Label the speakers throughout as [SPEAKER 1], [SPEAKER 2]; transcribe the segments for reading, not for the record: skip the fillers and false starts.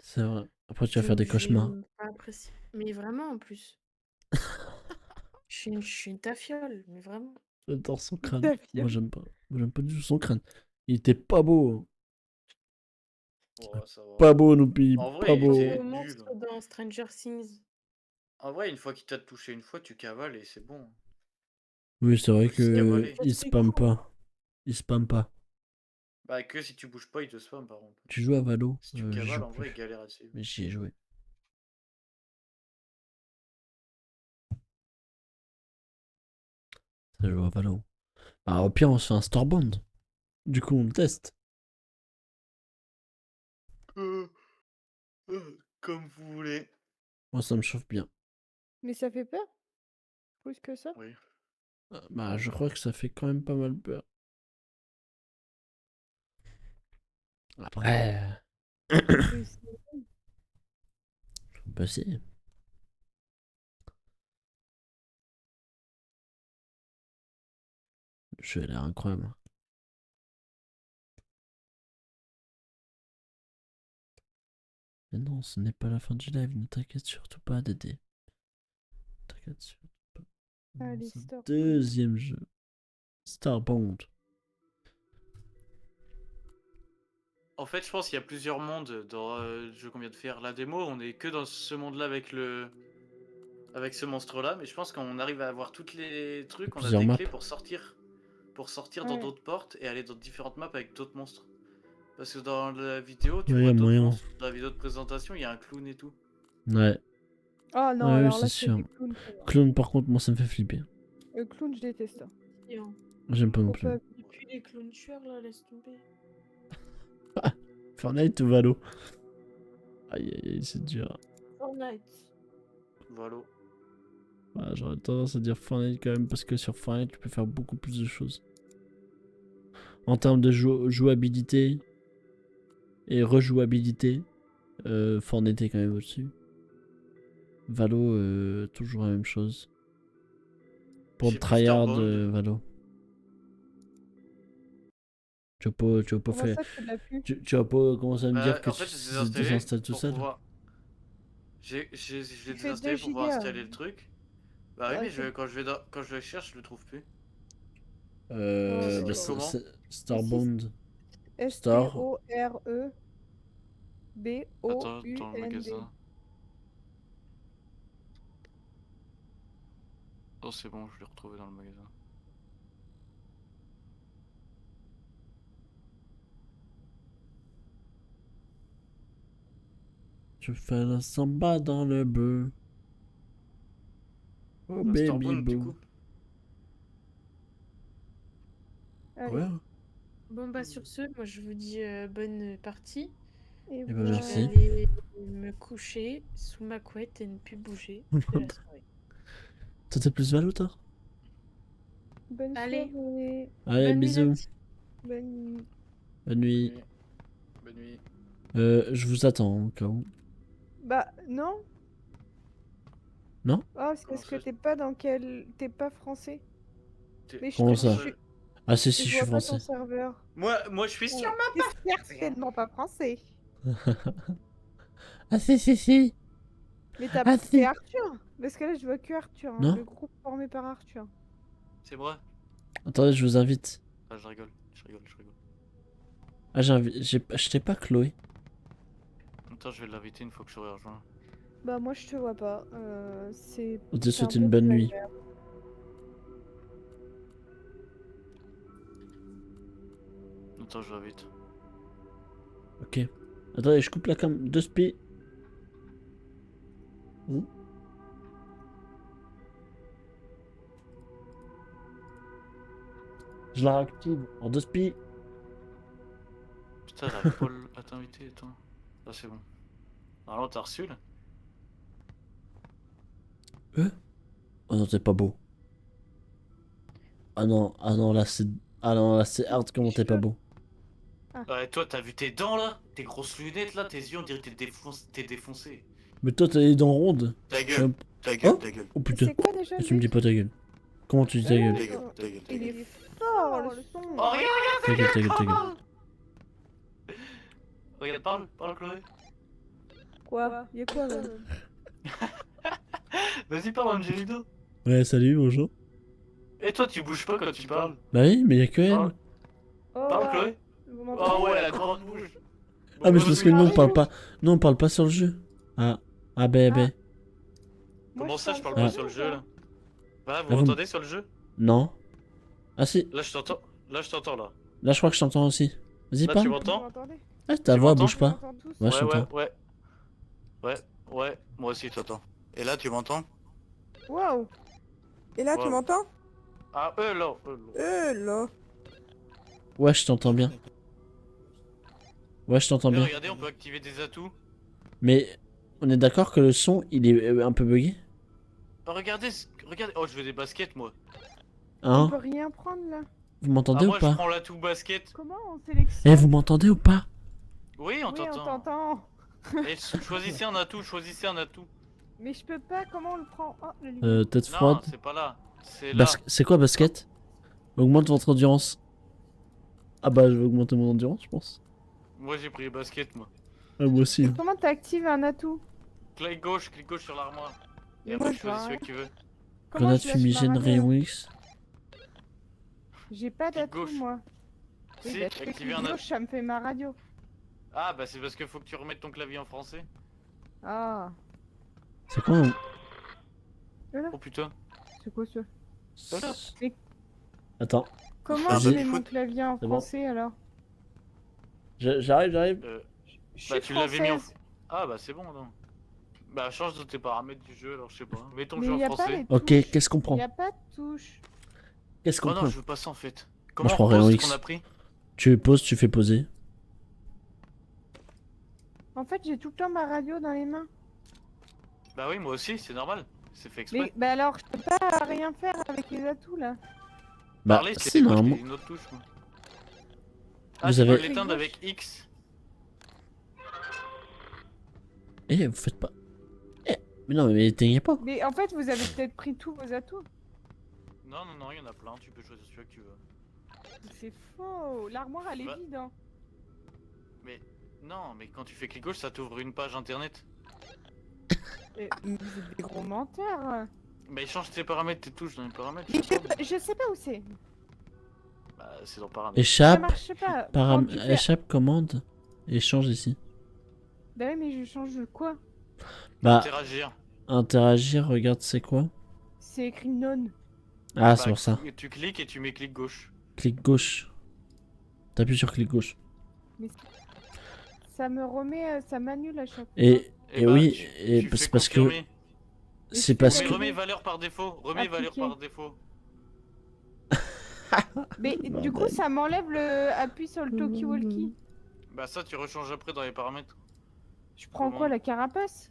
[SPEAKER 1] C'est vrai. Après, tu vas faire des
[SPEAKER 2] J'ai
[SPEAKER 1] cauchemars.
[SPEAKER 2] pas apprécié. Mais vraiment, en plus. Je suis une tafiole, mais vraiment.
[SPEAKER 1] J'adore son crâne.
[SPEAKER 3] Ta
[SPEAKER 1] Moi,
[SPEAKER 3] fiole.
[SPEAKER 1] j'aime pas. Moi, j'aime pas du tout son crâne. Il était pas beau.
[SPEAKER 4] Oh, ça va.
[SPEAKER 1] Pas beau, Noupi.
[SPEAKER 4] En vrai,
[SPEAKER 1] Pas
[SPEAKER 4] il
[SPEAKER 1] beau.
[SPEAKER 4] était
[SPEAKER 2] Au
[SPEAKER 4] nul.
[SPEAKER 2] monstre dans Stranger Things.
[SPEAKER 4] En vrai, une fois qu'il t'a touché une fois, tu cavales et c'est bon.
[SPEAKER 1] Oui, c'est vrai
[SPEAKER 4] Faut juste
[SPEAKER 1] que
[SPEAKER 4] cavaler.
[SPEAKER 1] il spam pas. Il spam pas.
[SPEAKER 4] Bah, que si tu bouges pas, il te spam par contre.
[SPEAKER 1] Tu joues à Valo?
[SPEAKER 4] Si tu
[SPEAKER 1] J'y joue
[SPEAKER 4] cavales, en vrai, il
[SPEAKER 1] plus.
[SPEAKER 4] galère dessus.
[SPEAKER 1] Mais j'y ai joué. Ça joue à Valo. Ah, au pire, on se fait un Storebound. Du coup, on teste.
[SPEAKER 4] Comme vous voulez.
[SPEAKER 1] Moi, ça me chauffe bien.
[SPEAKER 3] Mais ça fait peur? Plus que ça?
[SPEAKER 4] Oui.
[SPEAKER 1] Bah, je crois que ça fait quand même pas mal peur. Après,
[SPEAKER 3] Oui,
[SPEAKER 1] on peut essayer. Le jeu a l'air incroyable. Mais non, ce n'est pas la fin du live. Ne t'inquiète surtout pas, Dédé. T'inquiète surtout pas.
[SPEAKER 3] Allez,
[SPEAKER 1] C'est un
[SPEAKER 3] stop.
[SPEAKER 1] deuxième jeu. Starbound.
[SPEAKER 4] En fait, je pense qu'il y a plusieurs mondes dans le jeu qu'on vient de faire. La démo, on est que dans ce monde-là avec avec ce monstre-là, mais je pense qu'on arrive à avoir tous les trucs, on a
[SPEAKER 1] Plusieurs
[SPEAKER 4] des
[SPEAKER 1] maps.
[SPEAKER 4] clés pour sortir dans
[SPEAKER 3] Ouais.
[SPEAKER 4] d'autres portes et aller dans différentes maps avec d'autres monstres. Parce que dans la vidéo, tu
[SPEAKER 1] Ouais, y
[SPEAKER 4] vois
[SPEAKER 1] a
[SPEAKER 4] d'autres
[SPEAKER 1] moyen.
[SPEAKER 4] monstres. Dans la vidéo de présentation, il y a un clown et tout.
[SPEAKER 1] Ouais.
[SPEAKER 3] Oh non,
[SPEAKER 1] Ouais, oui,
[SPEAKER 3] alors
[SPEAKER 1] c'est
[SPEAKER 3] là, c'est
[SPEAKER 1] sûr.
[SPEAKER 3] des clowns. Ça va.
[SPEAKER 1] Clone, par contre, moi, ça me fait flipper.
[SPEAKER 3] Le clown, je déteste.
[SPEAKER 2] Et, hein.
[SPEAKER 1] J'aime pas non
[SPEAKER 3] Pourquoi?
[SPEAKER 1] plus.
[SPEAKER 2] Et puis les clowns tueurs, là, laisse tomber.
[SPEAKER 1] Fortnite ou Valo? Aïe aïe aïe, c'est dur.
[SPEAKER 2] Fortnite.
[SPEAKER 4] Voilà.
[SPEAKER 1] Ouais, j'aurais tendance à dire Fortnite quand même, parce que sur Fortnite, tu peux faire beaucoup plus de choses. En termes de jouabilité et rejouabilité, Fortnite est quand même au-dessus. Valo, toujours la même chose. Pour le
[SPEAKER 4] J'ai plus
[SPEAKER 1] tryhard,
[SPEAKER 4] Starbound.
[SPEAKER 1] Valo. Tu vas pas
[SPEAKER 3] Comment
[SPEAKER 1] faire.
[SPEAKER 3] ça, tu l'as plus?
[SPEAKER 1] Tu vas pas commencer à me dire
[SPEAKER 4] Bah,
[SPEAKER 1] que
[SPEAKER 4] en
[SPEAKER 1] tu
[SPEAKER 4] fait, j'ai
[SPEAKER 1] se
[SPEAKER 4] désinstallé
[SPEAKER 1] désinstalles tout
[SPEAKER 4] pour
[SPEAKER 1] seul.
[SPEAKER 4] pouvoir. Je l'ai
[SPEAKER 3] Il fait 2
[SPEAKER 4] désinstallé pour pouvoir
[SPEAKER 3] gigas.
[SPEAKER 4] installer le truc. Bah oui,
[SPEAKER 3] Ah,
[SPEAKER 4] mais
[SPEAKER 3] ok.
[SPEAKER 4] quand je le cherche, je le trouve plus. Ça
[SPEAKER 3] Oh là
[SPEAKER 1] Bah,
[SPEAKER 4] s'écrit
[SPEAKER 3] là.
[SPEAKER 4] comment?
[SPEAKER 3] Ici,
[SPEAKER 1] Starbound. Star.
[SPEAKER 4] Attends, dans le
[SPEAKER 3] Storebbound.
[SPEAKER 4] magasin. Oh, c'est bon, je l'ai retrouvé dans le magasin.
[SPEAKER 1] Je fais la samba dans le bœuf. Oh
[SPEAKER 4] Le
[SPEAKER 1] baby
[SPEAKER 4] Starbound, du
[SPEAKER 1] boo.
[SPEAKER 4] coup.
[SPEAKER 3] Allez.
[SPEAKER 1] Ouais.
[SPEAKER 2] Bon, bah, sur ce, moi, je vous dis bonne partie.
[SPEAKER 3] Et
[SPEAKER 1] Eh ben
[SPEAKER 2] Je
[SPEAKER 3] voilà.
[SPEAKER 2] vais
[SPEAKER 1] merci.
[SPEAKER 2] aller me coucher sous ma couette et ne plus bouger de la soirée.
[SPEAKER 1] Toi t'es plus Valo toi?
[SPEAKER 3] Bonne
[SPEAKER 2] Allez,
[SPEAKER 3] soirée.
[SPEAKER 1] Allez,
[SPEAKER 2] bonne nuit la
[SPEAKER 1] bisous.
[SPEAKER 2] team.
[SPEAKER 3] Bonne nuit.
[SPEAKER 1] Bonne
[SPEAKER 4] Bonne
[SPEAKER 1] nuit.
[SPEAKER 4] nuit. Bonne nuit.
[SPEAKER 1] Je vous attends au cas où.
[SPEAKER 3] Bah, non.
[SPEAKER 1] Non?
[SPEAKER 3] Oh, c'est
[SPEAKER 4] Comment
[SPEAKER 3] parce que
[SPEAKER 4] ça?
[SPEAKER 3] T'es pas français. Mais
[SPEAKER 1] Comment
[SPEAKER 4] Comment
[SPEAKER 1] ça?
[SPEAKER 4] ça?
[SPEAKER 1] Ah si si,
[SPEAKER 3] je
[SPEAKER 1] je suis
[SPEAKER 3] vois pas ton
[SPEAKER 1] français.
[SPEAKER 3] serveur.
[SPEAKER 4] Moi, je suis sûr.
[SPEAKER 3] T'es certainement pas français.
[SPEAKER 1] Ah si si si.
[SPEAKER 3] Mais
[SPEAKER 1] Ah
[SPEAKER 3] c'est
[SPEAKER 1] si.
[SPEAKER 3] Arthur. Parce que là, je vois que Arthur. Hein,
[SPEAKER 1] Non?
[SPEAKER 3] le groupe formé par Arthur.
[SPEAKER 4] C'est moi.
[SPEAKER 1] Attendez, je vous invite.
[SPEAKER 4] Ah, je rigole. Je rigole.
[SPEAKER 1] Ah je t'ai pas Chloé.
[SPEAKER 4] Attends, je vais l'inviter une fois que j'aurai rejoint.
[SPEAKER 3] Bah, moi, je te vois pas.
[SPEAKER 1] On te
[SPEAKER 3] c'est un
[SPEAKER 1] souhaite
[SPEAKER 3] peu
[SPEAKER 1] une bonne nuit.
[SPEAKER 3] désagréable.
[SPEAKER 4] Attends, je l'invite.
[SPEAKER 1] Ok. Attendez, je coupe la cam de spi. Je la réactive en 2 spi.
[SPEAKER 4] Putain, j'arrive pas à t'inviter, attends. Ah, c'est bon. Alors, t'as reçu là?
[SPEAKER 1] Oh non, t'es pas beau. Ah non, là c'est. Ah non, là c'est hard comment t'es pas beau.
[SPEAKER 4] Ouais, toi, t'as vu tes dents là? Tes grosses lunettes là? Tes yeux, on dirait que t'es défoncé.
[SPEAKER 1] Mais toi t'as les dents rondes.
[SPEAKER 4] Ta
[SPEAKER 1] Et
[SPEAKER 4] gueule.
[SPEAKER 1] hop.
[SPEAKER 4] Ta gueule,
[SPEAKER 1] Oh
[SPEAKER 4] ta gueule.
[SPEAKER 1] Oh putain.
[SPEAKER 3] C'est quoi déjà
[SPEAKER 1] Et
[SPEAKER 3] le
[SPEAKER 1] tu me dis
[SPEAKER 3] but?
[SPEAKER 1] pas ta gueule. Comment tu dis ta gueule?
[SPEAKER 4] Ta gueule, ta gueule, ta
[SPEAKER 3] Il
[SPEAKER 4] gueule.
[SPEAKER 3] est fort le son.
[SPEAKER 4] Oh, regarde,
[SPEAKER 1] Ta gueule, ta gueule, ta gueule.
[SPEAKER 4] regarde, parle, Chloé.
[SPEAKER 3] Quoi? Y'a quoi là?
[SPEAKER 4] Vas-y, parle, Angelido.
[SPEAKER 1] Ouais, salut, bonjour.
[SPEAKER 4] Et toi, tu bouges pas quand tu parles.
[SPEAKER 1] Bah oui, mais y'a que elle.
[SPEAKER 4] Parle,
[SPEAKER 3] Oh,
[SPEAKER 4] parle
[SPEAKER 3] ouais.
[SPEAKER 4] Chloé.
[SPEAKER 3] Vous
[SPEAKER 4] Oh
[SPEAKER 3] m'entendez?
[SPEAKER 4] ouais, la grande bouche.
[SPEAKER 1] Ah, mais c'est parce que nous on
[SPEAKER 3] vas-y.
[SPEAKER 1] parle pas. Non, on parle pas sur le jeu. Ah, ah, ben, ben.
[SPEAKER 3] Moi,
[SPEAKER 4] Comment ça, je parle
[SPEAKER 1] Ah.
[SPEAKER 4] pas sur le jeu là? Bah, vous
[SPEAKER 1] Ah, vous-
[SPEAKER 4] m'entendez sur le jeu?
[SPEAKER 1] Non. Ah, si.
[SPEAKER 4] Là, je t'entends. Là, je t'entends là.
[SPEAKER 1] Là, je crois que je t'entends aussi. Vas-y,
[SPEAKER 4] Là,
[SPEAKER 1] parle.
[SPEAKER 4] tu
[SPEAKER 3] Vous
[SPEAKER 4] m'entends?
[SPEAKER 3] m'entendez?
[SPEAKER 1] Ah, ta
[SPEAKER 4] Tu
[SPEAKER 1] voix
[SPEAKER 4] m'entends?
[SPEAKER 1] bouge
[SPEAKER 3] Vous
[SPEAKER 1] pas.
[SPEAKER 3] m'entendez tous?
[SPEAKER 1] Ouais, je
[SPEAKER 4] ouais,
[SPEAKER 1] t'entends.
[SPEAKER 4] ouais. Ouais, moi aussi, t'entends. Et là, tu m'entends?
[SPEAKER 3] Waouh! Et là, tu
[SPEAKER 4] Wow.
[SPEAKER 3] m'entends?
[SPEAKER 4] Ah, là.
[SPEAKER 3] Là.
[SPEAKER 1] Ouais, je t'entends bien. Ouais, je t'entends bien.
[SPEAKER 4] Regardez, on peut activer des atouts.
[SPEAKER 1] Mais on est d'accord que le son, il est un peu bugué?
[SPEAKER 4] Oh, regardez, regardez. Oh, je veux des baskets, moi.
[SPEAKER 3] On
[SPEAKER 1] Hein?
[SPEAKER 3] peut rien prendre là.
[SPEAKER 1] Vous
[SPEAKER 4] Ah,
[SPEAKER 1] m'entendez ou
[SPEAKER 4] moi, je
[SPEAKER 1] pas?
[SPEAKER 4] prends l'atout basket.
[SPEAKER 3] Comment on sélectionne?
[SPEAKER 1] Eh, vous m'entendez ou pas?
[SPEAKER 4] Oui, on
[SPEAKER 3] Oui, on
[SPEAKER 4] t'entend.
[SPEAKER 3] t'entend.
[SPEAKER 4] Et choisissez un atout, choisissez un atout.
[SPEAKER 3] Mais je peux pas, comment on le prend? Oh, le lit.
[SPEAKER 1] Tête
[SPEAKER 4] Non,
[SPEAKER 1] froide.
[SPEAKER 4] c'est pas là. C'est là.
[SPEAKER 1] C'est quoi basket? Augmente votre endurance. Ah bah, je vais augmenter mon endurance, je pense.
[SPEAKER 4] Moi, j'ai pris basket, moi.
[SPEAKER 1] Ah, moi aussi.
[SPEAKER 3] Et comment t'actives un atout?
[SPEAKER 4] Clic gauche sur l'armoire. Et
[SPEAKER 3] Mais
[SPEAKER 4] après,
[SPEAKER 3] moi,
[SPEAKER 4] tu
[SPEAKER 3] je vois
[SPEAKER 4] choisis celui
[SPEAKER 3] rien.
[SPEAKER 4] que tu veux.
[SPEAKER 3] Comment
[SPEAKER 1] Grenade
[SPEAKER 3] je lâche ma
[SPEAKER 1] fumigène
[SPEAKER 3] radio,
[SPEAKER 1] rayon
[SPEAKER 3] là?
[SPEAKER 1] X.
[SPEAKER 3] J'ai pas
[SPEAKER 4] Clic
[SPEAKER 3] d'atout
[SPEAKER 4] gauche.
[SPEAKER 3] moi. Oui,
[SPEAKER 4] Si,
[SPEAKER 3] bah, je fais
[SPEAKER 4] activer
[SPEAKER 3] clic
[SPEAKER 4] un atout.
[SPEAKER 3] gauche, ça me fait ma radio.
[SPEAKER 4] Ah, bah, c'est parce qu'il faut que tu remettes ton clavier en français.
[SPEAKER 3] Ah.
[SPEAKER 1] C'est quoi un-
[SPEAKER 4] Oh putain.
[SPEAKER 3] C'est quoi ça?
[SPEAKER 4] Voilà.
[SPEAKER 1] Attends,
[SPEAKER 3] Comment
[SPEAKER 1] Ah,
[SPEAKER 3] je
[SPEAKER 1] bah,
[SPEAKER 3] mets
[SPEAKER 4] il
[SPEAKER 3] mon
[SPEAKER 4] faut-
[SPEAKER 3] clavier en
[SPEAKER 1] C'est bon.
[SPEAKER 3] français alors?
[SPEAKER 1] j'arrive.
[SPEAKER 3] Je
[SPEAKER 4] Bah,
[SPEAKER 3] suis
[SPEAKER 4] tu l'avais mis en.
[SPEAKER 3] française.
[SPEAKER 4] Ah, bah, c'est bon, non. Bah, change de tes paramètres du jeu, alors je sais pas. Mets ton
[SPEAKER 3] Mais
[SPEAKER 4] jeu en
[SPEAKER 3] y a pas
[SPEAKER 4] français.
[SPEAKER 3] les
[SPEAKER 1] Ok,
[SPEAKER 3] touches.
[SPEAKER 1] qu'est-ce qu'on prend?
[SPEAKER 3] Y a pas de touche.
[SPEAKER 1] Qu'est-ce qu'on
[SPEAKER 4] Oh non,
[SPEAKER 1] prend?
[SPEAKER 4] je veux pas ça en fait.
[SPEAKER 1] Moi,
[SPEAKER 4] Comment
[SPEAKER 1] je
[SPEAKER 4] on
[SPEAKER 1] prends rayon
[SPEAKER 4] repose ce
[SPEAKER 1] X.
[SPEAKER 4] qu'on a pris?
[SPEAKER 1] Tu poses, tu fais poser.
[SPEAKER 3] En fait, j'ai tout le temps ma radio dans les mains.
[SPEAKER 4] Bah oui, moi aussi, c'est normal. C'est fait
[SPEAKER 3] Mais
[SPEAKER 4] exprès.
[SPEAKER 3] bah alors, je peux pas rien faire avec les atouts là.
[SPEAKER 1] Bah,
[SPEAKER 4] Parler,
[SPEAKER 1] si,
[SPEAKER 4] c'est moi,
[SPEAKER 1] normalement.
[SPEAKER 4] une autre touche. Moi. Ah,
[SPEAKER 1] Vous
[SPEAKER 4] tu peux
[SPEAKER 1] avez-
[SPEAKER 4] l'éteindre avec X.
[SPEAKER 1] Eh, vous faites pas. Eh, mais non, mais éteignez pas.
[SPEAKER 3] Mais en fait, vous avez peut-être pris tous vos atouts.
[SPEAKER 4] Non, il y en a plein, tu peux choisir celui que tu veux.
[SPEAKER 3] C'est faux. L'armoire elle est
[SPEAKER 4] Bah.
[SPEAKER 3] vide. Hein.
[SPEAKER 4] Non, mais quand tu fais clic gauche, ça t'ouvre une page internet.
[SPEAKER 3] Vous êtes des gros menteurs.
[SPEAKER 4] Bah, il change tes paramètres, tes touches dans les paramètres.
[SPEAKER 3] Mais je sais pas où c'est.
[SPEAKER 4] Bah, c'est dans paramètres.
[SPEAKER 3] Ça
[SPEAKER 1] Échappe,
[SPEAKER 3] marche pas. Quand tu fais-
[SPEAKER 1] échappe, commande, échange ici.
[SPEAKER 3] Bah oui, mais je change de quoi?
[SPEAKER 1] Bah,
[SPEAKER 4] Interagir.
[SPEAKER 1] interagir, regarde, c'est quoi?
[SPEAKER 3] C'est écrit non.
[SPEAKER 1] Ah,
[SPEAKER 4] Bah,
[SPEAKER 1] c'est pour ça.
[SPEAKER 4] Tu cliques et tu mets clic gauche.
[SPEAKER 1] Clic gauche. T'appuies sur clic gauche.
[SPEAKER 3] Mais ça me remet, ça m'annule à chaque fois.
[SPEAKER 1] Et
[SPEAKER 4] bah,
[SPEAKER 1] oui,
[SPEAKER 4] tu-
[SPEAKER 1] et
[SPEAKER 4] tu
[SPEAKER 1] c'est
[SPEAKER 4] fais
[SPEAKER 1] parce que.
[SPEAKER 4] confirmer.
[SPEAKER 1] C'est parce
[SPEAKER 4] Mais
[SPEAKER 1] que.
[SPEAKER 4] remets valeur par défaut. Remets valeur
[SPEAKER 3] Appliquer.
[SPEAKER 4] par défaut.
[SPEAKER 3] Mais du coup, ça m'enlève le appui sur le talkie-walkie.
[SPEAKER 4] Bah, ça, tu rechanges après dans les paramètres.
[SPEAKER 3] Je prends
[SPEAKER 4] Comment
[SPEAKER 3] quoi, la carapace?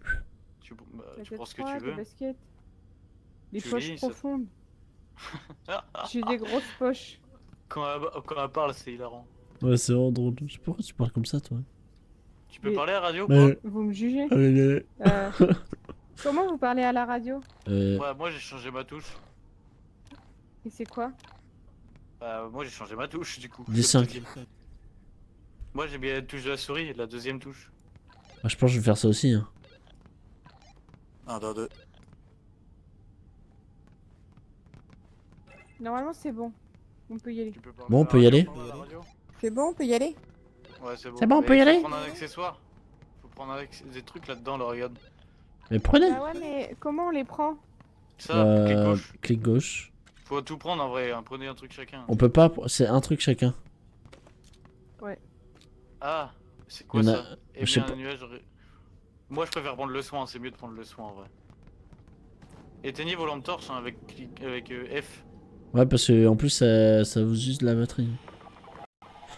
[SPEAKER 4] Tu, bah,
[SPEAKER 3] La
[SPEAKER 4] tu
[SPEAKER 3] tête
[SPEAKER 4] prends ce que
[SPEAKER 3] froide,
[SPEAKER 4] tu
[SPEAKER 3] les
[SPEAKER 4] veux.
[SPEAKER 3] baskets. Les
[SPEAKER 4] Tu
[SPEAKER 3] poches
[SPEAKER 4] lis, ça-
[SPEAKER 3] profondes. J'ai des grosses poches.
[SPEAKER 4] Quand elle parle, c'est hilarant.
[SPEAKER 1] Ouais, c'est vraiment drôle. Je sais pas pourquoi tu parles comme ça, toi.
[SPEAKER 4] Tu peux
[SPEAKER 3] Mais-
[SPEAKER 4] parler à la radio ou
[SPEAKER 1] Mais-
[SPEAKER 3] Vous me jugez?
[SPEAKER 1] Euh,
[SPEAKER 3] Comment vous parlez à la radio?
[SPEAKER 4] pas Ouais, moi j'ai changé ma touche.
[SPEAKER 3] Et c'est quoi?
[SPEAKER 4] Bah, moi j'ai changé ma touche du coup.
[SPEAKER 1] Dis
[SPEAKER 4] je peux te
[SPEAKER 1] 5.
[SPEAKER 4] dire. Moi j'ai bien la touche de la souris, la deuxième touche.
[SPEAKER 1] Ah, je pense que je vais faire ça aussi. Hein.
[SPEAKER 4] 1, 2.
[SPEAKER 3] Normalement, c'est bon. On peut y aller.
[SPEAKER 4] Tu peux parler
[SPEAKER 1] Bon,
[SPEAKER 4] à
[SPEAKER 1] on
[SPEAKER 4] la
[SPEAKER 1] peut y
[SPEAKER 4] radio,
[SPEAKER 1] aller
[SPEAKER 4] parler à la radio
[SPEAKER 3] C'est bon, on peut y aller?
[SPEAKER 4] Ouais, c'est bon.
[SPEAKER 1] C'est bon, on
[SPEAKER 4] Mais
[SPEAKER 1] peut y
[SPEAKER 4] faut
[SPEAKER 1] aller
[SPEAKER 4] prendre un accessoire. Faut prendre des trucs là-dedans, là, regarde.
[SPEAKER 1] Mais prenez.
[SPEAKER 3] Ah ouais, mais comment on les prend?
[SPEAKER 4] Ça, clic gauche.
[SPEAKER 1] Clic gauche.
[SPEAKER 4] Faut tout prendre en vrai, hein. Prenez un truc chacun.
[SPEAKER 1] On peut pas. C'est un truc chacun.
[SPEAKER 4] Ah, c'est quoi
[SPEAKER 1] Il y en a-
[SPEAKER 4] ça Eh
[SPEAKER 1] je sais
[SPEAKER 4] bien,
[SPEAKER 1] pas.
[SPEAKER 4] un nuage. Moi je préfère prendre le soin, c'est mieux de prendre le soin en vrai. Éteignez vos lampes torches hein, avec F.
[SPEAKER 1] Ouais, parce que en plus, ça vous use de la batterie.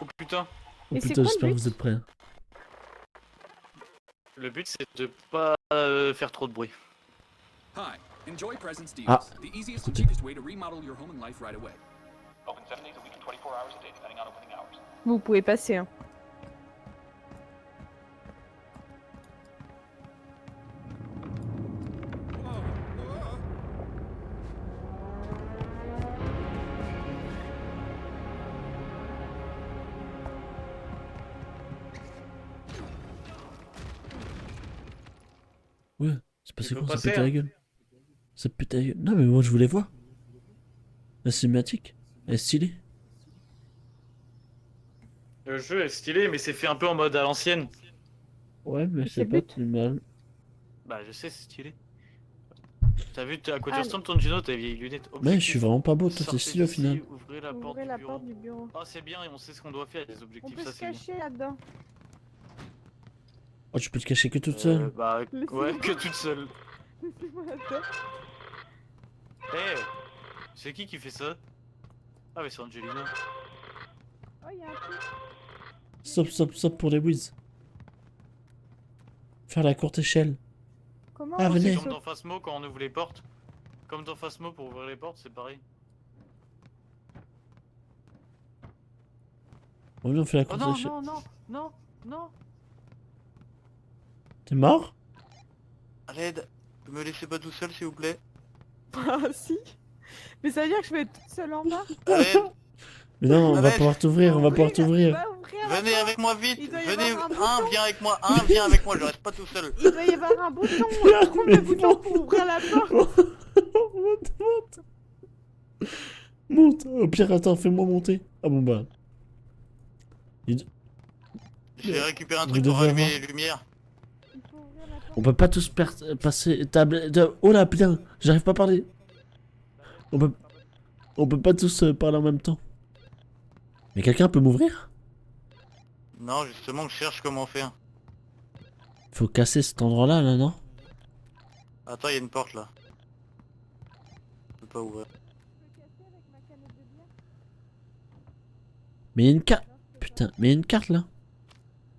[SPEAKER 4] Oh putain,
[SPEAKER 1] Oh
[SPEAKER 3] Et c'est
[SPEAKER 1] putain,
[SPEAKER 3] quoi le
[SPEAKER 1] j'espère que
[SPEAKER 3] but
[SPEAKER 1] vous êtes prêts.
[SPEAKER 4] le but c'est de pas faire trop de bruit.
[SPEAKER 5] Hi, enjoy Presence Deals,
[SPEAKER 1] Ah,
[SPEAKER 5] the easiest and
[SPEAKER 1] écoutez.
[SPEAKER 5] cheapest way to remodel your home and life right away.
[SPEAKER 6] Open 7 days a week and 24 hours a day, depending on opening hours.
[SPEAKER 3] Vous pouvez passer, hein.
[SPEAKER 1] Ouais, c'est passé
[SPEAKER 4] Il faut
[SPEAKER 1] quoi? Ça
[SPEAKER 4] passer,
[SPEAKER 1] pète la
[SPEAKER 4] hein.
[SPEAKER 1] gueule. Ça pète la gueule. Non, mais moi je voulais voir. La cinématique. Elle est stylée.
[SPEAKER 4] Le jeu est stylé, mais c'est fait un peu en mode à l'ancienne.
[SPEAKER 1] Ouais, mais
[SPEAKER 3] C'est
[SPEAKER 1] c'est
[SPEAKER 3] le
[SPEAKER 1] pas
[SPEAKER 3] but.
[SPEAKER 1] plus mal.
[SPEAKER 4] Bah, je sais, c'est stylé. T'as vu à quoi tu
[SPEAKER 3] Ah,
[SPEAKER 4] ressembles, ton Gino, tes vieilles lunettes?
[SPEAKER 1] Mais je suis
[SPEAKER 4] Objectif.
[SPEAKER 1] vraiment pas beau, toi t'es
[SPEAKER 4] Sortez
[SPEAKER 1] stylé au
[SPEAKER 4] d'ici,
[SPEAKER 1] final.
[SPEAKER 4] ouvrez la porte
[SPEAKER 3] ouvrez
[SPEAKER 4] du
[SPEAKER 3] la
[SPEAKER 4] bureau.
[SPEAKER 3] porte du bureau.
[SPEAKER 4] Ah, c'est bien, et on sait ce qu'on doit faire, les
[SPEAKER 3] On
[SPEAKER 4] objectifs,
[SPEAKER 3] peut
[SPEAKER 4] ça
[SPEAKER 3] se
[SPEAKER 4] c'est bien.
[SPEAKER 3] cacher là-dedans.
[SPEAKER 1] Oh, tu peux te cacher que toute seule.
[SPEAKER 4] Bah,
[SPEAKER 3] Laissez-moi.
[SPEAKER 4] ouais, que toute seule.
[SPEAKER 3] Laissez-moi là-dedans.
[SPEAKER 4] Eh, c'est qui fait ça? Ah, mais c'est Angelina.
[SPEAKER 3] Oh, il y a un truc.
[SPEAKER 1] Stop pour les whiz. Faire la courte échelle.
[SPEAKER 3] Comment
[SPEAKER 1] Ah,
[SPEAKER 3] on
[SPEAKER 1] venez.
[SPEAKER 4] C'est
[SPEAKER 3] saute
[SPEAKER 4] comme dans Phasmo quand on ouvre les portes. Comme dans Phasmo pour ouvrir les portes, c'est pareil.
[SPEAKER 1] Oh non, on fait la
[SPEAKER 4] Oh
[SPEAKER 1] courte
[SPEAKER 4] non,
[SPEAKER 1] échelle.
[SPEAKER 4] non.
[SPEAKER 1] T'es mort?
[SPEAKER 7] À l'aide, me laissez pas tout seul s'il vous plaît.
[SPEAKER 3] Ah, si. Mais ça veut dire que je vais être toute seule en bas.
[SPEAKER 7] À l'aide,
[SPEAKER 1] Mais non, on va
[SPEAKER 7] Arrête.
[SPEAKER 1] pouvoir t'ouvrir, on va pouvoir t'ouvrir.
[SPEAKER 3] Va ouvrir la
[SPEAKER 7] venez
[SPEAKER 3] porte.
[SPEAKER 7] avec moi vite.
[SPEAKER 3] Il doit y
[SPEAKER 7] Venez,
[SPEAKER 3] avoir un
[SPEAKER 7] viens avec moi, viens avec moi, je reste pas tout seul.
[SPEAKER 3] Il doit y avoir un bouton. Trouve le bouton pour ouvrir la porte.
[SPEAKER 1] Monte. Au pire, attends, fais-moi monter. Ah bon bah.
[SPEAKER 7] J'ai récupéré un
[SPEAKER 1] Vous
[SPEAKER 7] truc pour
[SPEAKER 1] devez
[SPEAKER 7] allumer les lumières.
[SPEAKER 3] Il faut ouvrir la porte.
[SPEAKER 1] On peut pas tous passer table. Oh là, putain, j'arrive pas à parler. On peut pas tous parler en même temps. Mais quelqu'un peut m'ouvrir?
[SPEAKER 7] Non, justement, je cherche comment faire.
[SPEAKER 1] Faut casser cet endroit-là, là, non?
[SPEAKER 7] Attends, il y a une porte là. Je peux pas ouvrir.
[SPEAKER 3] Je peux casser avec ma canette de bière.
[SPEAKER 1] Mais il y a une carte. Putain, mais il y a une carte là.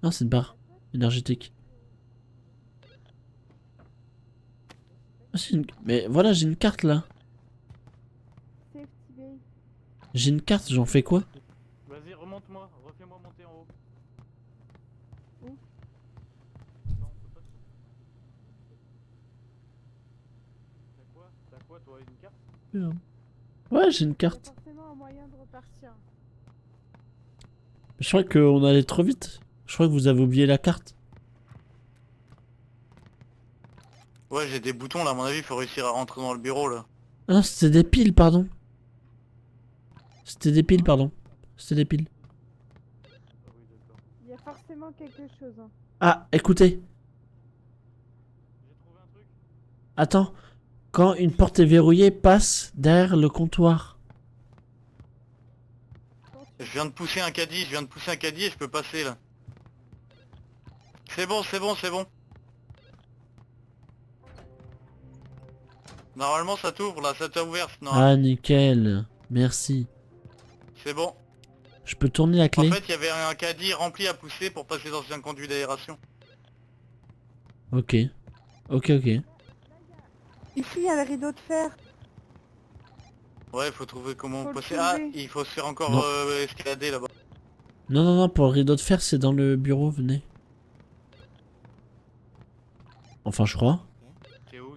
[SPEAKER 1] Non, c'est une barre énergétique. Ah, mais voilà, j'ai une carte là.
[SPEAKER 3] Safety bay.
[SPEAKER 1] J'ai une carte, j'en fais quoi?
[SPEAKER 4] Vas-y, remonte-moi, refais-moi monter en haut.
[SPEAKER 3] Où
[SPEAKER 4] Non, on peut pas. T'as quoi toi, une carte?
[SPEAKER 1] Ouais, j'ai une
[SPEAKER 3] Il y a
[SPEAKER 1] carte.
[SPEAKER 3] forcément un moyen de repartir.
[SPEAKER 1] Je crois qu'on allait trop vite. Je crois que vous avez oublié la carte.
[SPEAKER 7] Ouais, j'ai des boutons là, à mon avis, il faut réussir à rentrer dans le bureau là.
[SPEAKER 1] Ah non, c'était des piles, pardon. C'était des piles, pardon. C'était des piles.
[SPEAKER 4] Ah oui, d'accord.
[SPEAKER 3] Il y a forcément quelque chose. Hein.
[SPEAKER 1] Ah, écoutez.
[SPEAKER 4] J'ai trouvé un truc.
[SPEAKER 1] Attends. Quand une porte est verrouillée, passe derrière le comptoir.
[SPEAKER 7] Je viens de pousser un caddie, et je peux passer là. C'est bon. Normalement ça t'ouvre là, ça t'a ouvert. Non,
[SPEAKER 1] Ah, nickel. Merci.
[SPEAKER 7] c'est bon.
[SPEAKER 1] Je peux tourner la
[SPEAKER 7] En
[SPEAKER 1] clé?
[SPEAKER 7] fait, il y avait un caddie rempli à pousser pour passer dans un conduit d'aération.
[SPEAKER 1] Ok. Ok.
[SPEAKER 3] Ici, il y a le rideau de fer.
[SPEAKER 7] Ouais, il faut trouver comment
[SPEAKER 3] Faut le
[SPEAKER 7] passer. Ah,
[SPEAKER 3] trouver.
[SPEAKER 7] il faut se faire encore
[SPEAKER 1] Non.
[SPEAKER 7] escalader là-bas.
[SPEAKER 1] Non, pour le rideau de fer, c'est dans le bureau, venez. Enfin, je crois.
[SPEAKER 4] T'es où?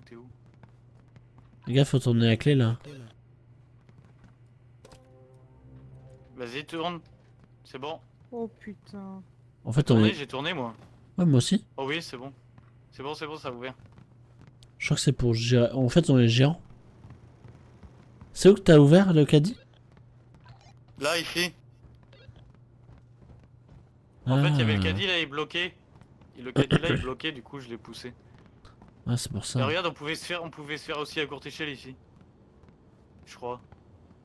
[SPEAKER 1] Les gars, faut tourner la clé là.
[SPEAKER 4] Vas-y, tourne. C'est bon.
[SPEAKER 3] Oh putain.
[SPEAKER 1] En fait, on est.
[SPEAKER 4] J'ai tourné moi.
[SPEAKER 1] Ouais, moi aussi.
[SPEAKER 4] Oh oui, c'est bon. C'est bon, ça a ouvert.
[SPEAKER 1] Je crois que c'est pour gérer. En fait, on est géant. C'est où que t'as ouvert le caddie?
[SPEAKER 7] Là, ici.
[SPEAKER 4] En fait, il y avait le
[SPEAKER 1] Ah.
[SPEAKER 4] caddie là, il est bloqué. Et le caddie là, il est bloqué, du coup, je l'ai poussé.
[SPEAKER 1] Ah, c'est pour
[SPEAKER 4] Mais
[SPEAKER 1] ça.
[SPEAKER 4] regarde, on pouvait se faire aussi à courte échelle ici. Je crois.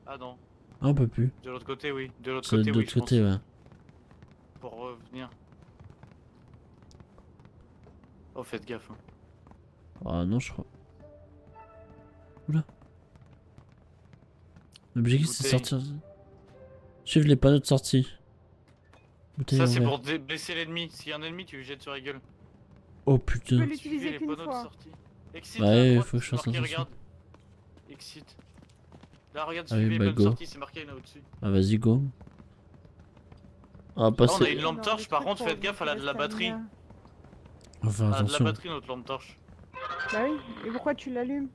[SPEAKER 4] Ah non.
[SPEAKER 1] Ah, on peut plus.
[SPEAKER 4] De l'autre côté, oui. De l'autre
[SPEAKER 1] C'est de
[SPEAKER 4] côté, oui.
[SPEAKER 1] l'autre
[SPEAKER 4] je
[SPEAKER 1] côté,
[SPEAKER 4] pense.
[SPEAKER 1] ouais.
[SPEAKER 4] Pour revenir. Oh, faites gaffe. Hein.
[SPEAKER 1] Ah, non, je crois. Oula. L'objectif, c'est de
[SPEAKER 4] Bouteille.
[SPEAKER 1] sortir. Suivre les panneaux de sortie. Bouteille
[SPEAKER 4] Ça, c'est
[SPEAKER 1] ouverte.
[SPEAKER 4] pour blesser l'ennemi. S'il y a un ennemi, tu lui jettes sur la gueule.
[SPEAKER 1] Oh
[SPEAKER 3] Tu peux
[SPEAKER 1] putain.
[SPEAKER 4] Suivez
[SPEAKER 3] l'utiliser
[SPEAKER 4] les
[SPEAKER 3] qu'une
[SPEAKER 4] panneaux de
[SPEAKER 3] fois.
[SPEAKER 4] sortie. Exit,
[SPEAKER 1] Ouais,
[SPEAKER 4] là, à
[SPEAKER 1] il
[SPEAKER 4] droite,
[SPEAKER 1] faut que je
[SPEAKER 4] c'est
[SPEAKER 1] fasse
[SPEAKER 4] marqué,
[SPEAKER 1] attention.
[SPEAKER 4] regarde. Exit. Là, regarde,
[SPEAKER 1] Ah oui,
[SPEAKER 4] suivez les
[SPEAKER 1] bah,
[SPEAKER 4] panneaux de
[SPEAKER 1] go.
[SPEAKER 4] sortie, c'est marqué là au-dessus.
[SPEAKER 1] Ah, vas-y, go. On va
[SPEAKER 4] Ah, on a
[SPEAKER 1] passer.
[SPEAKER 4] une lampe
[SPEAKER 3] Non,
[SPEAKER 4] torche,
[SPEAKER 3] le
[SPEAKER 4] par
[SPEAKER 3] truc
[SPEAKER 4] contre,
[SPEAKER 3] pour
[SPEAKER 4] faites gaffe, elle a de la
[SPEAKER 3] augmenter
[SPEAKER 4] batterie.
[SPEAKER 3] stamina.
[SPEAKER 1] On va faire
[SPEAKER 4] Elle a de la
[SPEAKER 1] attention.
[SPEAKER 4] batterie, notre lampe torche.
[SPEAKER 3] Bah oui, et pourquoi tu l'allumes?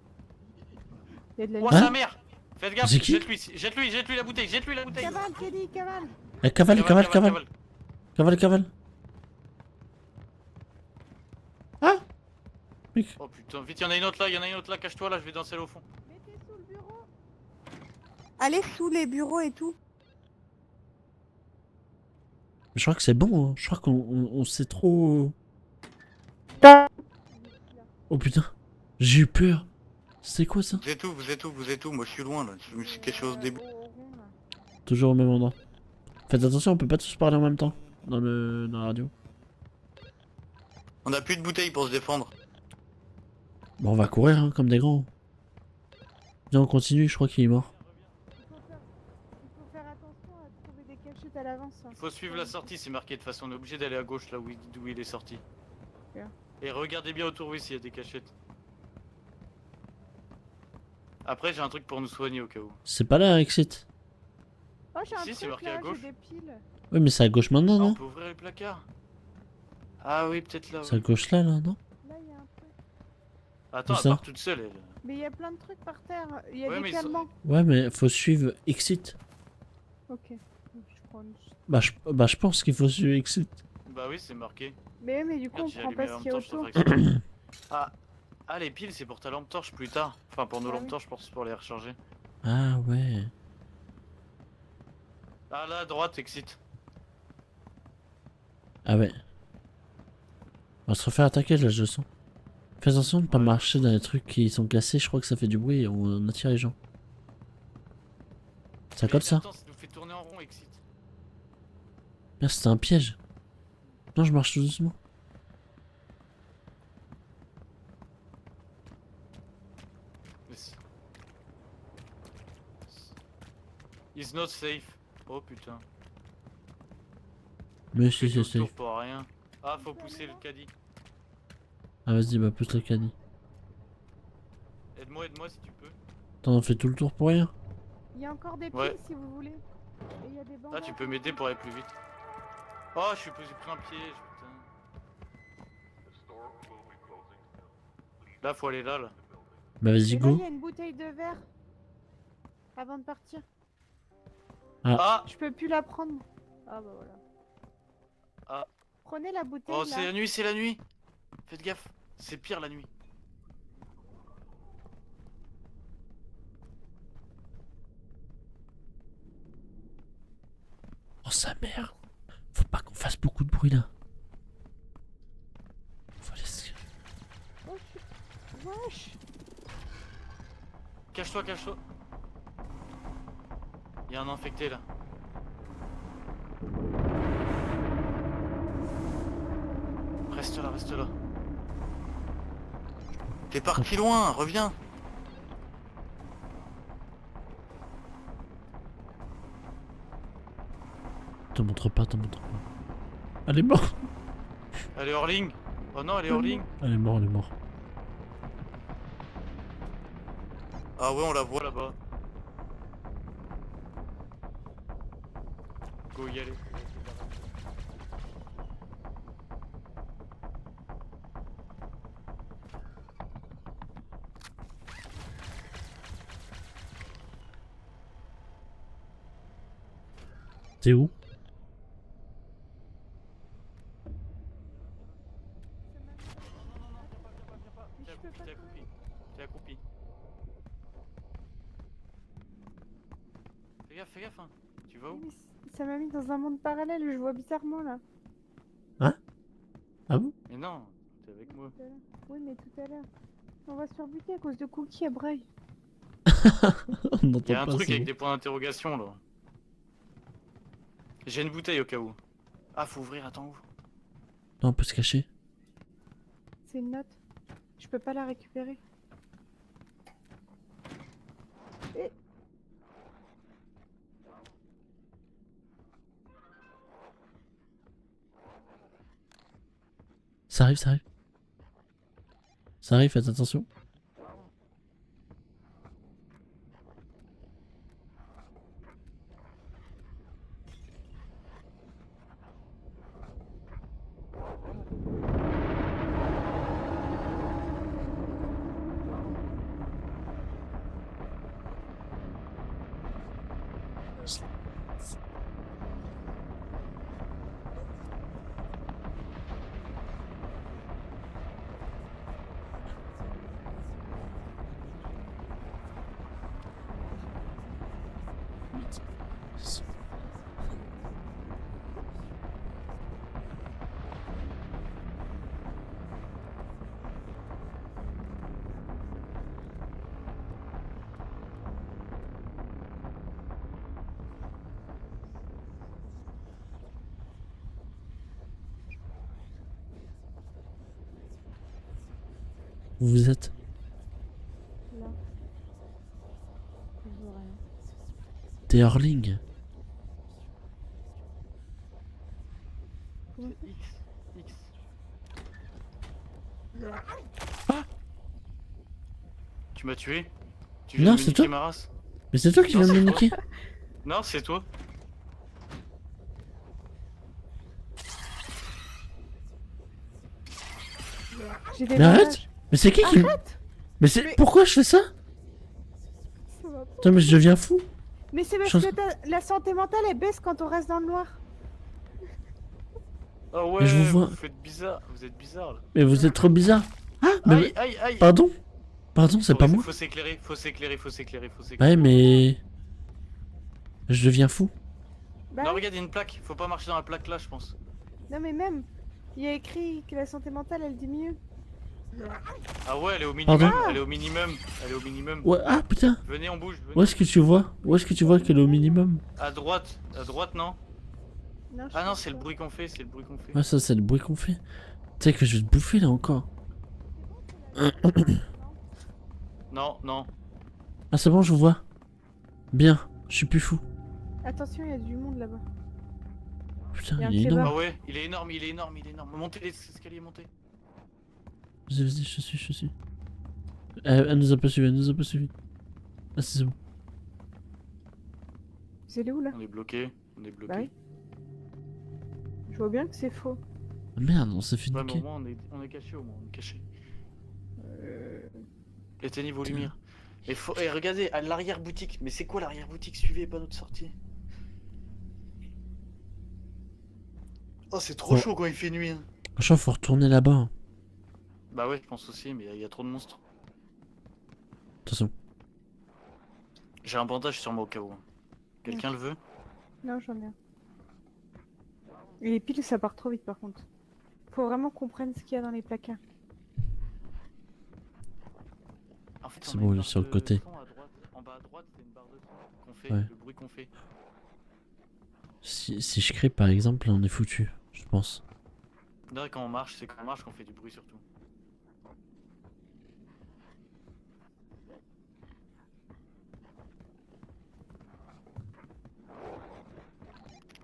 [SPEAKER 3] Il y a de la
[SPEAKER 4] Oh,
[SPEAKER 1] Hein
[SPEAKER 4] sa mère! Faites gaffe,
[SPEAKER 1] C'est qui?
[SPEAKER 4] jette-lui la bouteille, jette-lui la bouteille!
[SPEAKER 3] Cavale, Kelly, cavale.
[SPEAKER 1] Eh, cavale. Cavale. Ah! Mec,
[SPEAKER 4] Oh putain, vite, y'en a une autre là, cache-toi là, je vais dans celle au fond.
[SPEAKER 3] Mettez sous le bureau. Allez sous les bureaux et tout.
[SPEAKER 1] je crois que c'est bon, hein. Je crois qu'on s'est trop... Oh putain, j'ai eu peur. C'est quoi ça?
[SPEAKER 7] Vous êtes où, vous êtes où, vous êtes où? Moi je suis loin là, je me suis caché au début.
[SPEAKER 1] Toujours au même endroit. Faites attention, on peut pas tous parler en même temps dans la radio.
[SPEAKER 7] On a plus de bouteilles pour se défendre.
[SPEAKER 1] Bon, on va courir hein, comme des grands. Viens, on continue, je crois qu'il est mort.
[SPEAKER 3] Il faut faire attention à trouver des cachettes à l'avance. Hein.
[SPEAKER 4] Faut suivre la sortie, c'est marqué de toute façon, on est obligé d'aller à gauche là d'où il est sorti.
[SPEAKER 3] Bien.
[SPEAKER 4] Et regardez bien autour, oui, s'il y a des cachettes. Après, j'ai un truc pour nous soigner au cas où.
[SPEAKER 1] C'est pas là, Exit.
[SPEAKER 3] Oh, j'ai un
[SPEAKER 4] Si, c'est
[SPEAKER 3] truc
[SPEAKER 4] marqué à
[SPEAKER 3] là,
[SPEAKER 4] gauche.
[SPEAKER 3] j'ai des piles.
[SPEAKER 1] Oui, mais c'est à gauche maintenant,
[SPEAKER 4] Ah, on
[SPEAKER 1] non?
[SPEAKER 4] peut ouvrir le placard. Ah oui, peut-être là.
[SPEAKER 1] C'est à
[SPEAKER 4] Ouais.
[SPEAKER 1] gauche là, non?
[SPEAKER 3] Là, il y a un truc.
[SPEAKER 4] Attends,
[SPEAKER 1] Où
[SPEAKER 4] elle
[SPEAKER 1] ça
[SPEAKER 4] part toute seule, elle.
[SPEAKER 3] Mais il y a plein de trucs par terre. Il y a
[SPEAKER 4] Ouais, mais
[SPEAKER 3] des
[SPEAKER 4] ils sont-
[SPEAKER 3] calmants.
[SPEAKER 1] Ouais, mais faut suivre Exit.
[SPEAKER 3] Ok. Je prends une...
[SPEAKER 1] Bah, je pense qu'il faut suivre Exit.
[SPEAKER 4] Bah oui, c'est marqué.
[SPEAKER 3] Mais du coup,
[SPEAKER 4] Merde,
[SPEAKER 3] on
[SPEAKER 4] j'ai
[SPEAKER 3] prend
[SPEAKER 4] allumé
[SPEAKER 3] pas
[SPEAKER 4] la
[SPEAKER 3] ce
[SPEAKER 4] lampe
[SPEAKER 3] qu'il y a
[SPEAKER 4] torche, ça
[SPEAKER 3] autour.
[SPEAKER 4] ferait exprès. Ah, les piles, c'est pour ta lampe torche plus tard. Enfin, pour nos
[SPEAKER 3] Ah
[SPEAKER 4] lampes
[SPEAKER 3] oui.
[SPEAKER 4] torches, pour les recharger.
[SPEAKER 1] Ah ouais.
[SPEAKER 4] Ah là, à droite, exit.
[SPEAKER 1] Ah ouais. On va se refaire attaquer là, je sens. Fais attention de pas
[SPEAKER 4] Ouais.
[SPEAKER 1] marcher dans les trucs qui sont cassés, je crois que ça fait du bruit et on attire les gens. C'est comme ça.
[SPEAKER 4] Attends, ça nous fait tourner en rond, exit.
[SPEAKER 1] Merde, c'était un piège. Non, je marche tout doucement.
[SPEAKER 4] Mais c'est- It's not safe. Oh putain.
[SPEAKER 1] Mais
[SPEAKER 4] Fais
[SPEAKER 1] si,
[SPEAKER 4] tout
[SPEAKER 1] c'est
[SPEAKER 4] le tour
[SPEAKER 1] safe.
[SPEAKER 4] pour rien. Ah, faut pousser le caddie.
[SPEAKER 1] Ah, vas-y, bah, pousse le caddie.
[SPEAKER 4] Aide-moi si tu peux.
[SPEAKER 1] Attends, on fait tout le tour pour rien.
[SPEAKER 3] Il y a encore des piles
[SPEAKER 4] Ouais.
[SPEAKER 3] si vous voulez. Et il y a des bandes.
[SPEAKER 4] Ah, tu peux m'aider pour aller plus vite. Oh, j'ai pris un piège, putain. Là, faut aller là.
[SPEAKER 1] Bah, vas-y,
[SPEAKER 3] Et là, il
[SPEAKER 1] go.
[SPEAKER 3] y a une bouteille de verre. Avant de partir.
[SPEAKER 4] Ah,
[SPEAKER 3] Je peux plus la prendre. Ah bah voilà.
[SPEAKER 4] Ah.
[SPEAKER 3] Prenez la bouteille
[SPEAKER 4] oh,
[SPEAKER 3] là.
[SPEAKER 4] c'est la nuit, c'est la nuit. Faites gaffe, c'est pire la nuit.
[SPEAKER 1] Oh, sa mère. Faut pas qu'on fasse beaucoup de bruit là. Faut laisser...
[SPEAKER 3] Oh, wesh.
[SPEAKER 4] Cache-toi, cache-toi. Il y a un infecté là. Reste là, reste là.
[SPEAKER 7] T'es parti loin, reviens.
[SPEAKER 1] Te montre pas, te montre pas. Elle est morte.
[SPEAKER 4] Elle est hors ligne. Oh non, elle est hors ligne.
[SPEAKER 1] Elle est morte, elle est morte.
[SPEAKER 7] Ah ouais, on la voit.
[SPEAKER 4] Voit là-bas. Go y aller.
[SPEAKER 1] T'es où?
[SPEAKER 4] T'es accroupi, t'es accroupi. T'es accroupi. Fais gaffe, hein. Tu vas où?
[SPEAKER 3] Mais ça m'a mis dans un monde parallèle, je vois bizarrement là.
[SPEAKER 1] Ah bon?
[SPEAKER 4] Mais non, t'es avec moi.
[SPEAKER 3] Tout à l'heure. Oui, mais tout à l'heure. On va se faire buter à cause de Cookie à Braille.
[SPEAKER 1] On n'entend
[SPEAKER 4] Il y a un
[SPEAKER 1] pas,
[SPEAKER 4] truc
[SPEAKER 1] c'est
[SPEAKER 4] avec
[SPEAKER 1] bon.
[SPEAKER 4] des points d'interrogation là. J'ai une bouteille au cas où. Ah, faut ouvrir, attends, ouvre.
[SPEAKER 1] Non, on peut se cacher.
[SPEAKER 3] C'est une note. Je peux pas la récupérer.
[SPEAKER 1] Ça arrive, ça arrive. Ça arrive, faites attention. Où vous êtes?
[SPEAKER 3] Là. Je vois rien.
[SPEAKER 1] T'es Hurling.
[SPEAKER 3] Comment
[SPEAKER 7] C'est X. X. Tu m'as tué? Tu viens
[SPEAKER 1] Non,
[SPEAKER 7] de me
[SPEAKER 1] c'est
[SPEAKER 7] niquer
[SPEAKER 1] toi.
[SPEAKER 7] ma race?
[SPEAKER 1] Mais c'est toi qui
[SPEAKER 7] Non,
[SPEAKER 1] viens de me
[SPEAKER 7] c'est
[SPEAKER 1] niquer.
[SPEAKER 7] Non, c'est toi.
[SPEAKER 3] J'ai des
[SPEAKER 1] Mais arrête.
[SPEAKER 3] bandages.
[SPEAKER 1] Mais c'est qui me... Mais c'est...
[SPEAKER 3] Mais-
[SPEAKER 1] Pourquoi je fais ça?
[SPEAKER 3] Ça va pas.
[SPEAKER 1] Putain, mais je deviens fou.
[SPEAKER 3] Mais c'est parce
[SPEAKER 1] Chance-
[SPEAKER 3] que la santé mentale elle baisse quand on reste dans le noir.
[SPEAKER 7] Ah ouais,
[SPEAKER 1] Mais je vous vois.
[SPEAKER 7] vous faites bizarre. Vous êtes bizarre là.
[SPEAKER 1] Mais vous êtes trop bizarre. Ah, mais...
[SPEAKER 7] Aïe, aïe, aïe.
[SPEAKER 1] Pardon? Pardon, c'est pas moi?
[SPEAKER 7] Faut s'éclairer, faut s'éclairer, faut s'éclairer, faut
[SPEAKER 1] Ouais,
[SPEAKER 7] s'éclairer.
[SPEAKER 1] mais... Je deviens fou.
[SPEAKER 3] Bah
[SPEAKER 7] Non,
[SPEAKER 3] oui.
[SPEAKER 7] regarde, il y a une plaque. Faut pas marcher dans la plaque là, je pense.
[SPEAKER 3] Non mais même, il y a écrit que la santé mentale elle diminue.
[SPEAKER 7] Ah ouais, elle est au minimum.
[SPEAKER 1] Pardon?
[SPEAKER 7] Elle est au minimum. Elle est au minimum.
[SPEAKER 1] Ouais, ah putain.
[SPEAKER 7] Venez, on bouge. Venez.
[SPEAKER 1] Où est-ce que tu vois? Où est-ce que tu vois qu'elle est au minimum?
[SPEAKER 7] À droite, non?
[SPEAKER 3] Non, je
[SPEAKER 7] Ah non,
[SPEAKER 3] pense
[SPEAKER 7] c'est le
[SPEAKER 3] pas.
[SPEAKER 7] bruit qu'on fait, c'est le bruit qu'on fait.
[SPEAKER 1] Ouais, ça c'est le bruit qu'on fait. Tu sais que je vais te bouffer là encore.
[SPEAKER 7] Non, non.
[SPEAKER 1] Ah c'est bon, je vous vois. Bien, je suis plus fou.
[SPEAKER 3] Attention, il y a du monde là-bas.
[SPEAKER 1] Putain,
[SPEAKER 3] Y a un
[SPEAKER 1] il est
[SPEAKER 3] kebab.
[SPEAKER 1] énorme.
[SPEAKER 7] Ah ouais, il est énorme, il est énorme, il est énorme. Montez les escaliers, montez.
[SPEAKER 1] Vas-y, vas-y, je suis. Elle nous a pas suivi, elle nous a pas suivi. Ah c'est bon.
[SPEAKER 3] C'est où là?
[SPEAKER 7] On est bloqué, on est bloqué.
[SPEAKER 3] Bah oui. Je vois bien que c'est faux.
[SPEAKER 1] Ah, merde, on s'est fait
[SPEAKER 7] Ouais, mais au
[SPEAKER 1] niquer.
[SPEAKER 7] moins on est caché, au moins on est caché.
[SPEAKER 3] Euh...
[SPEAKER 7] Éteignez vos lumières. Et faut... Et regardez, à l'arrière-boutique. Mais c'est quoi l'arrière-boutique? Suivez pas notre sortie. Oh, c'est trop
[SPEAKER 1] Bon.
[SPEAKER 7] chaud quand il fait nuit. Hein.
[SPEAKER 1] Franchement, faut retourner là-bas.
[SPEAKER 7] Bah ouais, je pense aussi, mais il y a trop de monstres.
[SPEAKER 1] Attention.
[SPEAKER 7] J'ai un bandage sur moi au cas où. Quelqu'un le veut?
[SPEAKER 3] Non, j'en ai un. Et les piles ça part trop vite par contre. Faut vraiment qu'on prenne ce qu'il y a dans les placards.
[SPEAKER 7] En fait,
[SPEAKER 1] C'est
[SPEAKER 7] on a
[SPEAKER 1] bon,
[SPEAKER 7] une
[SPEAKER 1] il est
[SPEAKER 7] barre
[SPEAKER 1] sur le
[SPEAKER 7] de
[SPEAKER 1] côté.
[SPEAKER 7] son à droite. En bas à droite, c'est une barre de son qu'on fait,
[SPEAKER 1] Ouais.
[SPEAKER 7] le bruit qu'on fait.
[SPEAKER 1] Si je crie par exemple, là, on est foutu, je pense.
[SPEAKER 7] Là, quand on marche, c'est quand on marche qu'on fait du bruit surtout.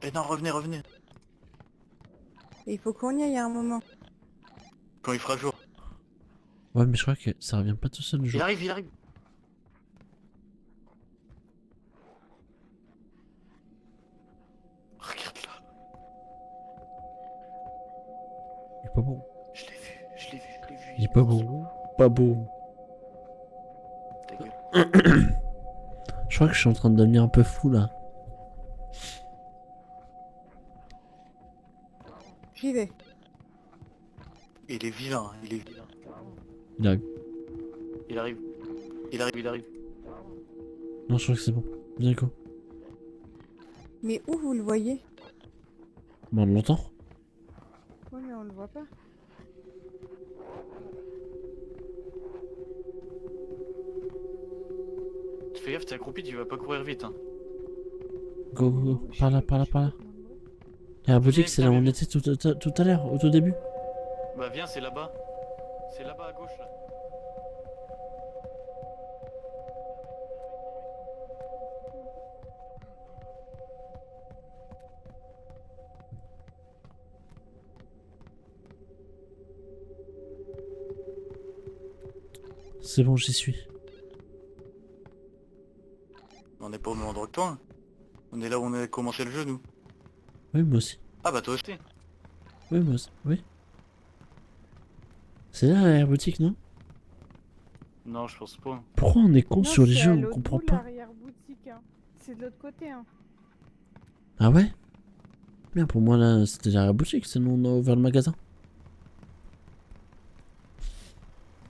[SPEAKER 7] Eh non, revenez, revenez.
[SPEAKER 3] Et il faut qu'on y aille à un moment.
[SPEAKER 7] Quand il fera jour.
[SPEAKER 1] Ouais, mais je crois que ça revient pas tout seul le
[SPEAKER 7] Il
[SPEAKER 1] jour.
[SPEAKER 7] arrive, il arrive. Regarde là.
[SPEAKER 1] Il est pas beau.
[SPEAKER 7] Je l'ai vu, je l'ai vu, je l'ai vu.
[SPEAKER 1] Il est pas beau. Pas beau.
[SPEAKER 7] Ta gueule.
[SPEAKER 1] Je crois que je suis en train de devenir un peu fou là.
[SPEAKER 3] J'y vais.
[SPEAKER 7] Il est vilain, il est vilain.
[SPEAKER 1] Il arrive.
[SPEAKER 7] Il arrive. Il arrive, il arrive.
[SPEAKER 1] Non, je crois que c'est bon. Viens, go.
[SPEAKER 3] Mais où vous le voyez?
[SPEAKER 1] Bon, on l'entend.
[SPEAKER 3] Ouais, mais on le voit pas.
[SPEAKER 7] Fais gaffe, t'es accroupi, tu vas pas courir vite. Hein.
[SPEAKER 1] Go, go, go. Par là, par là, par là. Et la boutique, c'est là où on était tout à l'heure, au tout début.
[SPEAKER 7] Bah viens, c'est là-bas. C'est là-bas à gauche là.
[SPEAKER 1] C'est bon, j'y suis.
[SPEAKER 7] On n'est pas au même endroit que toi. Hein. On est là où on a commencé le jeu, nous.
[SPEAKER 1] Oui, moi aussi.
[SPEAKER 7] Ah bah toi aussi.
[SPEAKER 1] Oui, moi aussi. Oui. C'est là la boutique, non?
[SPEAKER 7] Non, je pense pas.
[SPEAKER 1] Pourquoi on est con
[SPEAKER 3] Non,
[SPEAKER 1] sur les
[SPEAKER 3] c'est
[SPEAKER 1] jeux,
[SPEAKER 3] à
[SPEAKER 1] on
[SPEAKER 3] l'autre
[SPEAKER 1] comprend
[SPEAKER 3] bout,
[SPEAKER 1] pas.
[SPEAKER 3] l'arrière-boutique, hein. C'est de l'autre côté, hein.
[SPEAKER 1] Ah ouais? Bien, pour moi là, c'était la boutique, sinon on a ouvert le magasin.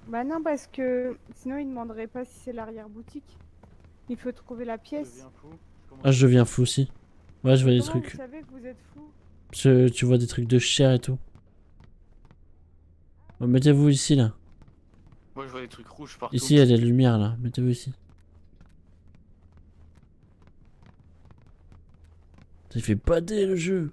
[SPEAKER 3] Bah non, parce que sinon il demanderait pas si c'est l'arrière-boutique. Il faut trouver la
[SPEAKER 7] Je
[SPEAKER 3] pièce.
[SPEAKER 7] deviens fou. Comment
[SPEAKER 1] Ah, je deviens fou aussi. Ouais, je vois des
[SPEAKER 3] Comment
[SPEAKER 1] trucs.
[SPEAKER 3] vous savez que vous êtes fou?
[SPEAKER 1] Tu vois des trucs de chair et tout. Bon, mettez-vous ici là.
[SPEAKER 7] Moi je vois des trucs rouges partout.
[SPEAKER 1] Ici, il y a des lumières là. Mettez-vous ici. Il fait bader le jeu.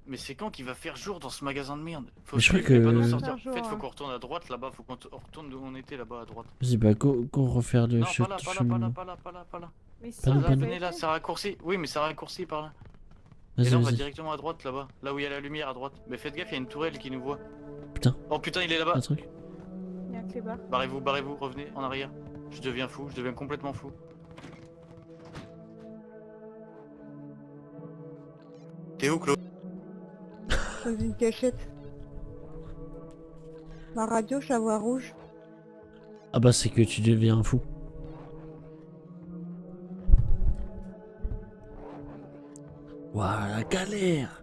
[SPEAKER 4] Mais c'est quand qu'il va faire jour dans ce magasin de merde? Faut
[SPEAKER 1] Mais je crois
[SPEAKER 4] suivre les
[SPEAKER 1] que-
[SPEAKER 4] panneaux
[SPEAKER 3] Faire
[SPEAKER 4] sortir. En
[SPEAKER 3] jour,
[SPEAKER 4] fait, faut
[SPEAKER 3] hein.
[SPEAKER 4] qu'on retourne à droite là-bas, faut qu'on retourne d'où on était là-bas à droite.
[SPEAKER 1] Vas-y, bah, go refaire le
[SPEAKER 4] Non, pas
[SPEAKER 1] chute.
[SPEAKER 4] là, pas là, pas là, pas là, pas là, pas là.
[SPEAKER 3] Mais si,
[SPEAKER 1] Pas là,
[SPEAKER 3] on
[SPEAKER 1] pas
[SPEAKER 3] l'a
[SPEAKER 1] là.
[SPEAKER 3] fait.
[SPEAKER 4] Venez là, ça raccourci. Oui, mais ça raccourci par là. Et
[SPEAKER 1] Vas-y,
[SPEAKER 4] là, on va
[SPEAKER 1] vas-y.
[SPEAKER 4] directement à droite là-bas, là où il y a la lumière à droite. Mais faites gaffe, il y a une tourelle qui nous voit.
[SPEAKER 1] Putain.
[SPEAKER 4] Oh putain, il est là-bas.
[SPEAKER 1] Un truc.
[SPEAKER 3] Il y a un clébard.
[SPEAKER 4] Barrez-vous, revenez en arrière. Je deviens fou, je deviens complètement fou.
[SPEAKER 7] T'es où, Claude?
[SPEAKER 3] Dans une cachette. Ma radio, je la vois rouge.
[SPEAKER 1] Ah bah, c'est que tu deviens un fou. Ouah, la galère.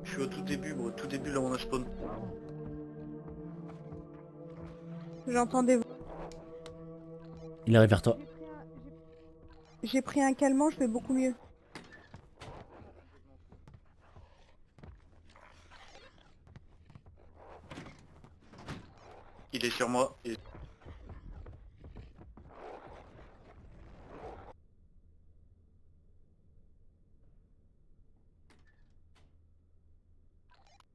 [SPEAKER 7] Je suis au tout début, bro. Tout début, là où on a spawn.
[SPEAKER 3] J'entends des...
[SPEAKER 1] Il arrive vers toi.
[SPEAKER 3] J'ai pris un calmant, je vais beaucoup mieux.
[SPEAKER 7] Il est sur moi.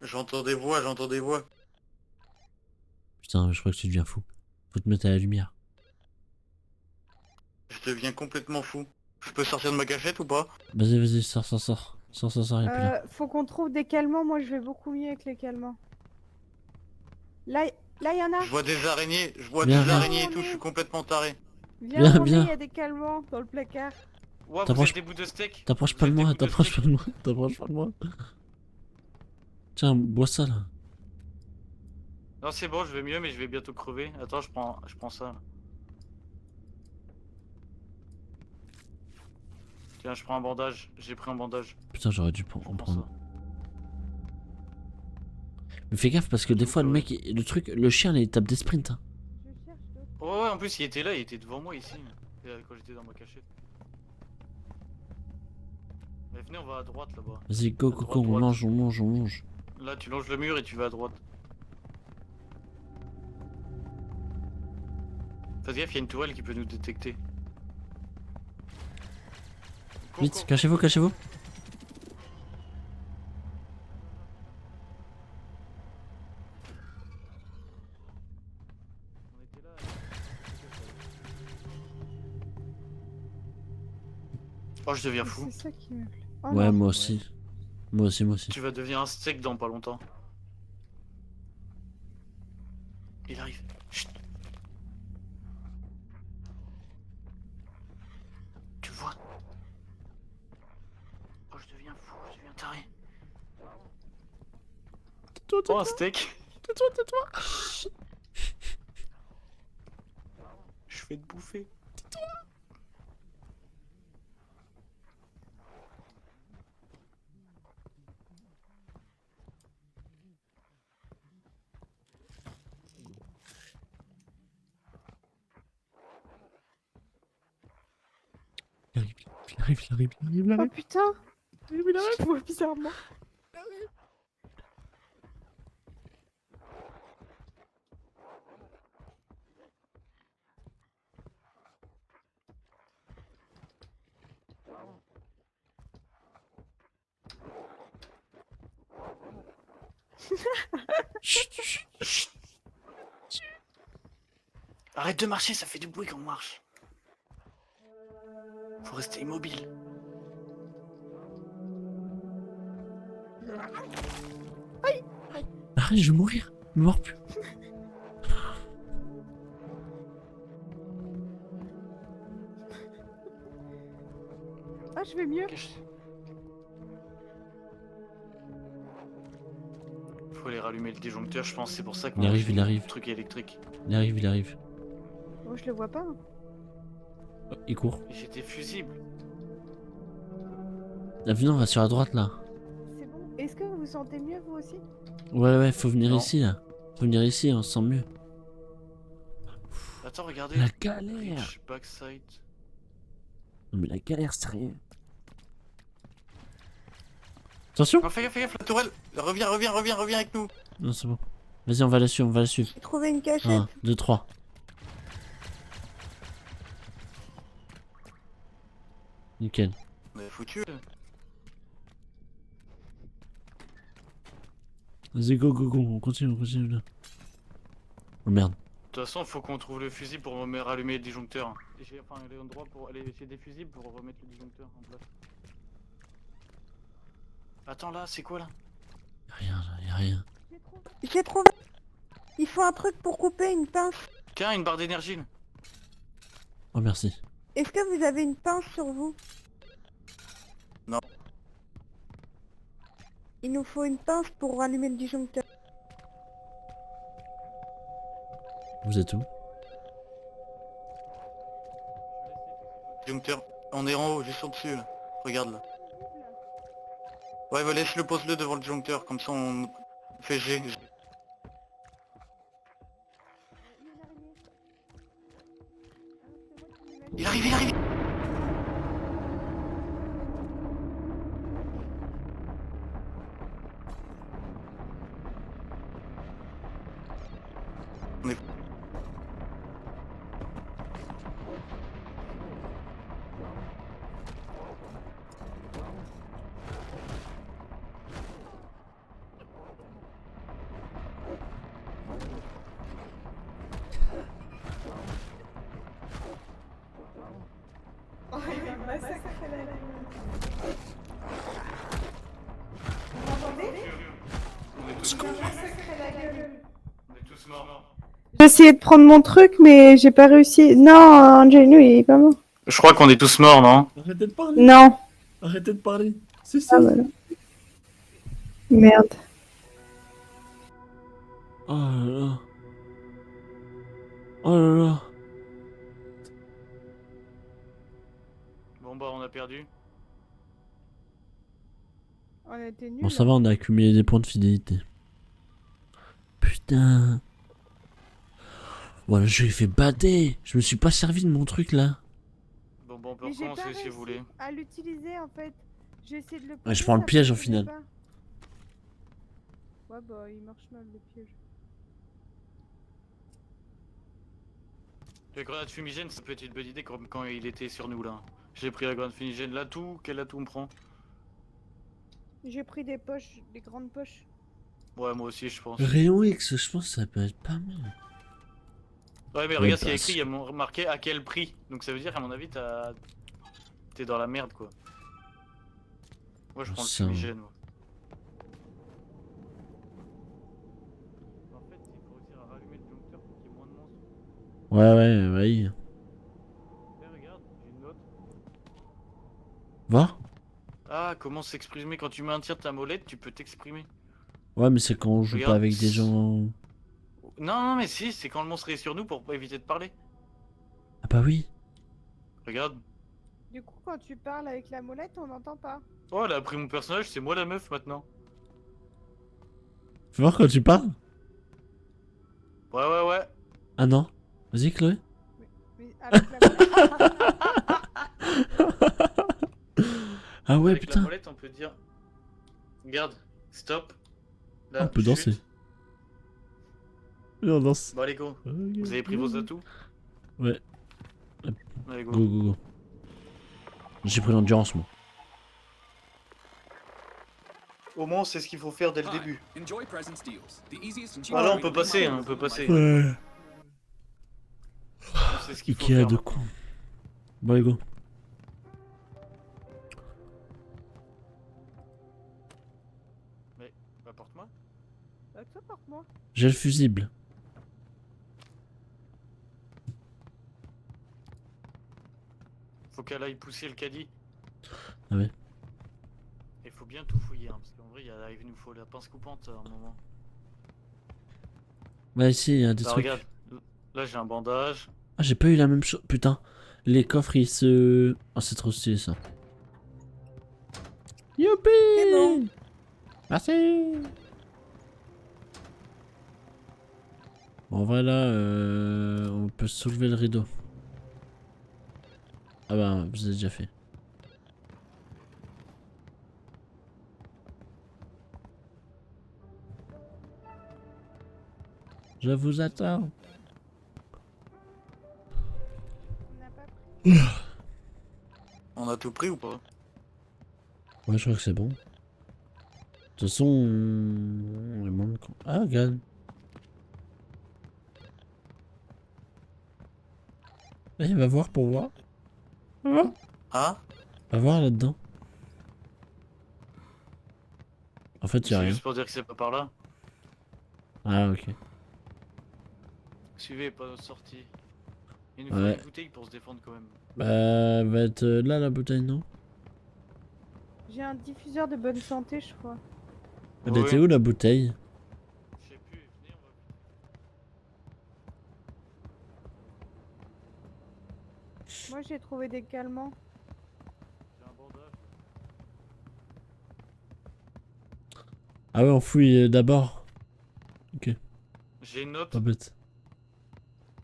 [SPEAKER 7] J'entends des voix, j'entends des voix.
[SPEAKER 1] Putain, je crois que tu deviens fou. Faut te mettre à la lumière.
[SPEAKER 7] Je deviens complètement fou. Je peux sortir de ma cachette ou pas?
[SPEAKER 1] Vas-y, vas-y, sors, il est plus là.
[SPEAKER 3] Faut qu'on trouve des calmants, moi je vais beaucoup mieux avec les calmants. Là, il y en a.
[SPEAKER 7] Je vois des araignées, je vois
[SPEAKER 1] Viens,
[SPEAKER 7] des
[SPEAKER 1] viens.
[SPEAKER 7] araignées et tout, je suis complètement taré.
[SPEAKER 3] Viens,
[SPEAKER 1] Viens.
[SPEAKER 3] il y a des calmants dans le placard.
[SPEAKER 4] Ouah, vous
[SPEAKER 1] T'approches-
[SPEAKER 4] êtes des bouts de steak.
[SPEAKER 1] T'approches
[SPEAKER 4] Vous
[SPEAKER 1] pas de
[SPEAKER 4] êtes des
[SPEAKER 1] moi,
[SPEAKER 4] bouts de
[SPEAKER 1] t'approches
[SPEAKER 4] steak.
[SPEAKER 1] pas de moi, t'approches pas de moi. Tiens, bois ça là.
[SPEAKER 4] Non, c'est bon, je vais mieux, mais je vais bientôt crever. Attends, je prends ça. Là. Tiens, je prends un bandage. J'ai pris un bandage.
[SPEAKER 1] Putain, j'aurais dû en
[SPEAKER 4] Je prends
[SPEAKER 1] prendre.
[SPEAKER 4] ça.
[SPEAKER 1] Mais fais gaffe parce que des fois, le mec, le truc, le chien, il tape des sprints. Hein.
[SPEAKER 3] Je cherche d'autres.
[SPEAKER 4] Oh, ouais, en plus, il était là, il était devant moi ici. Quand j'étais dans ma cachette. Mais venez, on va à droite là-bas.
[SPEAKER 1] Vas-y, go,
[SPEAKER 4] À droite,
[SPEAKER 1] on
[SPEAKER 4] droite.
[SPEAKER 1] longe, on longe, on longe.
[SPEAKER 4] Là, tu longes le mur et tu vas à droite. Fais gaffe, il y a une tourelle qui peut nous détecter. Cours,
[SPEAKER 1] Vite,
[SPEAKER 4] cours,
[SPEAKER 1] cachez-vous, cachez-vous.
[SPEAKER 4] on était là. Oh, je deviens fou.
[SPEAKER 3] C'est ça qui me plaît. Oh
[SPEAKER 1] Ouais,
[SPEAKER 3] non.
[SPEAKER 1] moi aussi. Moi aussi.
[SPEAKER 4] Tu vas devenir un steak dans pas longtemps. Il arrive. Chut. Tu le vois? Oh, je deviens fou, je deviens taré. Oh, un steak.
[SPEAKER 1] Tais-toi.
[SPEAKER 4] Je vais te bouffer.
[SPEAKER 1] Il arrive.
[SPEAKER 3] Oh putain. Je vois bizarrement.
[SPEAKER 1] Chut.
[SPEAKER 4] Arrête de marcher, ça fait du bruit quand on marche. Faut rester immobile.
[SPEAKER 1] Arrête, je vais mourir. Me meurs plus.
[SPEAKER 3] Ah, je vais mieux.
[SPEAKER 4] Faut aller rallumer le disjoncteur, je pense, c'est pour ça qu'on
[SPEAKER 1] Il arrive,
[SPEAKER 4] a
[SPEAKER 1] il arrive.
[SPEAKER 4] le truc électrique.
[SPEAKER 1] Il arrive.
[SPEAKER 3] Oh, je le vois pas.
[SPEAKER 1] Oh, il court.
[SPEAKER 4] Et j'étais fusible.
[SPEAKER 1] Ah, venez, on va sur la droite là.
[SPEAKER 3] C'est bon. Est-ce que vous vous sentez mieux vous aussi?
[SPEAKER 1] Ouais, faut venir
[SPEAKER 4] Non.
[SPEAKER 1] ici là. Faut venir ici, on se sent mieux.
[SPEAKER 4] Attends, regardez.
[SPEAKER 1] La galère.
[SPEAKER 4] Bridge, backside.
[SPEAKER 1] Non mais la galère, c'est rien. Attention.
[SPEAKER 7] Non, fais gaffe, la tourelle. Reviens avec nous.
[SPEAKER 1] Non, c'est bon. Vas-y, on va la suivre.
[SPEAKER 3] J'ai trouvé une cachette.
[SPEAKER 1] 1, 2, 3. Nickel.
[SPEAKER 7] On est foutu là.
[SPEAKER 1] Vas-y, go, go, go, on continue là. Oh merde.
[SPEAKER 4] De toute façon, faut qu'on trouve le fusible pour rallumer le disjoncteur. J'ai enfin l'endroit pour aller essayer des fusibles pour remettre le disjoncteur en place. Attends là, c'est quoi là?
[SPEAKER 1] Y'a rien.
[SPEAKER 3] J'ai trouvé. Il faut un truc pour couper, une pince.
[SPEAKER 4] Tiens, une barre d'énergie là.
[SPEAKER 1] Oh merci.
[SPEAKER 3] Est-ce que vous avez une pince sur vous?
[SPEAKER 7] Non.
[SPEAKER 3] Il nous faut une pince pour rallumer le disjoncteur.
[SPEAKER 1] Vous êtes où?
[SPEAKER 7] Disjoncteur, on est en haut, juste en dessus là. Regarde là. Ouais, bah laisse-le, pose-le devant le disjoncteur, comme ça on fait G. Il arrive, il arrive. On est...
[SPEAKER 4] On est tous morts.
[SPEAKER 3] J'ai essayé de prendre mon truc, mais j'ai pas réussi. Non, Angelino, il est pas mort.
[SPEAKER 4] Je crois qu'on est tous morts, non?
[SPEAKER 1] Arrêtez de parler.
[SPEAKER 3] Non.
[SPEAKER 1] Arrêtez de parler. C'est
[SPEAKER 3] Ah voilà. Merde.
[SPEAKER 1] Oh là là. Oh là là.
[SPEAKER 4] Bon bah on a perdu.
[SPEAKER 3] On a été nuls.
[SPEAKER 1] Bon ça va, on a accumulé des points de fidélité. Putain. Voilà, je l'ai fait bader. Je me suis pas servi de mon truc là.
[SPEAKER 4] Bon bah on peut
[SPEAKER 3] Mais j'ai pas
[SPEAKER 4] recommencer si
[SPEAKER 3] réussi
[SPEAKER 4] vous voulez.
[SPEAKER 3] à l'utiliser en fait. J'ai essayé de le
[SPEAKER 1] Ouais, je
[SPEAKER 3] poser,
[SPEAKER 1] prends le
[SPEAKER 3] ça
[SPEAKER 1] piège, au
[SPEAKER 3] fonctionnait
[SPEAKER 1] final.
[SPEAKER 3] pas. Ouais bah il marche mal le piège.
[SPEAKER 4] La grenade fumigène, ça peut être une bonne idée comme quand il était sur nous là. J'ai pris la grenade fumigène là, tout, quel atout on prend?
[SPEAKER 3] J'ai pris des poches, des grandes poches.
[SPEAKER 4] Ouais moi aussi je pense.
[SPEAKER 1] Rayon X, je pense que ça peut être pas mal.
[SPEAKER 4] Ouais mais
[SPEAKER 1] Ouais,
[SPEAKER 4] regarde ce qu'il y a
[SPEAKER 1] bah,
[SPEAKER 4] écrit, il y a marqué à quel prix. Donc ça veut dire à mon avis t'es dans la merde quoi. Moi je prends le
[SPEAKER 1] Ça.
[SPEAKER 4] fumigène moi. En fait il faut réussir à rallumer le disjoncteur pour qu'il y ait moins de monstres.
[SPEAKER 1] Ouais.
[SPEAKER 4] Eh regarde, j'ai une note.
[SPEAKER 1] Va.
[SPEAKER 4] Ah comment s'exprimer quand tu maintiens ta molette, tu peux t'exprimer.
[SPEAKER 1] Ouais, mais c'est quand on joue
[SPEAKER 4] Regarde.
[SPEAKER 1] pas avec des gens.
[SPEAKER 4] Non mais si, c'est quand le monstre est sur nous pour éviter de parler.
[SPEAKER 1] Ah bah oui.
[SPEAKER 4] Regarde.
[SPEAKER 3] Du coup quand tu parles avec la molette on n'entend pas.
[SPEAKER 4] Oh elle a pris mon personnage, c'est moi la meuf maintenant.
[SPEAKER 1] Fais voir quand tu parles.
[SPEAKER 4] Ouais.
[SPEAKER 1] Ah non. Vas-y Chloé.
[SPEAKER 3] Mais avec la molette.
[SPEAKER 1] Ah ouais,
[SPEAKER 4] Avec la
[SPEAKER 1] putain.
[SPEAKER 4] molette on peut dire. Regarde, stop. Là,
[SPEAKER 1] On peut
[SPEAKER 4] chute.
[SPEAKER 1] danser. Et on danse.
[SPEAKER 4] Bon allez go. Vous avez pris vos atouts?
[SPEAKER 1] Ouais.
[SPEAKER 4] Allez go.
[SPEAKER 1] Go. J'ai pris l'endurance moi.
[SPEAKER 4] Au moins c'est ce qu'il faut faire dès le
[SPEAKER 5] Hi,
[SPEAKER 4] début.
[SPEAKER 5] enjoy presents deals. The easiest and cheapest
[SPEAKER 4] Ah là on
[SPEAKER 5] way
[SPEAKER 4] peut
[SPEAKER 5] to
[SPEAKER 4] passer,
[SPEAKER 5] make
[SPEAKER 4] hein, on
[SPEAKER 5] money
[SPEAKER 4] peut
[SPEAKER 5] from
[SPEAKER 4] passer.
[SPEAKER 5] life.
[SPEAKER 1] Ouais.
[SPEAKER 4] C'est ce qu'il faut
[SPEAKER 1] Ikea
[SPEAKER 4] faire.
[SPEAKER 1] de
[SPEAKER 4] maintenant.
[SPEAKER 1] con. Bon allez go.
[SPEAKER 4] Apporte-moi.
[SPEAKER 3] Bah toi porte-moi.
[SPEAKER 1] J'ai le fusible.
[SPEAKER 4] Faut qu'elle aille pousser le caddie.
[SPEAKER 1] Ah ouais.
[SPEAKER 4] Il faut bien tout fouiller, hein, parce qu'en vrai il nous faut la pince coupante à un moment.
[SPEAKER 1] Bah ici il y a des
[SPEAKER 4] Bah
[SPEAKER 1] trucs.
[SPEAKER 4] regarde, là j'ai un bandage.
[SPEAKER 1] Ah j'ai pas eu la même chose. Putain. Les coffres ils se... Oh c'est trop stylé ça. Youpi.
[SPEAKER 3] C'est bon.
[SPEAKER 1] Merci. Bon voilà, on peut soulever le rideau. Ah bah vous avez déjà fait. Je vous attends.
[SPEAKER 3] On n'a pas pris.
[SPEAKER 7] On a tout pris ou pas?
[SPEAKER 1] Ouais, je crois que c'est bon. De toute façon, on est moins de camp. Ah, regarde. Eh, va voir pour voir. Va voir.
[SPEAKER 7] Hein?
[SPEAKER 1] Va voir là-dedans. En fait, y'a
[SPEAKER 4] C'est
[SPEAKER 1] rien.
[SPEAKER 4] juste pour dire que c'est pas par là.
[SPEAKER 1] Ah, ok.
[SPEAKER 4] Suivez, pas notre sortie. Il nous faut
[SPEAKER 1] Ouais.
[SPEAKER 4] une bouteille pour se défendre quand même.
[SPEAKER 1] Bah, va être là la bouteille, non?
[SPEAKER 3] J'ai un diffuseur de bonne santé, je crois.
[SPEAKER 1] Elle
[SPEAKER 4] Ouais.
[SPEAKER 1] était où la bouteille?
[SPEAKER 4] Je sais plus, venez, on va.
[SPEAKER 3] Moi, j'ai trouvé des calmants.
[SPEAKER 4] J'ai un bandage.
[SPEAKER 1] Ah ouais, on fouille d'abord.
[SPEAKER 4] J'ai une note.
[SPEAKER 1] Pas bête.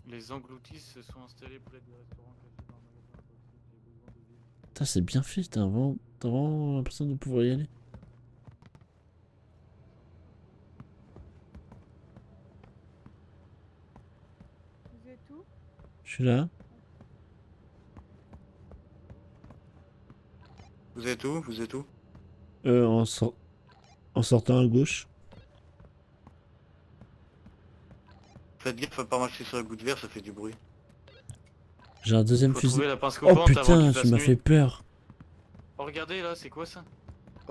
[SPEAKER 4] Les engloutis se sont installés près du restaurant café dans un magasin toxique. J'ai besoin de vivre.
[SPEAKER 1] Putain, c'est bien fait, t'as vraiment l'impression de pouvoir y aller.
[SPEAKER 3] Vous êtes où?
[SPEAKER 1] Je suis là.
[SPEAKER 7] Vous êtes où? Vous êtes où?
[SPEAKER 1] En sortant à gauche.
[SPEAKER 7] Faites gaffe à pas marcher sur la goutte verte, ça fait du bruit.
[SPEAKER 1] J'ai un deuxième
[SPEAKER 4] Faut
[SPEAKER 1] fusil.
[SPEAKER 4] trouver la pince
[SPEAKER 1] Oh
[SPEAKER 4] coupante avant
[SPEAKER 1] putain,
[SPEAKER 4] qu'il
[SPEAKER 1] tu
[SPEAKER 4] fasse
[SPEAKER 1] m'as
[SPEAKER 4] nuit.
[SPEAKER 1] fait peur.
[SPEAKER 4] Oh regardez là, c'est quoi ça?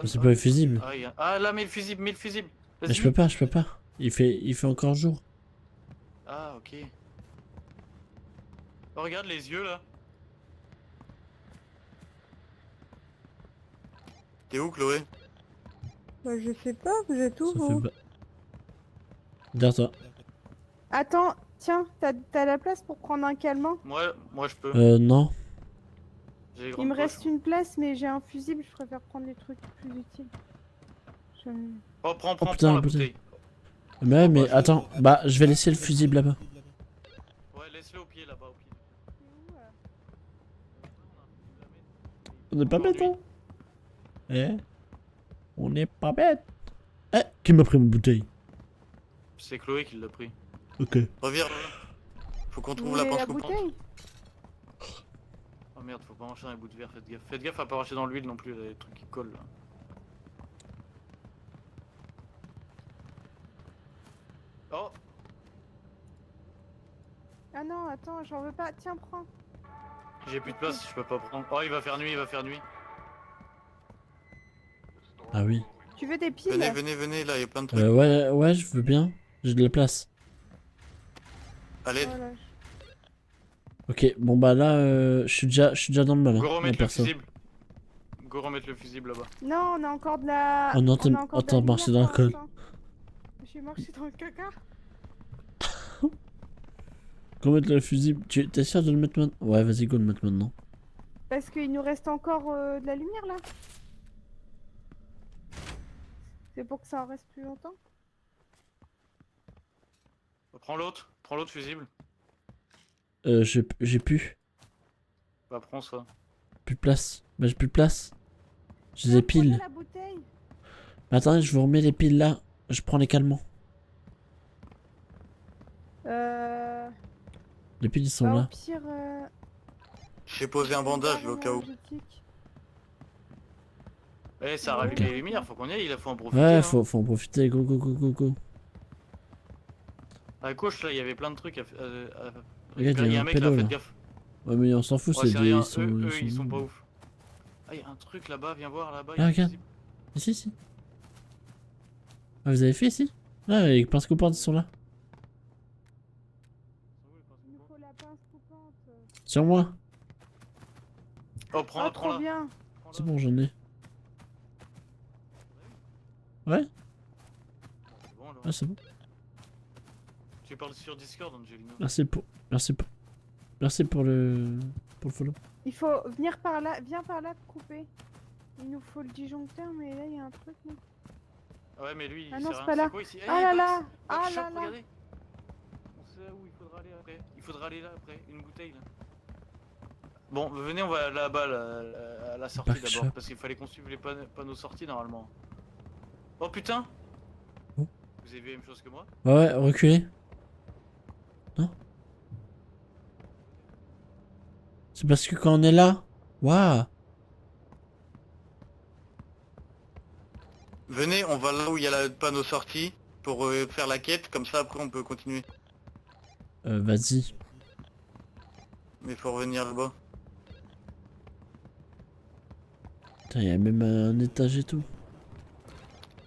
[SPEAKER 1] C'est pas le fusible.
[SPEAKER 4] Ah, ah là, mets le fusible, mets le fusible.
[SPEAKER 1] Mais
[SPEAKER 4] Vas-y,
[SPEAKER 1] je peux pas, je peux pas. Il fait encore jour.
[SPEAKER 4] Ah ok. Oh, regarde les yeux là.
[SPEAKER 7] T'es où, Chloé?
[SPEAKER 3] Bah, je sais pas, vous êtes où,
[SPEAKER 1] Ça
[SPEAKER 3] vous?
[SPEAKER 1] fait pas. Derrière toi.
[SPEAKER 3] Attends, tiens, t'as la place pour prendre un calmant?
[SPEAKER 4] Moi je peux.
[SPEAKER 1] Non.
[SPEAKER 4] J'ai les
[SPEAKER 3] Il
[SPEAKER 4] grandes
[SPEAKER 3] me
[SPEAKER 4] poches,
[SPEAKER 3] reste
[SPEAKER 4] moi.
[SPEAKER 3] une place, mais j'ai un fusible, je préfère prendre des trucs plus utiles. Je-
[SPEAKER 4] Oh prends
[SPEAKER 1] putain,
[SPEAKER 4] la
[SPEAKER 1] putain.
[SPEAKER 4] bouteille.
[SPEAKER 1] Mais, mais
[SPEAKER 4] bah, je-
[SPEAKER 1] attends, bah je vais laisser le fusible là-bas.
[SPEAKER 4] Ouais, laisse-le au pied là-bas, au pied.
[SPEAKER 1] On n'est pas bête, hein? Eh? On n'est pas bête. Eh? Qui m'a pris ma bouteille?
[SPEAKER 4] C'est Chloé qui l'a pris.
[SPEAKER 1] Ok.
[SPEAKER 7] Reviens. Faut qu'on
[SPEAKER 3] Vous
[SPEAKER 7] trouve la
[SPEAKER 3] voulez
[SPEAKER 7] pince
[SPEAKER 3] la
[SPEAKER 7] coupante.
[SPEAKER 3] bouteille?
[SPEAKER 4] Oh merde, faut pas marcher dans les bouts de verre, faites gaffe. Faites gaffe à pas marcher dans l'huile non plus, là, les trucs qui collent là. Oh,
[SPEAKER 3] Ah non, attends, j'en veux pas. Tiens, prends.
[SPEAKER 4] j'ai plus de place, je peux pas prendre. Oh, il va faire nuit, il va faire nuit.
[SPEAKER 1] Ah oui.
[SPEAKER 3] Tu veux des piles?
[SPEAKER 7] Venez, là, y a plein de trucs.
[SPEAKER 1] Ouais, ouais, je veux bien. J'ai de la place.
[SPEAKER 7] Allez,
[SPEAKER 3] Voilà.
[SPEAKER 1] Ok, bon bah là, je suis déjà dans le mal.
[SPEAKER 4] Go
[SPEAKER 1] Hein,
[SPEAKER 4] remettre le
[SPEAKER 1] perso.
[SPEAKER 4] fusible. Go remettre le fusible là-bas.
[SPEAKER 3] Non, on a encore de la.
[SPEAKER 1] Oh non,
[SPEAKER 3] on a encore de la
[SPEAKER 1] attends, marcher
[SPEAKER 3] lumière
[SPEAKER 1] dans le
[SPEAKER 3] pour
[SPEAKER 1] col.
[SPEAKER 3] l'instant. J'ai marché dans le caca.
[SPEAKER 1] Go mettre le fusible. T'es sûr de le mettre maintenant? Ouais, vas-y, go le mettre maintenant.
[SPEAKER 3] Parce qu'il nous reste encore de la lumière là. C'est pour que ça en reste plus longtemps.
[SPEAKER 4] Prends l'autre fusible.
[SPEAKER 1] J'ai plus
[SPEAKER 4] Bah prends ça.
[SPEAKER 1] de place. Bah j'ai plus de place. J'ai des
[SPEAKER 3] Tiens, prenez
[SPEAKER 1] piles.
[SPEAKER 3] la bouteille.
[SPEAKER 1] Mais attendez, je vous remets les piles là. Je prends les calmants. Les piles ils sont
[SPEAKER 3] Bah, au
[SPEAKER 1] là.
[SPEAKER 3] pire.
[SPEAKER 7] j'ai posé un bandage là, au cas où.
[SPEAKER 3] énergétique.
[SPEAKER 4] Eh, ça rallume
[SPEAKER 1] Ok.
[SPEAKER 4] les lumières, faut qu'on y aille, il faut en profiter.
[SPEAKER 1] Ouais,
[SPEAKER 4] hein.
[SPEAKER 1] faut en profiter. Go, go, go, go, go.
[SPEAKER 4] À gauche là, il y avait plein de trucs à
[SPEAKER 1] Regarde,
[SPEAKER 4] il y a un mec là,
[SPEAKER 1] pédo,
[SPEAKER 4] faites gaffe.
[SPEAKER 1] Ouais, mais on s'en fout,
[SPEAKER 4] Ouais,
[SPEAKER 1] c'est
[SPEAKER 4] c'est
[SPEAKER 1] des.
[SPEAKER 4] rien,
[SPEAKER 1] Ils
[SPEAKER 4] ils sont pas
[SPEAKER 1] nuls.
[SPEAKER 4] ouf. Ah, il y a un truc là-bas, viens voir là-bas.
[SPEAKER 1] Ah, regarde. Ici, ici. Ah, vous avez fait ici? Ah, les pinces coupantes ils sont là.
[SPEAKER 3] Il nous faut la pince coupante.
[SPEAKER 1] Sur moi.
[SPEAKER 4] Oh, prends-la,
[SPEAKER 3] Oh, trop
[SPEAKER 4] prends-la.
[SPEAKER 3] bien.
[SPEAKER 1] C'est bon, j'en ai. Ouais?
[SPEAKER 4] C'est bon, alors.
[SPEAKER 1] Ah, c'est bon.
[SPEAKER 4] Tu parles sur Discord, Angelina.
[SPEAKER 1] Merci pour le follow.
[SPEAKER 3] Il faut venir par là. Viens par là, couper. Il nous faut le disjoncteur, mais là il y a un truc. Là.
[SPEAKER 4] Ouais, mais lui,
[SPEAKER 3] Ah
[SPEAKER 4] il
[SPEAKER 3] non,
[SPEAKER 4] sait
[SPEAKER 3] c'est
[SPEAKER 4] rien.
[SPEAKER 3] pas là.
[SPEAKER 4] Quoi, ici
[SPEAKER 3] Ah là là. Ah
[SPEAKER 4] Shop,
[SPEAKER 3] là là.
[SPEAKER 4] regardez. On sait où il faudra aller après. Il faudra aller là après, une bouteille là. Bon, venez, on va là-bas à la sortie
[SPEAKER 1] Pack
[SPEAKER 4] d'abord,
[SPEAKER 1] shop.
[SPEAKER 4] parce qu'il fallait qu'on suive les panneaux sorties normalement. Oh putain.
[SPEAKER 1] Oh.
[SPEAKER 4] Vous avez vu la même chose que moi?
[SPEAKER 1] Ouais, ouais, reculez. Non? C'est parce que quand on est là. Waouh!
[SPEAKER 7] Venez, on va là où il y a le panneau sortie pour faire la quête, comme ça après on peut continuer.
[SPEAKER 1] Vas-y.
[SPEAKER 7] Mais faut revenir là-bas.
[SPEAKER 1] Putain, y a même un étage et tout.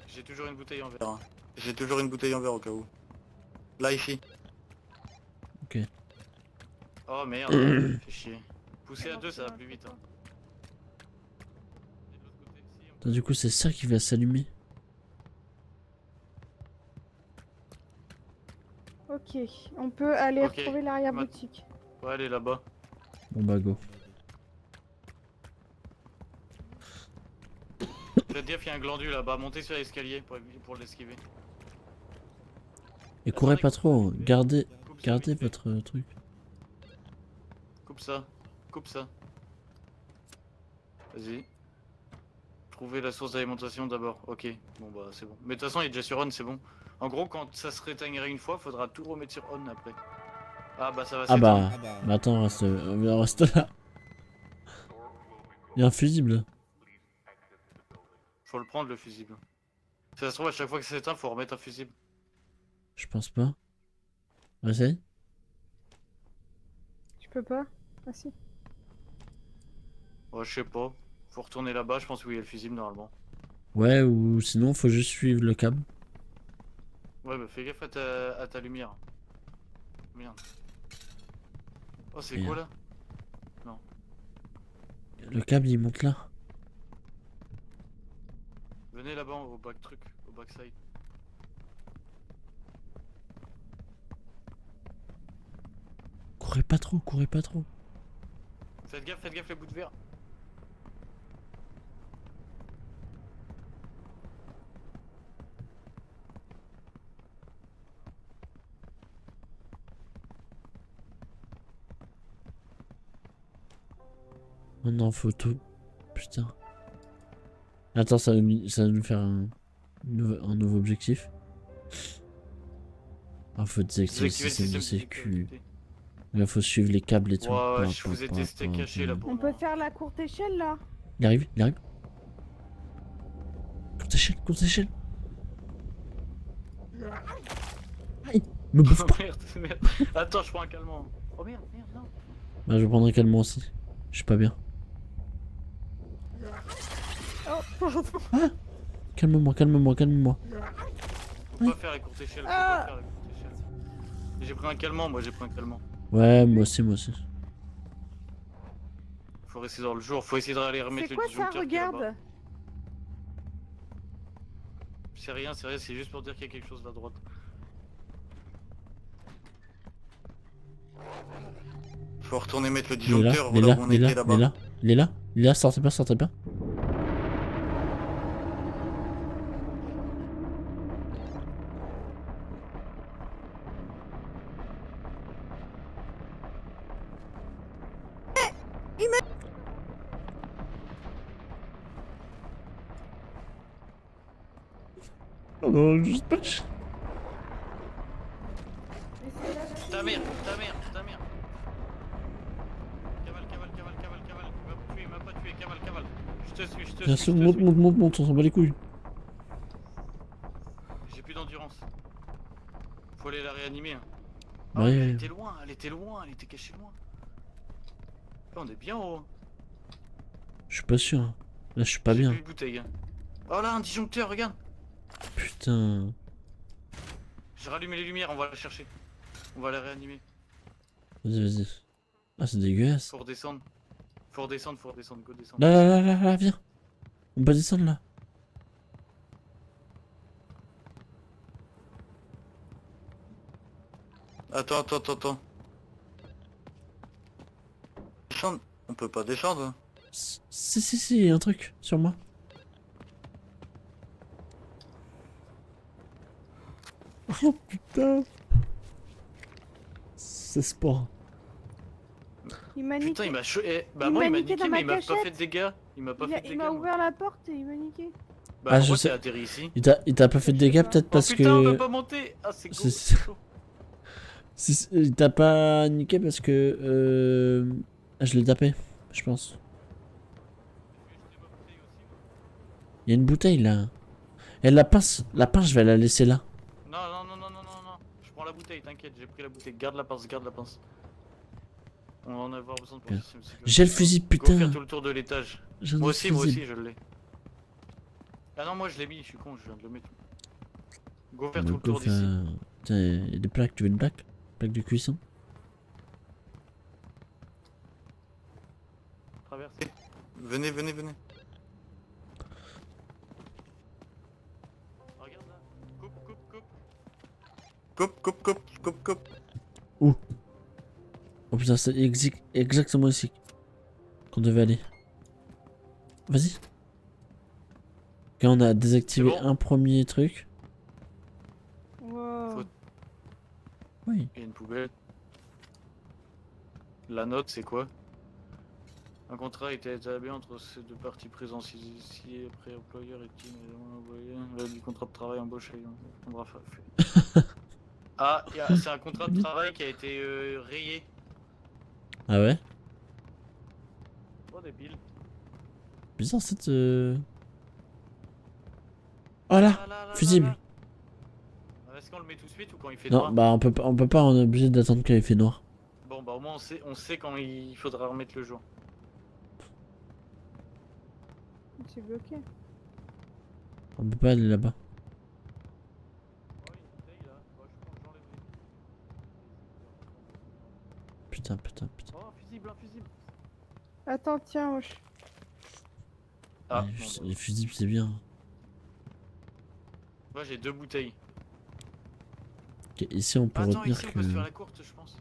[SPEAKER 4] J'ai toujours une bouteille en verre.
[SPEAKER 7] J'ai toujours une bouteille en verre au cas où. Là, ici.
[SPEAKER 4] Oh merde, fait chier. Pousser à deux, ça va plus vite. Hein. Et de l'autre côté, si, on-
[SPEAKER 1] Attends, du coup, c'est ça qui va s'allumer.
[SPEAKER 3] Ok, on peut aller
[SPEAKER 4] Ok,
[SPEAKER 3] retrouver l'arrière-boutique.
[SPEAKER 4] Ouais, elle est là-bas.
[SPEAKER 1] Bon bah go.
[SPEAKER 4] Faites gaffe, il y a un glandu là-bas. Montez sur l'escalier pour l'esquiver.
[SPEAKER 1] Et courez pas trop, gardez
[SPEAKER 4] Coupe ça,
[SPEAKER 1] gardez
[SPEAKER 4] vite fait.
[SPEAKER 1] votre truc.
[SPEAKER 4] Coupe ça. Coupe ça. Vas-y. Trouvez la source d'alimentation d'abord. Ok, bon bah c'est bon. Mais de toute façon, il est déjà sur on, c'est bon. En gros, quand ça se réteindrait une fois, faudra tout remettre sur on après. Ah bah ça va
[SPEAKER 1] Ah
[SPEAKER 4] s'éteindre.
[SPEAKER 1] bah, bah attends, reste là. Il y a un fusible.
[SPEAKER 4] Faut le prendre le fusible. Si ça se trouve, à chaque fois que ça s'éteint, faut remettre un fusible.
[SPEAKER 1] Je pense pas. Essaye.
[SPEAKER 3] Tu peux pas? Ah si.
[SPEAKER 4] Ouais, je sais pas. Faut retourner là-bas, je pense où il y a le fusible normalement.
[SPEAKER 1] Ouais, ou sinon faut juste suivre le câble.
[SPEAKER 4] Ouais, bah fais gaffe à ta lumière. Merde. Oh, c'est quoi là?
[SPEAKER 1] Le câble il monte là.
[SPEAKER 4] Venez là-bas au back truc, au backside.
[SPEAKER 1] Courez pas trop, courez pas trop.
[SPEAKER 4] Faites gaffe les bouts de verre.
[SPEAKER 1] Oh non, photo. Putain. Attends, ça va nous faire un nouveau objectif. Ah, faut désactiver le système de sécu. Là, faut suivre les câbles et tout.
[SPEAKER 4] Ouais, je vous ai testé caché là pour
[SPEAKER 3] On peut
[SPEAKER 4] moi.
[SPEAKER 3] faire la courte échelle là?
[SPEAKER 1] Il arrive, il arrive. Courte échelle, courte échelle. Aïe, me bouffe pas.
[SPEAKER 4] Merde. Attends, je prends un calmant. Oh merde, non.
[SPEAKER 1] Bah, je prendrai calmement aussi. Je suis pas bien.
[SPEAKER 3] Oh, pardon.
[SPEAKER 1] Calme-moi, calme-moi, calme-moi.
[SPEAKER 4] Faut pas faire les courtes échelles, faut pas faire les courtes échelles. J'ai pris un calmant, moi j'ai pris un calmant.
[SPEAKER 1] Ouais, moi aussi, moi aussi.
[SPEAKER 4] Faut rester dans le jour, faut essayer d'aller remettre
[SPEAKER 3] C'est
[SPEAKER 4] le
[SPEAKER 3] quoi ça?
[SPEAKER 4] disjoncteur qui est là-bas.
[SPEAKER 3] Regarde.
[SPEAKER 4] C'est rien, c'est juste pour dire qu'il y a quelque chose là à droite.
[SPEAKER 7] Faut retourner mettre le
[SPEAKER 1] Il est là,
[SPEAKER 7] disjoncteur,
[SPEAKER 1] il est
[SPEAKER 7] voilà
[SPEAKER 1] là,
[SPEAKER 7] où on
[SPEAKER 1] il est
[SPEAKER 7] était
[SPEAKER 1] là, il est
[SPEAKER 7] là-bas.
[SPEAKER 1] là, il est là, il est là, sortez pas, sortez pas. Oh non, juste pas.
[SPEAKER 4] Ta mère. Cavale. Il m'a pas tué, cavale. Je te suis.
[SPEAKER 1] Bien sûr, monte, on s'en bat les couilles.
[SPEAKER 4] J'ai plus d'endurance. Faut aller la réanimer. Hein.
[SPEAKER 1] Bah
[SPEAKER 4] Ah,
[SPEAKER 1] oui,
[SPEAKER 4] mais
[SPEAKER 1] oui.
[SPEAKER 4] elle était cachée loin. Là, on est bien haut. Hein.
[SPEAKER 1] Je suis pas sûr. Là, je suis pas
[SPEAKER 4] J'ai
[SPEAKER 1] bien.
[SPEAKER 4] plus de bouteille. Hein. Oh là, un disjoncteur, regarde.
[SPEAKER 1] Putain.
[SPEAKER 4] J'ai rallumé les lumières, on va la chercher. On va la réanimer.
[SPEAKER 1] Vas-y. Ah, c'est dégueulasse.
[SPEAKER 4] Faut redescendre, go descendre.
[SPEAKER 1] Là, viens. On peut descendre là.
[SPEAKER 7] Attends. Descendre. On peut pas descendre. Hein.
[SPEAKER 1] Si, y a un truc sur moi. Oh putain. C'est sport.
[SPEAKER 3] Il m'a
[SPEAKER 4] Putain,
[SPEAKER 3] niqué.
[SPEAKER 4] il m'a choqué. Bah
[SPEAKER 3] Il
[SPEAKER 4] moi,
[SPEAKER 3] m'a
[SPEAKER 4] il m'a
[SPEAKER 3] niqué
[SPEAKER 4] niqué,
[SPEAKER 3] dans
[SPEAKER 4] mais
[SPEAKER 3] ma
[SPEAKER 4] il m'a pas
[SPEAKER 3] cachette.
[SPEAKER 4] fait de dégâts. Il m'a pas fait de
[SPEAKER 3] Il
[SPEAKER 4] dégâts.
[SPEAKER 3] m'a
[SPEAKER 4] moi.
[SPEAKER 3] ouvert la porte et il m'a niqué.
[SPEAKER 4] Bah
[SPEAKER 1] Ah,
[SPEAKER 4] pourquoi
[SPEAKER 1] je sais.
[SPEAKER 4] t'es atterri ici?
[SPEAKER 1] Il t'a pas fait de dégâts peut-être parce
[SPEAKER 4] Oh putain, on
[SPEAKER 1] que...
[SPEAKER 4] peut pas monter. Ah, c'est
[SPEAKER 1] C'est-
[SPEAKER 4] chaud.
[SPEAKER 1] Il t'a pas niqué parce que... Je l'ai tapé, je pense. Il y a une bouteille là. Et la pince, je vais la laisser là.
[SPEAKER 4] Non, non, non, non, non, non, non. Je prends la bouteille, t'inquiète, j'ai pris la bouteille. Garde la pince, garde la pince. On va en avoir besoin pour
[SPEAKER 1] Ok.
[SPEAKER 4] système de sécurité.
[SPEAKER 1] J'ai le fusil,
[SPEAKER 4] Go
[SPEAKER 1] putain.
[SPEAKER 4] faire tout le tour de l'étage.
[SPEAKER 1] J'ai
[SPEAKER 4] Moi
[SPEAKER 1] le
[SPEAKER 4] aussi,
[SPEAKER 1] fusil.
[SPEAKER 4] je l'ai. Ah non, moi je l'ai mis, je suis con, je viens de le mettre. Go faire
[SPEAKER 1] Bah,
[SPEAKER 4] tout le
[SPEAKER 1] go
[SPEAKER 4] tour d'ici.
[SPEAKER 1] faire- Tiens, y a des plaques, tu veux une plaque? Plaque de cuisson?
[SPEAKER 4] Traverser.
[SPEAKER 7] Venez, venez, venez.
[SPEAKER 4] Regarde là. Coupe, coupe, coupe.
[SPEAKER 7] Coupe, coupe, coupe, coupe, coupe.
[SPEAKER 1] Oh putain, c'est exactement ici qu'on devait aller. Vas-y. Ok, on a désactivé
[SPEAKER 4] C'est bon.
[SPEAKER 1] un premier truc.
[SPEAKER 3] Wow.
[SPEAKER 4] Faut-
[SPEAKER 1] Oui.
[SPEAKER 4] Il y a une poubelle. La note, c'est quoi? Un contrat a été établi entre ces deux parties présentes ici, après employeur et team envoyé du contrat de travail embauché. Ah, c'est un contrat de travail qui a été rayé.
[SPEAKER 1] Ah ouais?
[SPEAKER 4] Oh débile.
[SPEAKER 1] Bizarre cette... Oh là! Fusible.
[SPEAKER 4] Est-ce qu'on le met tout de suite ou quand il fait
[SPEAKER 1] Non,
[SPEAKER 4] noir?
[SPEAKER 1] bah on peut pas, on est obligé d'attendre qu'il fait noir.
[SPEAKER 4] Bon bah au moins on sait quand il faudra remettre le jour.
[SPEAKER 3] C'est bloqué.
[SPEAKER 1] On peut pas aller là-bas.
[SPEAKER 4] Oh, une bouteille là. Oh, je pense que j'enlève
[SPEAKER 1] Putain, putain, putain.
[SPEAKER 4] Oh, un fusible.
[SPEAKER 3] Attends, tiens, wesh.
[SPEAKER 4] Ah,
[SPEAKER 1] les,
[SPEAKER 4] non, bah.
[SPEAKER 1] les fusibles c'est bien.
[SPEAKER 4] Moi j'ai 2 bouteilles.
[SPEAKER 1] Ok, ici on peut
[SPEAKER 4] Attends,
[SPEAKER 1] retenir
[SPEAKER 4] ici on
[SPEAKER 1] que...
[SPEAKER 4] peut se faire la courte, je pense.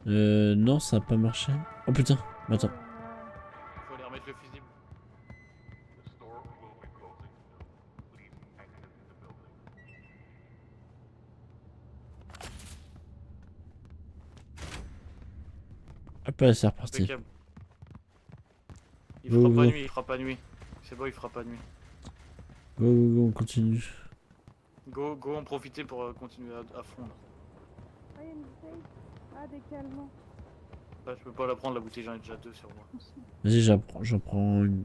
[SPEAKER 1] Non, ça a pas marché. Oh putain, attends.
[SPEAKER 4] Faut aller remettre le fusible.
[SPEAKER 1] Hop là, c'est reparti.
[SPEAKER 4] Impeccable. Il
[SPEAKER 1] Go,
[SPEAKER 4] fera pas
[SPEAKER 1] go.
[SPEAKER 4] nuit, il fera pas nuit. C'est bon, il fera pas nuit.
[SPEAKER 1] Go, go, go, on continue.
[SPEAKER 4] Go, en profiter pour continuer à fond là.
[SPEAKER 3] Ah, y a une bouteille. Ah, des calmants.
[SPEAKER 4] Là, je peux pas la prendre la bouteille, j'en ai déjà 2 sur moi.
[SPEAKER 1] Vas-y, j'en prends une.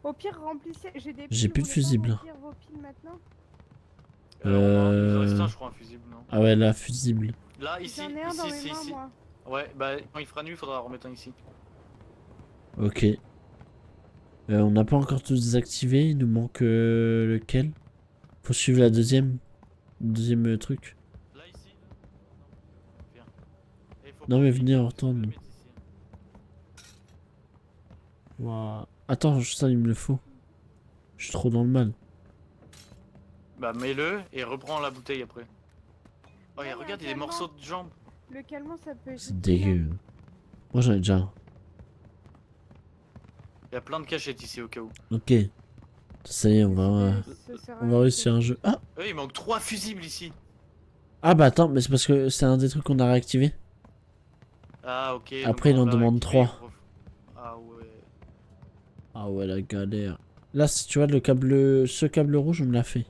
[SPEAKER 3] Au pire, remplissez. J'ai des
[SPEAKER 1] J'ai
[SPEAKER 3] piles,
[SPEAKER 1] plus de
[SPEAKER 3] vous voulez pas
[SPEAKER 1] fusible.
[SPEAKER 3] remplir vos piles maintenant?
[SPEAKER 4] Il nous en reste un, je crois, un fusible, non?
[SPEAKER 1] Ah ouais, là, fusible.
[SPEAKER 4] Là, ici,
[SPEAKER 3] J'en ai un dans
[SPEAKER 4] ici,
[SPEAKER 3] mes mains,
[SPEAKER 4] ici.
[SPEAKER 3] moi.
[SPEAKER 4] Ouais, bah quand il fera nuit, il faudra en remettre un ici.
[SPEAKER 1] Ok. On n'a pas encore tout désactivé, il nous manque lequel? Faut suivre la deuxième truc.
[SPEAKER 4] Là, ici. Viens. Et faut
[SPEAKER 1] Non,
[SPEAKER 4] pas
[SPEAKER 1] mais
[SPEAKER 4] oublier
[SPEAKER 1] venez, on
[SPEAKER 4] de
[SPEAKER 1] retourne.
[SPEAKER 4] le mettre ici.
[SPEAKER 1] Ouah. Attends, ça il me le faut. Je suis trop dans le mal.
[SPEAKER 4] Bah mets-le et reprends la bouteille après. Oh,
[SPEAKER 3] Ouais,
[SPEAKER 4] et
[SPEAKER 3] y a
[SPEAKER 4] regarde,
[SPEAKER 3] un
[SPEAKER 4] il y a des
[SPEAKER 3] calmant.
[SPEAKER 4] morceaux de jambes.
[SPEAKER 3] Le calmant, ça peut être.
[SPEAKER 1] C'est dégueu. Moi j'en ai déjà un.
[SPEAKER 4] Il y a plein de cachettes ici au cas où.
[SPEAKER 1] Ok. Ça y est, on va réussir un jeu. Ah!
[SPEAKER 4] Il manque 3 fusibles ici.
[SPEAKER 1] Ah bah attends, mais c'est parce que c'est un des trucs qu'on a réactivé.
[SPEAKER 4] Ah ok.
[SPEAKER 1] Après,
[SPEAKER 4] donc
[SPEAKER 1] il
[SPEAKER 4] on
[SPEAKER 1] en
[SPEAKER 4] l'a
[SPEAKER 1] demande
[SPEAKER 4] réactivé,
[SPEAKER 1] 3.
[SPEAKER 4] Ah ouais.
[SPEAKER 1] Ah ouais, la galère. Là, si tu vois, ce câble rouge, on me l'a fait.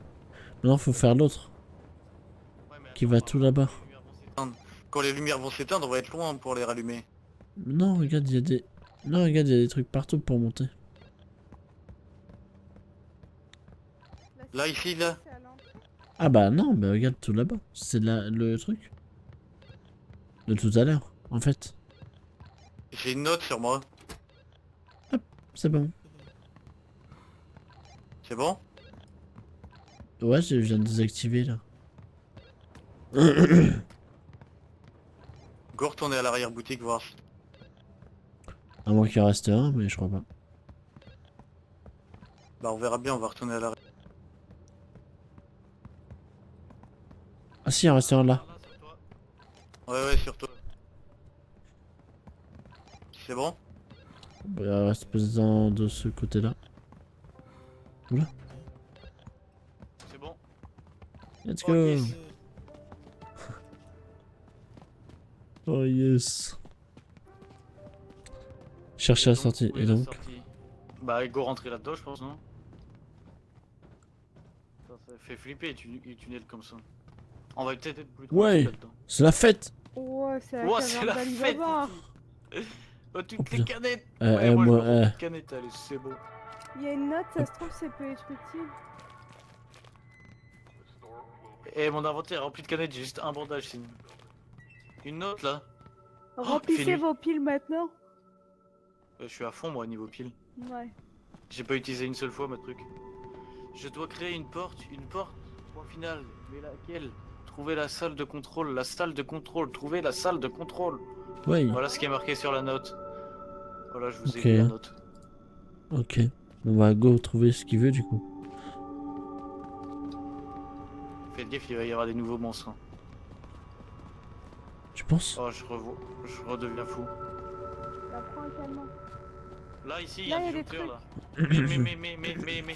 [SPEAKER 1] Maintenant, faut faire l'autre.
[SPEAKER 4] Ouais, mais
[SPEAKER 1] Qui
[SPEAKER 4] attends,
[SPEAKER 1] va
[SPEAKER 4] par
[SPEAKER 1] tout
[SPEAKER 4] contre,
[SPEAKER 1] là-bas.
[SPEAKER 4] les lumières vont s'éteindre.
[SPEAKER 7] Quand les lumières vont s'éteindre, on va être loin pour les rallumer.
[SPEAKER 1] Non, regarde, il y a des... Non, regarde, il y a des trucs partout pour monter.
[SPEAKER 7] Là, ici, là.
[SPEAKER 1] Ah bah non, mais regarde tout là-bas. C'est le truc. De tout à l'heure, en fait.
[SPEAKER 7] J'ai une note sur moi.
[SPEAKER 1] C'est bon.
[SPEAKER 7] C'est bon?
[SPEAKER 1] Ouais, je viens de désactiver, là.
[SPEAKER 7] Go retourner à l'arrière-boutique voir.
[SPEAKER 1] À moins qu'il en reste un, mais je crois pas.
[SPEAKER 7] Bah on verra bien, on va retourner à l'arrière.
[SPEAKER 1] Ah si, il en reste un là.
[SPEAKER 4] Là, sur toi.
[SPEAKER 7] Ouais, sur toi. C'est bon?
[SPEAKER 1] Bah, il reste peut-être de ce côté-là. Oula.
[SPEAKER 4] C'est bon.
[SPEAKER 1] Let's
[SPEAKER 4] Ok,
[SPEAKER 1] go.
[SPEAKER 4] c'est-
[SPEAKER 1] Oh yes. Chercher la sortie.
[SPEAKER 4] où est
[SPEAKER 1] Et
[SPEAKER 4] la
[SPEAKER 1] donc
[SPEAKER 4] sortie? Bah go rentrer là-dedans, je pense, non? Ça fait flipper les tunnels comme ça. On va peut-être être plus
[SPEAKER 1] Ouais.
[SPEAKER 4] tranquille là-dedans.
[SPEAKER 1] c'est la fête.
[SPEAKER 3] Ouais, c'est la
[SPEAKER 4] Ouah, c'est
[SPEAKER 3] caverne
[SPEAKER 4] la fête
[SPEAKER 3] d'Alibaba.
[SPEAKER 4] ici. Oh, toutes
[SPEAKER 1] Oh,
[SPEAKER 4] les
[SPEAKER 1] putain.
[SPEAKER 4] canettes.
[SPEAKER 1] Eh,
[SPEAKER 4] Ouais, moi, je
[SPEAKER 1] moi,
[SPEAKER 4] me rends une canette, allez, c'est bon.
[SPEAKER 3] Il y a une note, ça se trouve, ça peut être utile.
[SPEAKER 4] Et mon inventaire est rempli de canettes, j'ai juste un bandage sinon. Une note là.
[SPEAKER 3] Remplissez
[SPEAKER 4] fais-lui.
[SPEAKER 3] vos piles maintenant.
[SPEAKER 4] Je suis à fond moi niveau pile.
[SPEAKER 3] Ouais.
[SPEAKER 4] J'ai pas utilisé une seule fois ma truc. Je dois créer une porte, point final. Mais laquelle? Trouver la salle de contrôle, trouver la salle de contrôle.
[SPEAKER 1] Ouais,
[SPEAKER 4] Voilà ce qui est marqué sur la note. Voilà, je vous ai
[SPEAKER 1] Ok.
[SPEAKER 4] mis la note.
[SPEAKER 1] ok. On va go trouver ce qu'il veut du coup.
[SPEAKER 4] Faites gaffe, il va y avoir des nouveaux monstres. Hein.
[SPEAKER 1] Tu penses?
[SPEAKER 4] Oh, je redeviens fou.
[SPEAKER 3] Bah, prends un calmant.
[SPEAKER 4] Là, ici, il y a
[SPEAKER 3] Là,
[SPEAKER 4] un
[SPEAKER 3] il y a des
[SPEAKER 4] disjoncteur
[SPEAKER 3] trucs.
[SPEAKER 4] là. Mais.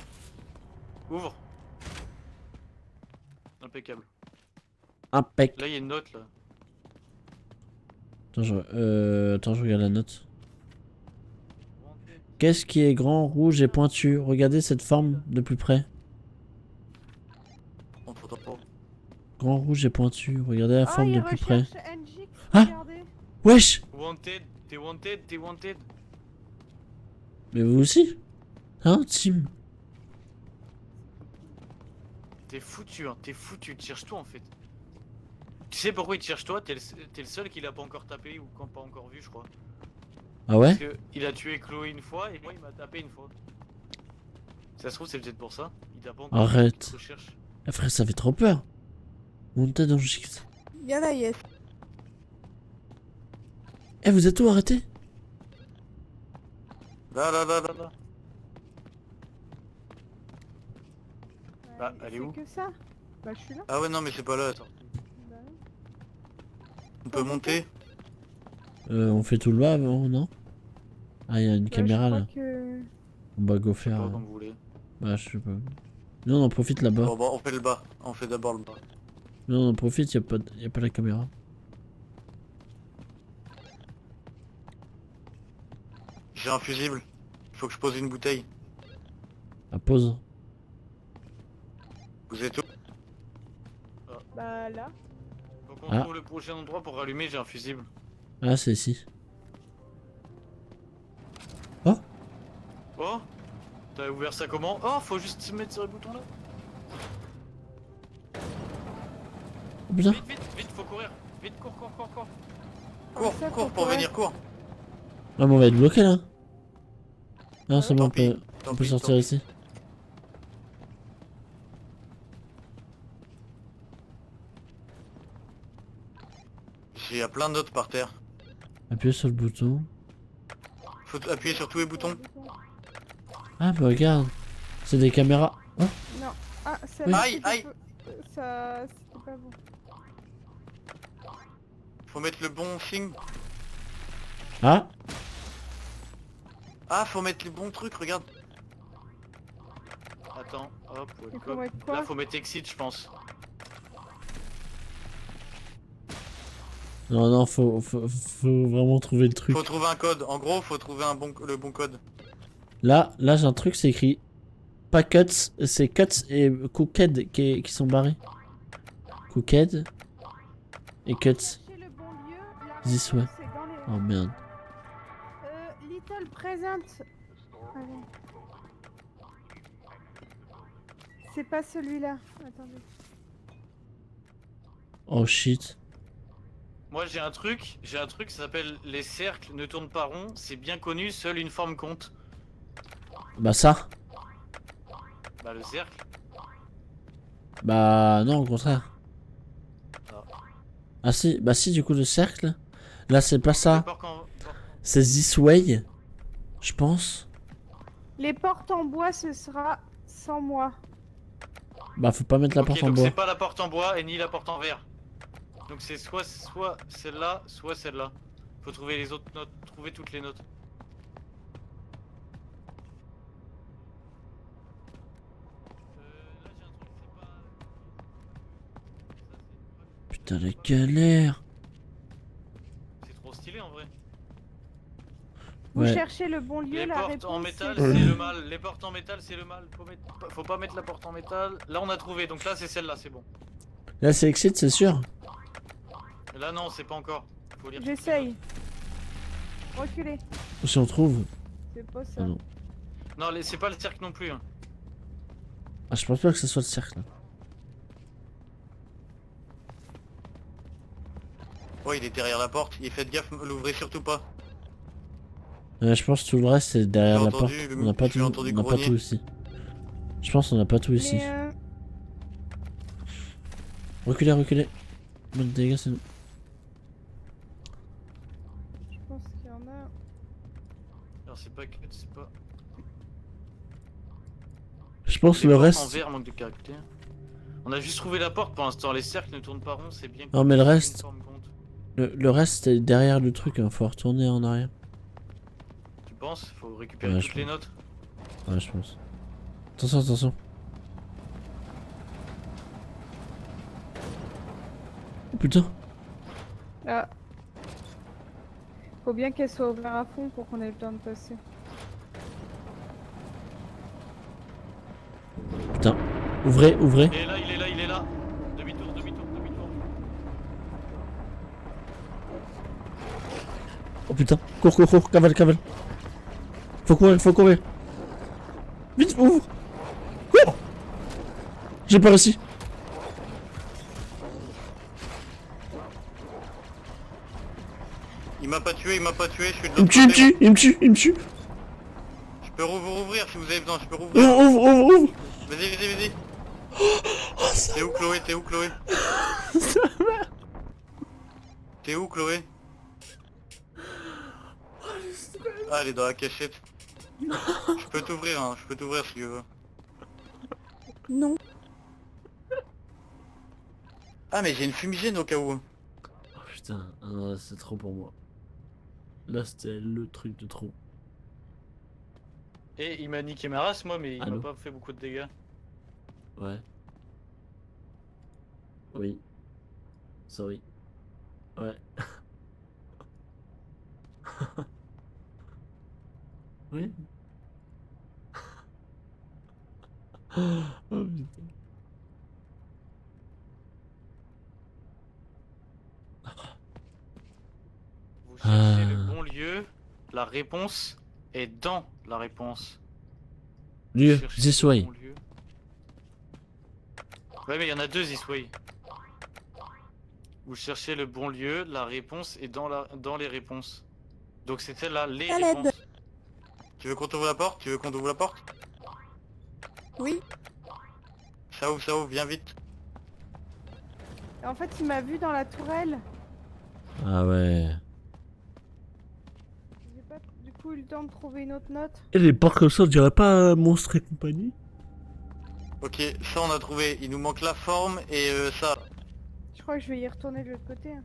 [SPEAKER 4] Ouvre. Impeccable.
[SPEAKER 1] Impec.
[SPEAKER 4] Là, il y a une note là.
[SPEAKER 1] Attends, je regarde la note. Qu'est-ce qui est grand, rouge et pointu? Regardez cette forme de plus près.
[SPEAKER 7] On t'entend pas.
[SPEAKER 1] Grand, rouge et pointu. Regardez la
[SPEAKER 3] Ah,
[SPEAKER 1] forme
[SPEAKER 3] il
[SPEAKER 1] de plus près.
[SPEAKER 3] recherche NJ.
[SPEAKER 1] Ah
[SPEAKER 3] Regardez.
[SPEAKER 1] Wesh!
[SPEAKER 4] Wanted, t'es wanted.
[SPEAKER 1] Mais vous aussi? Hein, Tim?
[SPEAKER 4] T'es foutu, tu cherches toi en fait. Tu sais pourquoi il te cherche toi? T'es le seul qui l'a pas encore tapé ou qu'on pas encore vu, je crois.
[SPEAKER 1] Ah ouais?
[SPEAKER 4] Parce que il a tué Chloé une fois et moi il m'a tapé une fois. Ça se trouve, c'est peut-être pour ça. Il t'a pas encore
[SPEAKER 1] Arrête.
[SPEAKER 4] vu, il te recherche.
[SPEAKER 1] Ah, frère, ça fait trop peur. Montez dans le shift.
[SPEAKER 3] Il y en a, yes.
[SPEAKER 1] Eh, vous êtes où? Arrêtez!
[SPEAKER 7] Là.
[SPEAKER 4] Bah, elle est où?
[SPEAKER 3] C'est que ça. Bah, je suis là.
[SPEAKER 7] Ah ouais, non, mais c'est pas là, attends.
[SPEAKER 3] Bah, oui.
[SPEAKER 7] On peut monter?
[SPEAKER 1] On fait tout le bas avant, non? Ah, il y a une
[SPEAKER 3] Bah,
[SPEAKER 1] caméra
[SPEAKER 3] je crois
[SPEAKER 1] là.
[SPEAKER 3] que...
[SPEAKER 1] On va go
[SPEAKER 4] Je sais
[SPEAKER 1] faire.
[SPEAKER 4] pas comme vous voulez.
[SPEAKER 1] Bah, je sais pas. Non, on en profite là-bas.
[SPEAKER 7] Bon, on fait le bas. On fait d'abord le bas.
[SPEAKER 1] Non, on en profite, y a pas la caméra.
[SPEAKER 7] J'ai un fusible. Faut que je pose une bouteille.
[SPEAKER 1] À pause.
[SPEAKER 7] Vous êtes où?
[SPEAKER 3] Bah, là.
[SPEAKER 4] Faut qu'on
[SPEAKER 1] Ah.
[SPEAKER 4] trouve le prochain endroit pour rallumer, j'ai un fusible.
[SPEAKER 1] Ah, c'est ici.
[SPEAKER 4] Oh! T'as ouvert ça comment? Oh, faut juste se mettre sur le bouton là.
[SPEAKER 1] Oh putain.
[SPEAKER 4] Vite, faut courir. Vite, cours.
[SPEAKER 7] Cours,
[SPEAKER 3] Ça,
[SPEAKER 7] cours
[SPEAKER 3] faut
[SPEAKER 7] pour
[SPEAKER 3] courir.
[SPEAKER 7] venir, cours.
[SPEAKER 1] Ah, mais on va être bloqué là. Non, c'est bon,
[SPEAKER 7] Tant
[SPEAKER 1] on peut,
[SPEAKER 7] pis, tant
[SPEAKER 1] on peut
[SPEAKER 7] pis,
[SPEAKER 1] sortir
[SPEAKER 7] tant
[SPEAKER 1] ici.
[SPEAKER 7] Il y a plein de notes par terre.
[SPEAKER 1] Appuyez sur le bouton.
[SPEAKER 7] Faut appuyer sur tous les boutons.
[SPEAKER 1] Ah, bah regarde. C'est des caméras. Oh,
[SPEAKER 3] Non. Ah, ça...
[SPEAKER 1] Oui.
[SPEAKER 7] Aïe, aïe.
[SPEAKER 3] Ça... C'était pas bon.
[SPEAKER 7] Faut mettre le bon signe.
[SPEAKER 1] ah,
[SPEAKER 7] Ah, faut mettre les bons trucs, regarde.
[SPEAKER 4] Attends, hop,
[SPEAKER 3] Il faut
[SPEAKER 4] welcome.
[SPEAKER 3] mettre quoi?
[SPEAKER 4] Là, faut mettre exit, je pense.
[SPEAKER 1] non, faut vraiment trouver le truc.
[SPEAKER 7] Faut trouver un code. En gros, faut trouver le bon code.
[SPEAKER 1] Là, j'ai un truc, c'est écrit pas cuts, c'est cuts et cooked qui sont barrés. Cooked et cuts.
[SPEAKER 3] Cherchez le bon lieu. La
[SPEAKER 1] This
[SPEAKER 3] réponse, c'est dans les...
[SPEAKER 1] Oh merde.
[SPEAKER 3] Little Present. Allez. C'est pas celui-là. Attendez.
[SPEAKER 1] Oh shit.
[SPEAKER 4] Moi, j'ai un truc, ça s'appelle les cercles ne tournent pas rond. C'est bien connu, seule une forme compte.
[SPEAKER 1] Bah ça.
[SPEAKER 4] Bah, le cercle.
[SPEAKER 1] Bah non, au contraire.
[SPEAKER 4] Ah.
[SPEAKER 1] Ah si, bah si, du coup le cercle. Là c'est pas ça.
[SPEAKER 4] Porte
[SPEAKER 1] C'est this way. Je pense.
[SPEAKER 3] Les portes en bois, ce sera sans moi.
[SPEAKER 1] Bah faut pas mettre la
[SPEAKER 4] Ok,
[SPEAKER 1] porte en
[SPEAKER 4] donc
[SPEAKER 1] bois.
[SPEAKER 4] c'est pas la porte en bois et ni la porte en verre. Donc c'est soit celle-là, soit celle-là. Faut trouver les autres notes, trouver toutes les notes. Là j'ai un truc, c'est pas...
[SPEAKER 1] Putain la galère.
[SPEAKER 4] C'est trop stylé en vrai.
[SPEAKER 3] Vous
[SPEAKER 1] Ouais.
[SPEAKER 3] cherchez le bon lieu,
[SPEAKER 4] Les
[SPEAKER 3] la
[SPEAKER 4] portes
[SPEAKER 3] réponse.
[SPEAKER 4] en métal,
[SPEAKER 3] c'est-
[SPEAKER 4] c'est le mal. Les portes en métal, c'est le mal. Faut pas mettre la porte en métal. Là on a trouvé, donc là c'est celle-là, c'est bon.
[SPEAKER 1] Là c'est exit, c'est sûr.
[SPEAKER 4] Là non, c'est pas encore. Faut lire.
[SPEAKER 3] J'essaye. Reculez.
[SPEAKER 1] Si on trouve.
[SPEAKER 3] C'est pas ça.
[SPEAKER 1] Ah non.
[SPEAKER 4] Non, c'est pas le cercle non plus. Hein.
[SPEAKER 1] Ah, je pense pas que ce soit le cercle.
[SPEAKER 7] Ouais, il est derrière la porte. Et faites gaffe, l'ouvrez surtout pas.
[SPEAKER 1] Je pense que tout le reste c'est derrière
[SPEAKER 7] J'ai
[SPEAKER 1] la porte.
[SPEAKER 7] entendu
[SPEAKER 1] On n'a pas,
[SPEAKER 7] j'ai
[SPEAKER 1] tout...
[SPEAKER 7] entendu
[SPEAKER 1] on n'a pas
[SPEAKER 7] grogner.
[SPEAKER 1] tout ici. Je pense qu'on n'a pas tout ici.
[SPEAKER 3] Mais
[SPEAKER 1] Reculez, reculez. Bon, dégâts, c'est nous.
[SPEAKER 3] je pense qu'il y en a.
[SPEAKER 4] Alors c'est pas que c'est pas.
[SPEAKER 1] Je pense que
[SPEAKER 4] Les
[SPEAKER 1] le
[SPEAKER 4] portes en
[SPEAKER 1] reste.
[SPEAKER 4] verre manque de caractère. On a juste trouvé la porte pour l'instant. Les cercles ne tournent pas rond, c'est bien.
[SPEAKER 1] Non, mais le
[SPEAKER 4] qu'une
[SPEAKER 1] reste-
[SPEAKER 4] forme compte.
[SPEAKER 1] Le reste c'est derrière le truc, hein. Faut retourner en arrière.
[SPEAKER 4] Tu penses? Faut récupérer
[SPEAKER 1] Ouais,
[SPEAKER 4] toutes
[SPEAKER 1] je
[SPEAKER 4] les notes.
[SPEAKER 1] Ouais, je pense. Attention, attention. Oh putain.
[SPEAKER 3] Ah. Faut bien qu'elle soit ouverte à fond pour qu'on ait le temps de passer.
[SPEAKER 1] Putain. Ouvrez, ouvrez.
[SPEAKER 4] Il est là, il est là, il est là. Demi-tour, demi-tour, demi-tour.
[SPEAKER 1] Oh putain. Cours, cours, cours. Cavale, cavale. Faut courir, faut courir. Vite, ouvre. Cours. J'ai pas réussi.
[SPEAKER 7] Il m'a pas tué, je suis de
[SPEAKER 1] Il me
[SPEAKER 7] l'autre
[SPEAKER 1] tue, il me
[SPEAKER 7] côté.
[SPEAKER 1] tue, il me tue, il me tue.
[SPEAKER 7] Je peux vous rouvrir si vous avez besoin, je peux
[SPEAKER 1] Ouvre,
[SPEAKER 7] rouvrir.
[SPEAKER 1] ouvre, ouvre, ouvre.
[SPEAKER 7] Vas-y, vas-y, vas-y.
[SPEAKER 1] Oh, ça
[SPEAKER 7] T'es où Chloé? T'es où Chloé? T'es où Chloé? Ah, elle est dans la cachette. Je peux t'ouvrir, hein, je peux t'ouvrir si tu veux.
[SPEAKER 3] Non.
[SPEAKER 7] Ah, mais j'ai une fumigène au cas où.
[SPEAKER 1] Oh putain, ah non, là, c'est trop pour moi. Là c'était le truc de trop.
[SPEAKER 4] Et il m'a niqué ma race, moi, mais il
[SPEAKER 1] Allô?
[SPEAKER 4] m'a pas fait beaucoup de dégâts.
[SPEAKER 1] Ouais. Oui. Sorry. Ouais. Oui. Oh putain.
[SPEAKER 4] Vous cherchez le
[SPEAKER 1] Ah.
[SPEAKER 4] bon lieu, la réponse est dans la réponse.
[SPEAKER 1] Lieu,
[SPEAKER 4] Cherchez
[SPEAKER 1] this
[SPEAKER 4] le
[SPEAKER 1] way.
[SPEAKER 4] bon lieu. Ouais, mais il y en a deux this way. Vous cherchez le bon lieu, la réponse est dans les réponses. Donc c'est celle-là, les
[SPEAKER 3] À l'aide.
[SPEAKER 4] réponses.
[SPEAKER 7] Tu veux qu'on t'ouvre la porte? Tu veux qu'on t'ouvre la porte?
[SPEAKER 3] Oui.
[SPEAKER 7] Ça ouvre, viens vite.
[SPEAKER 3] En fait, il m'a vu dans la tourelle.
[SPEAKER 1] Ah ouais.
[SPEAKER 3] J'ai pas du coup eu le temps de trouver une autre note.
[SPEAKER 1] Et les porcs comme ça, on dirait pas Monstre et compagnie?
[SPEAKER 7] Ok, ça on a trouvé. Il nous manque la forme et ça.
[SPEAKER 3] Je crois que je vais y retourner de l'autre côté. Hein.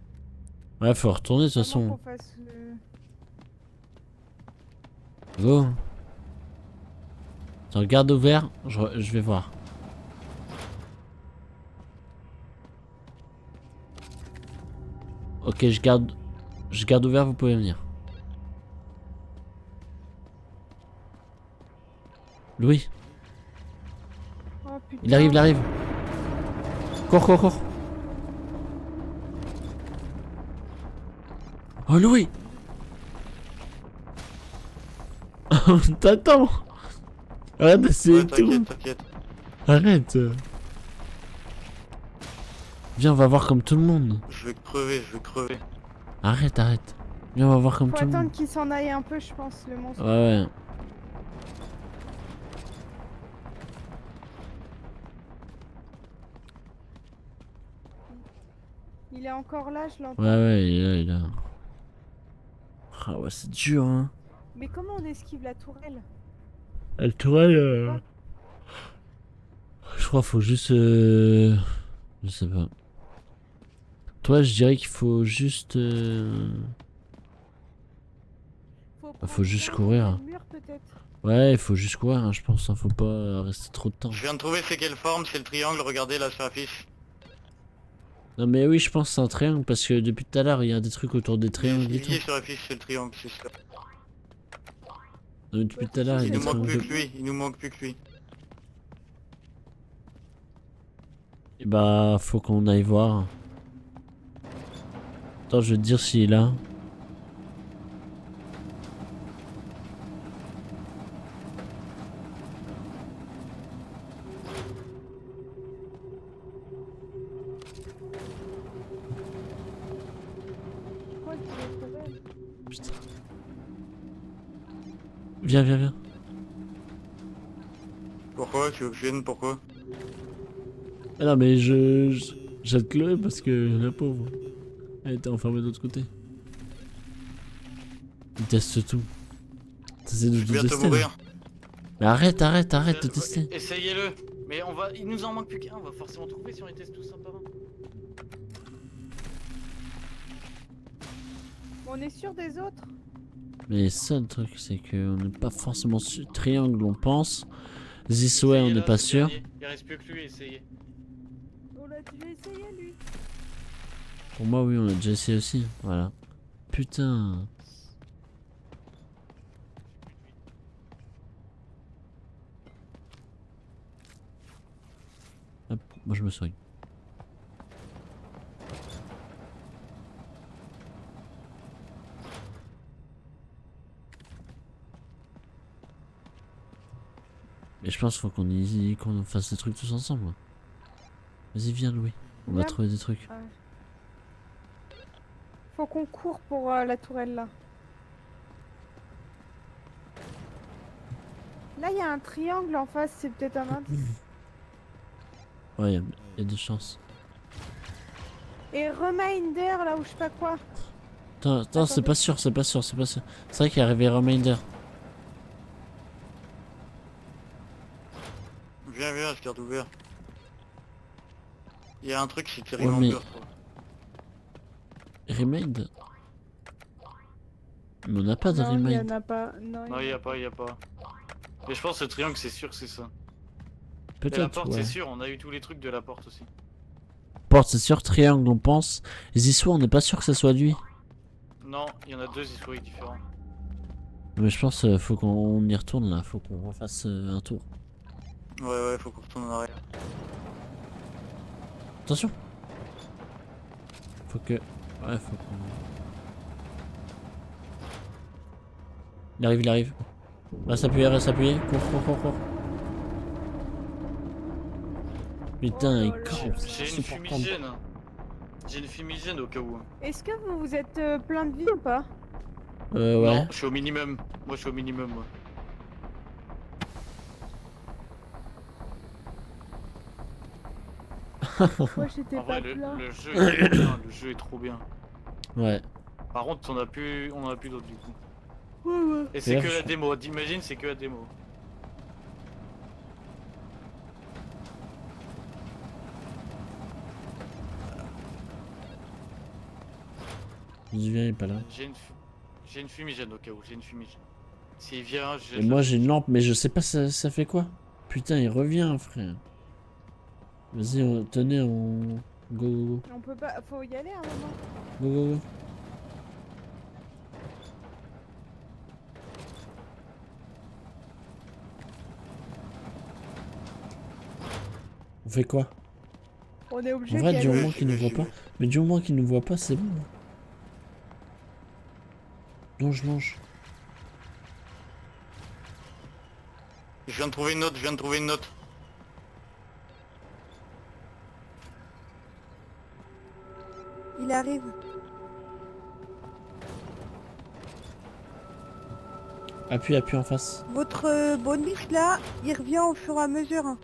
[SPEAKER 1] Ouais, faut retourner de toute
[SPEAKER 3] Vraiment
[SPEAKER 1] façon.
[SPEAKER 3] qu'on fasse,
[SPEAKER 1] Go. Attends, garde ouvert, je vais voir. Ok, je garde ouvert, vous pouvez venir. Louis,
[SPEAKER 3] Oh putain.
[SPEAKER 1] il arrive, il arrive. Cours, cours, cours. Oh Louis. T'attends. Arrête d'essayer
[SPEAKER 7] Ouais,
[SPEAKER 1] de tout.
[SPEAKER 7] t'inquiète, t'inquiète.
[SPEAKER 1] Arrête. Viens, on va voir comme tout le monde.
[SPEAKER 7] Je vais crever.
[SPEAKER 1] Arrête, arrête. Viens, on va voir comme
[SPEAKER 3] Faut
[SPEAKER 1] tout le monde.
[SPEAKER 3] attendre qu'il s'en aille un peu, je pense, le monstre.
[SPEAKER 1] Ouais, ouais.
[SPEAKER 3] Il est encore là, je l'entends.
[SPEAKER 1] Ouais, ouais, il est là, il est là. Ah ouais, c'est dur, hein.
[SPEAKER 3] Mais comment on esquive la tourelle?
[SPEAKER 1] Le tourelle, je crois faut juste... Je sais pas. Toi, je dirais qu'il faut juste...
[SPEAKER 3] Faut,
[SPEAKER 1] faut
[SPEAKER 3] prendre
[SPEAKER 1] juste
[SPEAKER 3] ça,
[SPEAKER 1] courir.
[SPEAKER 3] le mur, peut-être.
[SPEAKER 1] Ouais, il faut juste courir, hein, je pense. Hein, faut pas rester trop de temps.
[SPEAKER 7] Je viens de trouver c'est quelle forme, c'est le triangle, regardez là sur l'affiche.
[SPEAKER 1] Non mais oui, je pense que c'est un triangle parce que depuis tout à l'heure, il y a des trucs autour des triangles et tout.
[SPEAKER 7] Il est sur l'affiche, c'est le triangle, c'est ça.
[SPEAKER 1] Non, mais depuis tout à l'heure, il
[SPEAKER 7] Il
[SPEAKER 1] y a
[SPEAKER 7] nous
[SPEAKER 1] des
[SPEAKER 7] manque plus
[SPEAKER 1] triangles.
[SPEAKER 7] que lui, il nous manque plus que lui.
[SPEAKER 1] Et bah, faut qu'on aille voir. Attends, je vais te dire s'il est là. Viens, viens, viens.
[SPEAKER 7] Pourquoi? Tu veux que je vienne? Pourquoi?
[SPEAKER 1] Ah non, mais j'aide Chloé parce que la pauvre, elle était enfermée de l'autre côté. Il teste tout. T'essaies de
[SPEAKER 7] Je
[SPEAKER 1] tout
[SPEAKER 7] viens de
[SPEAKER 1] tester.
[SPEAKER 7] mourir.
[SPEAKER 1] Là. Mais arrête de tester.
[SPEAKER 4] Essayez-le. Mais il nous en manque plus qu'un, on va forcément trouver si on les teste tous un par un.
[SPEAKER 3] On est sûr des autres?
[SPEAKER 1] Mais le seul truc, c'est qu'on n'est pas forcément sûr. Triangle, on pense. This way, on
[SPEAKER 4] Essayez,
[SPEAKER 1] n'est
[SPEAKER 4] là,
[SPEAKER 1] pas
[SPEAKER 4] c'est
[SPEAKER 1] sûr.
[SPEAKER 4] le dernier. Il reste plus que lui, essayez.
[SPEAKER 3] On l'a déjà essayé lui.
[SPEAKER 1] Pour moi, oui, on l'a déjà essayé aussi. Voilà. Putain. Hop, moi je me soigne. Mais je pense qu'il faut qu'on fasse des trucs tous ensemble. Vas-y, viens, Louis. On va
[SPEAKER 3] Viens.
[SPEAKER 1] trouver des trucs.
[SPEAKER 3] Faut qu'on court pour la tourelle là. Là, il y a un triangle en face, c'est peut-être un indice.
[SPEAKER 1] Ouais, y a des chances.
[SPEAKER 3] Et reminder là où je sais pas quoi.
[SPEAKER 1] Attends, c'est
[SPEAKER 3] Attendez.
[SPEAKER 1] pas sûr, c'est pas sûr, c'est pas sûr. C'est vrai qu'il est arrivé Reminder.
[SPEAKER 7] Viens, viens, je garde ouvert. Il y a un truc, c'est tiré
[SPEAKER 1] Ouais,
[SPEAKER 7] en
[SPEAKER 1] mais-
[SPEAKER 7] peur, quoi.
[SPEAKER 1] Remind. Mais on n'a pas de
[SPEAKER 3] Non, il y
[SPEAKER 1] Remind.
[SPEAKER 3] en a pas. Non,
[SPEAKER 4] Non, il y a pas. Mais je pense que ce triangle, c'est sûr que c'est ça. Et la
[SPEAKER 1] Peut-être,
[SPEAKER 4] porte,
[SPEAKER 1] ouais.
[SPEAKER 4] c'est sûr, on a eu tous les trucs de la porte aussi.
[SPEAKER 1] Porte, c'est sûr. Triangle, on pense. Zissou, on n'est pas sûr que ce soit lui.
[SPEAKER 4] Non, il y en a deux historiques différents.
[SPEAKER 1] Mais je pense faut qu'on y retourne là. Faut qu'on refasse un tour.
[SPEAKER 7] Ouais, faut qu'on retourne en arrière.
[SPEAKER 1] Attention. Faut que... Ouais, faut qu'on... Il arrive. Reste appuyé. Cours. Putain, il campe. c'est
[SPEAKER 4] J'ai une
[SPEAKER 1] insupportable.
[SPEAKER 4] fumigène. J'ai une fumigène au cas où.
[SPEAKER 3] Est-ce que vous êtes plein de vie ou pas?
[SPEAKER 1] Ouais.
[SPEAKER 4] Non, je suis au minimum. Moi, je suis au minimum, moi.
[SPEAKER 3] Moi j'étais
[SPEAKER 4] En
[SPEAKER 3] pas
[SPEAKER 4] vrai,
[SPEAKER 3] plein.
[SPEAKER 4] le jeu est trop bien. Le jeu est trop bien.
[SPEAKER 1] Ouais.
[SPEAKER 4] Par contre, on a plus d'autres du coup.
[SPEAKER 3] Ouais.
[SPEAKER 4] Et c'est que
[SPEAKER 1] D'ailleurs,
[SPEAKER 4] la démo. T'imagines, c'est que la démo.
[SPEAKER 1] Il vient, il est pas là.
[SPEAKER 4] J'ai une fumigène au cas où. J'ai une fumigène. S'il vient,
[SPEAKER 1] Et moi j'ai une lampe, mais je sais pas ça fait quoi. Putain, il revient, frère. Vas-y, tenez, on... Go.
[SPEAKER 3] On peut pas. Faut y aller à un moment.
[SPEAKER 1] Go. On fait quoi?
[SPEAKER 3] On est obligé
[SPEAKER 1] En vrai,
[SPEAKER 3] d'y
[SPEAKER 1] du
[SPEAKER 3] aller.
[SPEAKER 1] moment qu'il nous voit pas. Mais du moment qu'il nous voit pas, c'est bon. Longe.
[SPEAKER 7] Je viens de trouver une note,
[SPEAKER 3] Il arrive.
[SPEAKER 1] Appuie en face.
[SPEAKER 3] Votre bonus là, il revient au fur et à mesure.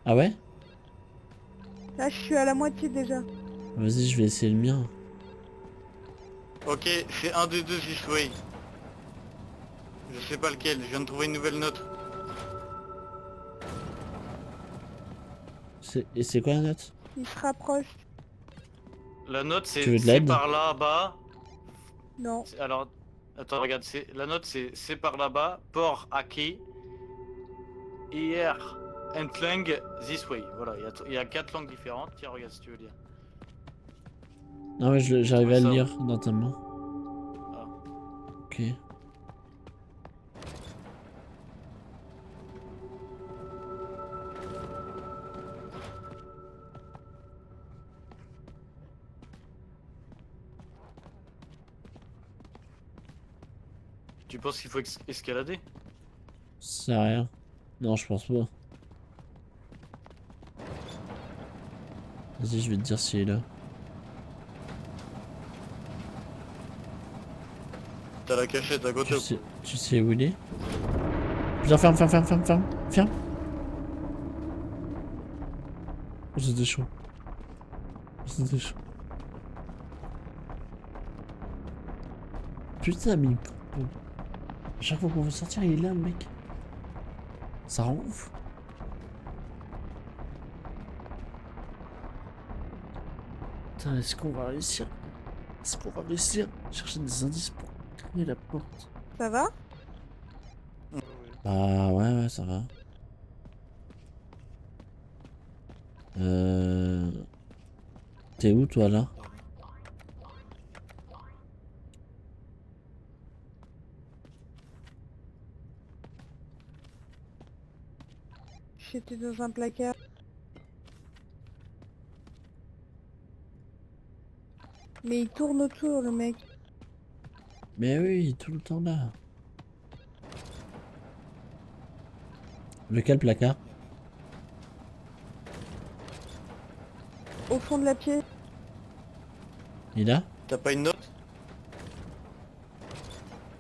[SPEAKER 1] Ah ouais?
[SPEAKER 3] Là, je suis à la moitié déjà.
[SPEAKER 1] Vas-y, je vais essayer le mien.
[SPEAKER 7] Ok, c'est un des deux this way. Je sais pas lequel, je viens de trouver une nouvelle note.
[SPEAKER 1] Et c'est quoi la note?
[SPEAKER 3] Il se rapproche.
[SPEAKER 4] La note,
[SPEAKER 1] Tu veux
[SPEAKER 4] c'est
[SPEAKER 1] de l'aide
[SPEAKER 4] par là-bas.
[SPEAKER 3] Non.
[SPEAKER 4] Alors, attends, regarde, la note c'est par là-bas, port acquis, hier, and langue this way. Voilà, il y a 4 langues différentes. Tiens, regarde si tu veux lire.
[SPEAKER 1] Non mais j'arrive à le
[SPEAKER 4] ça.
[SPEAKER 1] lire dans ta main.
[SPEAKER 4] Ah.
[SPEAKER 1] Ok.
[SPEAKER 4] Tu penses qu'il faut escalader?
[SPEAKER 1] Ça sert à rien. Non, je pense pas. Vas-y, je vais te dire s'il est là.
[SPEAKER 7] T'as la cachette à côté.
[SPEAKER 1] Tu sais où il est? Putain, ferme. Ferme. Oh, c'était chaud. Putain, mais... À chaque fois qu'on veut sortir, il est là, le mec. Ça rend ouf. Putain, est-ce qu'on va réussir? Chercher des indices pour créer la porte.
[SPEAKER 3] Ça va?
[SPEAKER 1] Bah ouais, ça va. T'es où toi là?
[SPEAKER 3] J'étais dans un placard. Mais il tourne autour, le mec.
[SPEAKER 1] Mais oui, tout le temps là. Lequel placard?
[SPEAKER 3] Au fond de la pièce.
[SPEAKER 1] Il est là?
[SPEAKER 7] T'as pas une note?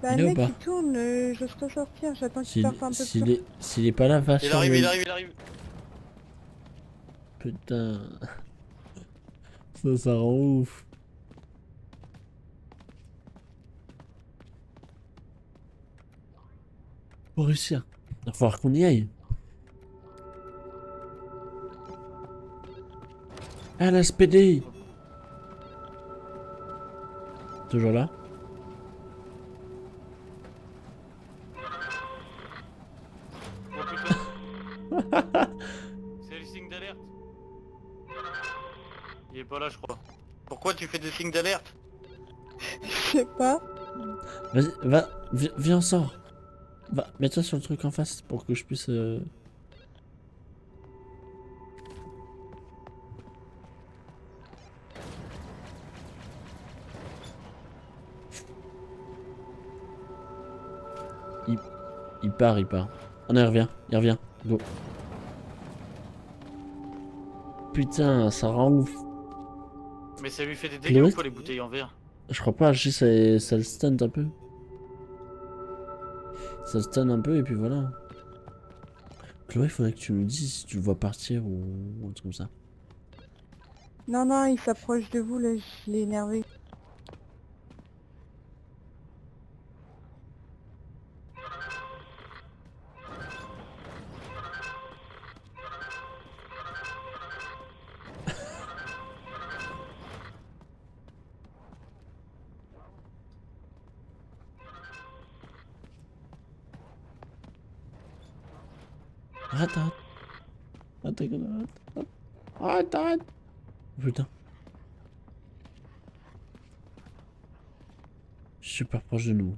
[SPEAKER 3] Bah,
[SPEAKER 1] Il est
[SPEAKER 3] le
[SPEAKER 1] où
[SPEAKER 3] mec
[SPEAKER 1] pas
[SPEAKER 3] il tourne, j'ose pas sortir, j'attends qu'il
[SPEAKER 1] S'il
[SPEAKER 3] parte un peu plus.
[SPEAKER 1] s'il est pas là, va
[SPEAKER 7] Il
[SPEAKER 1] sur
[SPEAKER 7] arrive,
[SPEAKER 1] le-
[SPEAKER 7] il arrive.
[SPEAKER 1] Putain. Ça rend ouf. Faut réussir. Il va falloir qu'on y aille. Ah, la SPD! Toujours là?
[SPEAKER 4] Oh putain. C'est le signe d'alerte. Il est pas là, je crois.
[SPEAKER 7] Pourquoi tu fais des signes d'alerte?
[SPEAKER 3] Je sais pas.
[SPEAKER 1] Vas-y, va, viens, sors. Va, mets-toi sur le truc en face pour que je puisse... Il part. Oh non, il revient. Go. Putain, ça rend ouf.
[SPEAKER 4] Mais ça lui fait des dégâts
[SPEAKER 1] Chloé
[SPEAKER 4] ou quoi les bouteilles en verre?
[SPEAKER 1] Je crois pas, juste ça le stun un peu. Ça le stun un peu et puis voilà. Chloé, il faudrait que tu nous dises si tu le vois partir ou un truc comme ça.
[SPEAKER 3] Non, il s'approche de vous, là, je l'ai énervé.
[SPEAKER 1] Arrête. Putain. Super proche de nous.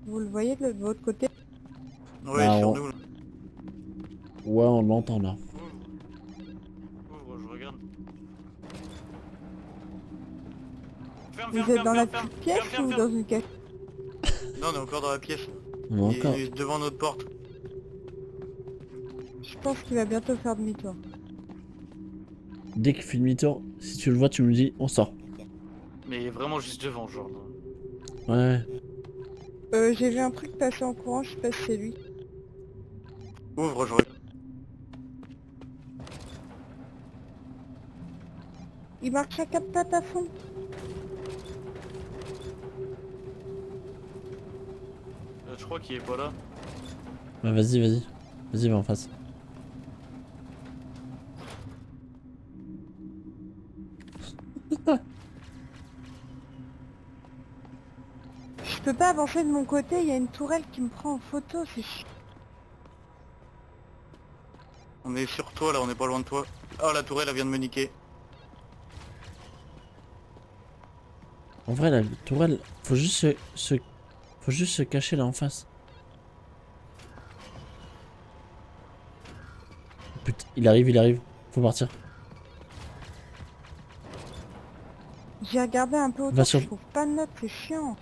[SPEAKER 3] Vous le voyez de votre côté?
[SPEAKER 7] Ouais,
[SPEAKER 1] Bah,
[SPEAKER 7] sur
[SPEAKER 1] on-
[SPEAKER 7] nous. Là.
[SPEAKER 1] Ouais, on l'entend là.
[SPEAKER 4] Ouvre, je regarde.
[SPEAKER 3] Vous êtes dans la petite pièce ou dans une cage?
[SPEAKER 7] Non, on est encore dans la pièce.
[SPEAKER 1] On est encore.
[SPEAKER 7] Il est devant notre porte.
[SPEAKER 3] Je pense qu'il va bientôt faire demi-tour.
[SPEAKER 1] Dès qu'il fait demi-tour, si tu le vois, tu me dis, on sort.
[SPEAKER 4] Mais vraiment juste devant, genre.
[SPEAKER 1] Ouais.
[SPEAKER 3] J'ai vu un truc passer en courant, je sais pas si c'est lui.
[SPEAKER 7] Ouvre, je regarde.
[SPEAKER 3] Il marche à quatre pattes à fond.
[SPEAKER 4] Je crois qu'il est pas là.
[SPEAKER 1] Bah vas-y. Vas-y, va en face.
[SPEAKER 3] Je peux pas avancer de mon côté, il y a une tourelle qui me prend en photo, c'est chiant.
[SPEAKER 7] On est sur toi là, on est pas loin de toi. Oh, la tourelle, elle vient de me niquer.
[SPEAKER 1] En vrai, la tourelle, faut juste se cacher là en face. Putain, il arrive. Faut partir.
[SPEAKER 3] J'ai regardé un peu
[SPEAKER 1] Va
[SPEAKER 3] autour,
[SPEAKER 1] sur-
[SPEAKER 3] je trouve pas de notes, c'est chiant.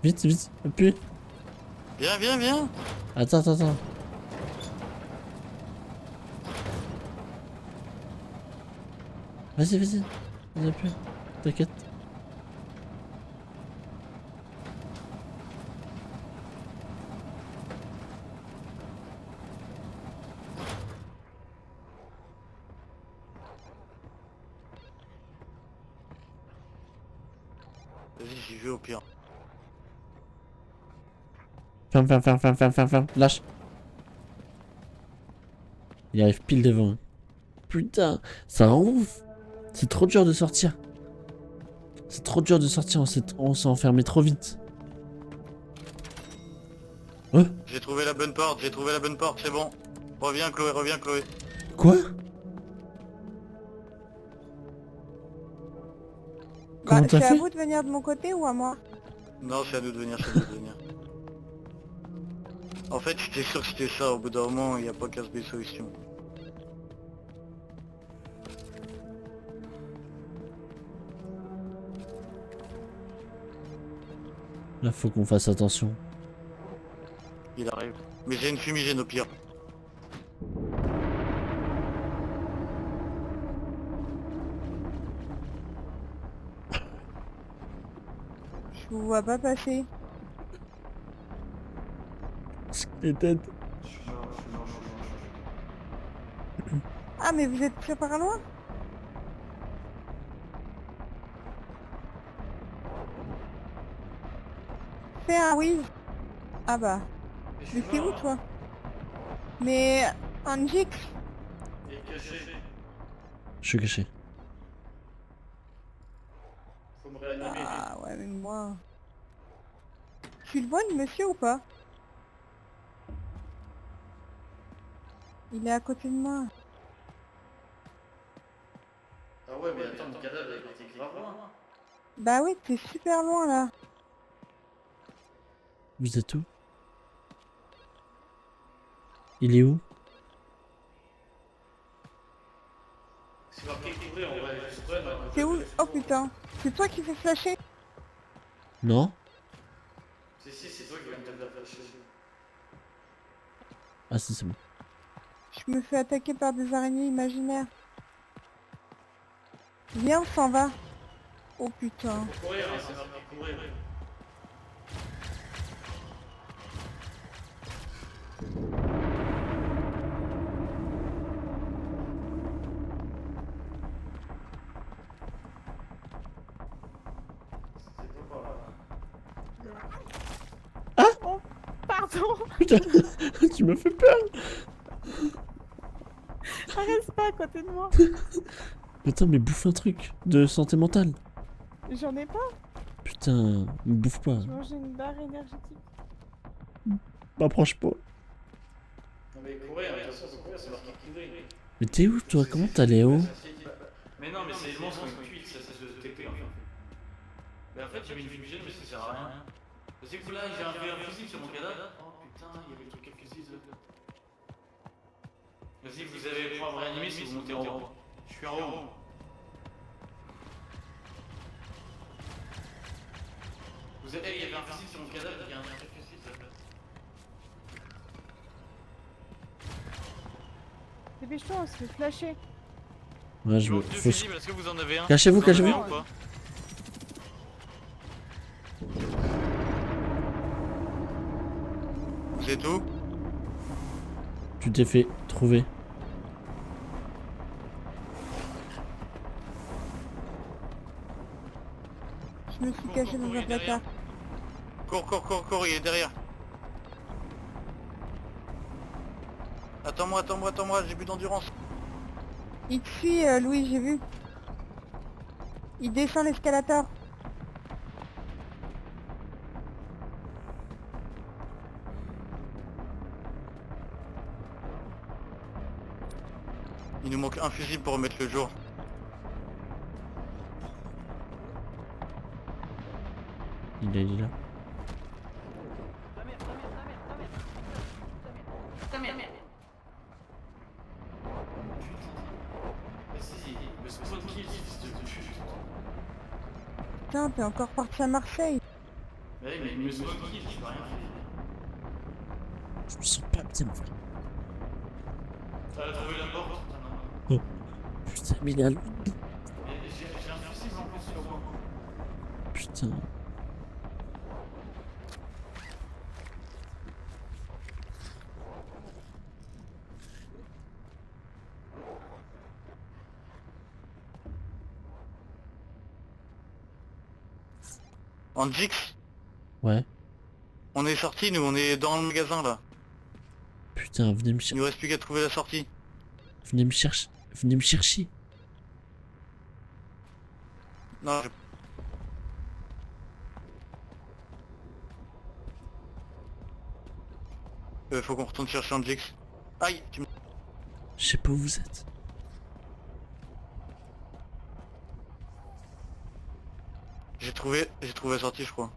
[SPEAKER 1] Vite. Appuie.
[SPEAKER 7] Viens.
[SPEAKER 1] Attends. Vas-y, vas-y. Vas-y, appuie. T'inquiète.
[SPEAKER 7] Vas-y, j'y vais au pire.
[SPEAKER 1] Ferme, ferme, ferme, ferme, ferme, ferme, ferme. Lâche. Il arrive pile devant. Hein. Putain, ça rend ouf. C'est trop dur de sortir. C'est trop dur de sortir, on s'est enfermé trop vite. Oh,
[SPEAKER 7] J'ai trouvé la bonne porte, c'est bon. Reviens Chloé, reviens Chloé.
[SPEAKER 1] quoi? Comment
[SPEAKER 3] Bah,
[SPEAKER 1] t'as
[SPEAKER 3] c'est à
[SPEAKER 1] fait?
[SPEAKER 3] vous de venir de mon côté ou à moi?
[SPEAKER 7] Non, c'est à nous de venir, c'est à nous de venir. En fait, j'étais sûr que c'était ça, au bout d'un moment, il n'y a pas 15 000 solutions.
[SPEAKER 1] Là, faut qu'on fasse attention.
[SPEAKER 7] Il arrive. Mais j'ai une fumigène au pire.
[SPEAKER 3] Je vous vois pas passer.
[SPEAKER 1] Les têtes.
[SPEAKER 3] Ah, mais vous êtes très par loin? Fais un oui. Ah bah. Mais c'est où toi? Mais un Jix?
[SPEAKER 4] Et caché.
[SPEAKER 1] Je suis caché.
[SPEAKER 4] Faut me réanimer.
[SPEAKER 3] Ah ouais, mais moi... Tu le vois le monsieur ou pas? Il est à côté de moi.
[SPEAKER 4] Ah ouais, mais attends, mon cadavre il était grave loin.
[SPEAKER 3] Bah oui, t'es super loin là.
[SPEAKER 1] Vous êtes où? Il est où?
[SPEAKER 4] C'est marqué courir, on va juste run.
[SPEAKER 3] C'est où? Oh putain. C'est toi qui fais flasher?
[SPEAKER 1] Non?
[SPEAKER 4] Si, c'est toi qui vas me taper la flasher.
[SPEAKER 1] Ah si, c'est bon.
[SPEAKER 3] Je me fais attaquer par des araignées imaginaires. Viens, on s'en va. Oh putain.
[SPEAKER 4] Courir, hein, c'est marqué courir.
[SPEAKER 3] Pardon.
[SPEAKER 1] Putain, tu m'as fait peur.
[SPEAKER 3] Reste pas à côté de moi.
[SPEAKER 1] Attends, mais bouffe un truc de santé mentale.
[SPEAKER 3] J'en ai pas.
[SPEAKER 1] Putain, me bouffe pas.
[SPEAKER 3] Je mangeais une barre énergétique.
[SPEAKER 1] M'approche pas.
[SPEAKER 4] Non mais courir, de toute façon, faut courir, c'est marqué courir.
[SPEAKER 1] Mais t'es où toi? Comment t'es allé haut?
[SPEAKER 4] Mais non, mais c'est les monstres qui cuit, ça c'est de TP en fait. Mais en fait, j'ai mis une fumigène, mais ça sert à rien. C'est que là, j'ai un fusil sur mon cadavre. Oh putain, il y avait le truc à fusil. Vas-y, vous avez le point à réanimer si vous montez en haut. Je suis en haut. Vous avez... il y avait un fusil sur mon cadavre, il y a un truc à fusil.
[SPEAKER 3] Dépêche-toi, on se fait flasher.
[SPEAKER 1] Ouais,
[SPEAKER 4] Je
[SPEAKER 1] je
[SPEAKER 4] veux
[SPEAKER 1] veux.
[SPEAKER 4] deux
[SPEAKER 1] Faut...
[SPEAKER 4] fusibles, est-ce que vous en avez un?
[SPEAKER 1] Cachez-vous,
[SPEAKER 4] Vous en avez
[SPEAKER 1] cachez-vous.
[SPEAKER 4] un ou pas?
[SPEAKER 7] Vous êtes où?
[SPEAKER 1] Tu t'es fait trouver.
[SPEAKER 3] Je me suis caché dans un placard.
[SPEAKER 7] Cours, il est derrière. Attends-moi, j'ai plus d'endurance.
[SPEAKER 3] Il te suit, Louis, j'ai vu. Il descend l'escalator.
[SPEAKER 7] Il nous manque un fusible pour remettre le jour.
[SPEAKER 1] Il est là.
[SPEAKER 4] Vas-y, me spawn kill, fils de pute.
[SPEAKER 3] Putain, t'es encore parti à Marseille.
[SPEAKER 4] Ouais, mais il me spawn kill, je peux rien faire.
[SPEAKER 1] Je me sens pas bien, mon frère.
[SPEAKER 4] T'as trouvé la porte?
[SPEAKER 1] Putain, mais il est à l'autre Putain.
[SPEAKER 7] En Jix,
[SPEAKER 1] Ouais.
[SPEAKER 7] on est sorti, nous, on est dans le magasin là.
[SPEAKER 1] Putain, venez me
[SPEAKER 7] Il
[SPEAKER 1] chercher.
[SPEAKER 7] nous reste plus qu'à trouver la sortie.
[SPEAKER 1] Venez me chercher. Venez me chercher.
[SPEAKER 7] Non, faut qu'on retourne chercher en Jix. Aïe,
[SPEAKER 1] Je sais pas où vous êtes.
[SPEAKER 7] j'ai trouvé la sortie, je crois.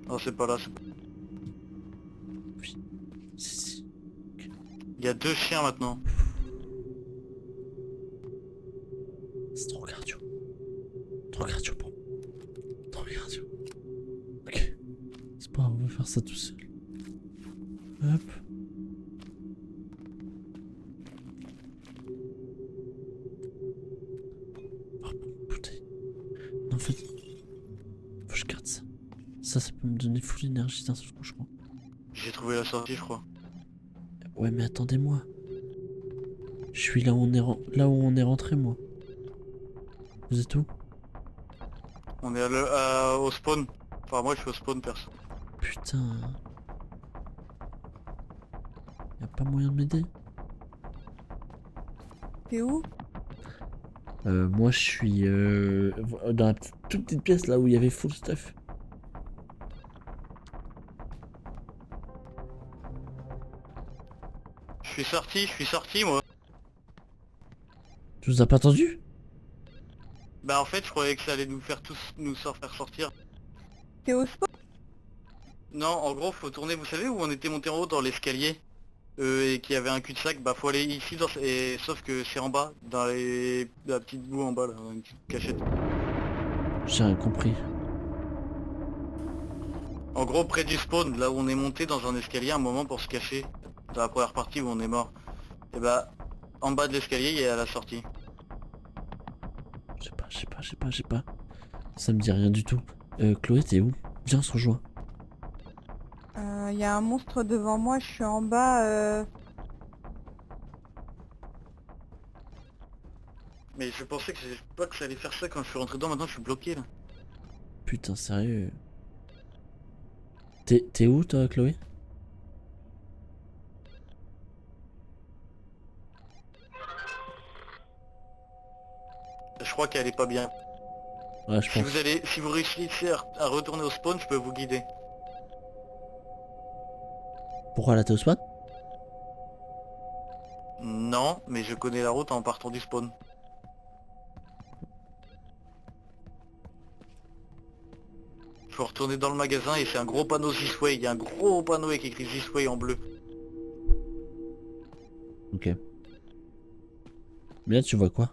[SPEAKER 7] Non, c'est pas là, c'est pas...
[SPEAKER 1] Si.
[SPEAKER 7] Il y a 2 chiens maintenant.
[SPEAKER 1] C'est trop cardio. Trop cardio pour moi. Trop cardio. Ok. C'est pas grave, on va faire ça tout seul. Hop. Oh, bouteille. Non, en fait, faut que je garde ça. Ça peut me donner full énergie d'un seul coup, je crois.
[SPEAKER 7] J'ai trouvé la sortie, je crois.
[SPEAKER 1] Ouais, mais attendez-moi. Je suis là où on est rentré, moi. Vous êtes où?
[SPEAKER 7] On est au spawn. Enfin, moi, je suis au spawn, perso.
[SPEAKER 1] Putain. Y'a pas moyen de m'aider?
[SPEAKER 3] T'es où?
[SPEAKER 1] Moi je suis dans la toute petite pièce là où il y avait full stuff.
[SPEAKER 7] Je suis sorti, moi.
[SPEAKER 1] Tu nous as pas entendu?
[SPEAKER 7] Bah, en fait, je croyais que ça allait nous faire faire sortir.
[SPEAKER 3] T'es au spawn?
[SPEAKER 7] Non, en gros, faut tourner, vous savez où on était monté en haut dans l'escalier et qu'il y avait un cul-de-sac, bah faut aller ici, et sauf que c'est en bas, dans la petite boue en bas, là, une petite cachette.
[SPEAKER 1] J'ai rien compris.
[SPEAKER 7] En gros, près du spawn, là où on est monté dans un escalier un moment pour se cacher, dans la première partie où on est mort. Et bah, en bas de l'escalier, il y a la sortie.
[SPEAKER 1] Je sais pas. Ça me dit rien du tout. Chloé, t'es où? Viens, on se rejoint.
[SPEAKER 3] Y a un monstre devant moi, je suis en bas.
[SPEAKER 7] Mais je pensais pas que ça allait faire ça quand je suis rentré dedans, maintenant je suis bloqué là.
[SPEAKER 1] Putain, sérieux. T'es où toi, Chloé?
[SPEAKER 7] Je crois qu'elle est pas bien.
[SPEAKER 1] Ouais, je pense.
[SPEAKER 7] Si vous réussissez à retourner au spawn, je peux vous guider.
[SPEAKER 1] Pourquoi là t'es au spot?
[SPEAKER 7] Non, mais je connais la route en partant du spawn. Je faut retourner dans le magasin et c'est un gros panneau This Way. Il y a un gros panneau avec écrit This Way en bleu.
[SPEAKER 1] Ok. Mais là tu vois quoi?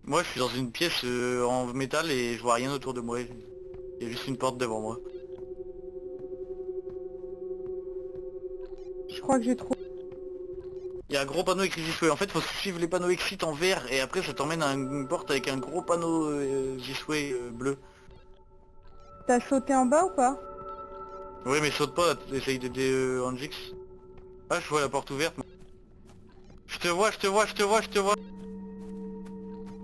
[SPEAKER 7] Moi je suis dans une pièce en métal et je vois rien autour de moi. Il y a juste une porte devant moi.
[SPEAKER 3] Je crois que j'ai trouvé.
[SPEAKER 7] Il y a un gros panneau écrit This Way. En fait faut suivre les panneaux Exit en vert et après ça t'emmène à une porte avec un gros panneau This Way bleu.
[SPEAKER 3] T'as sauté en bas ou pas?
[SPEAKER 7] Oui mais saute pas, essaye d'aider Angix. Ah je vois la porte ouverte. Je te vois.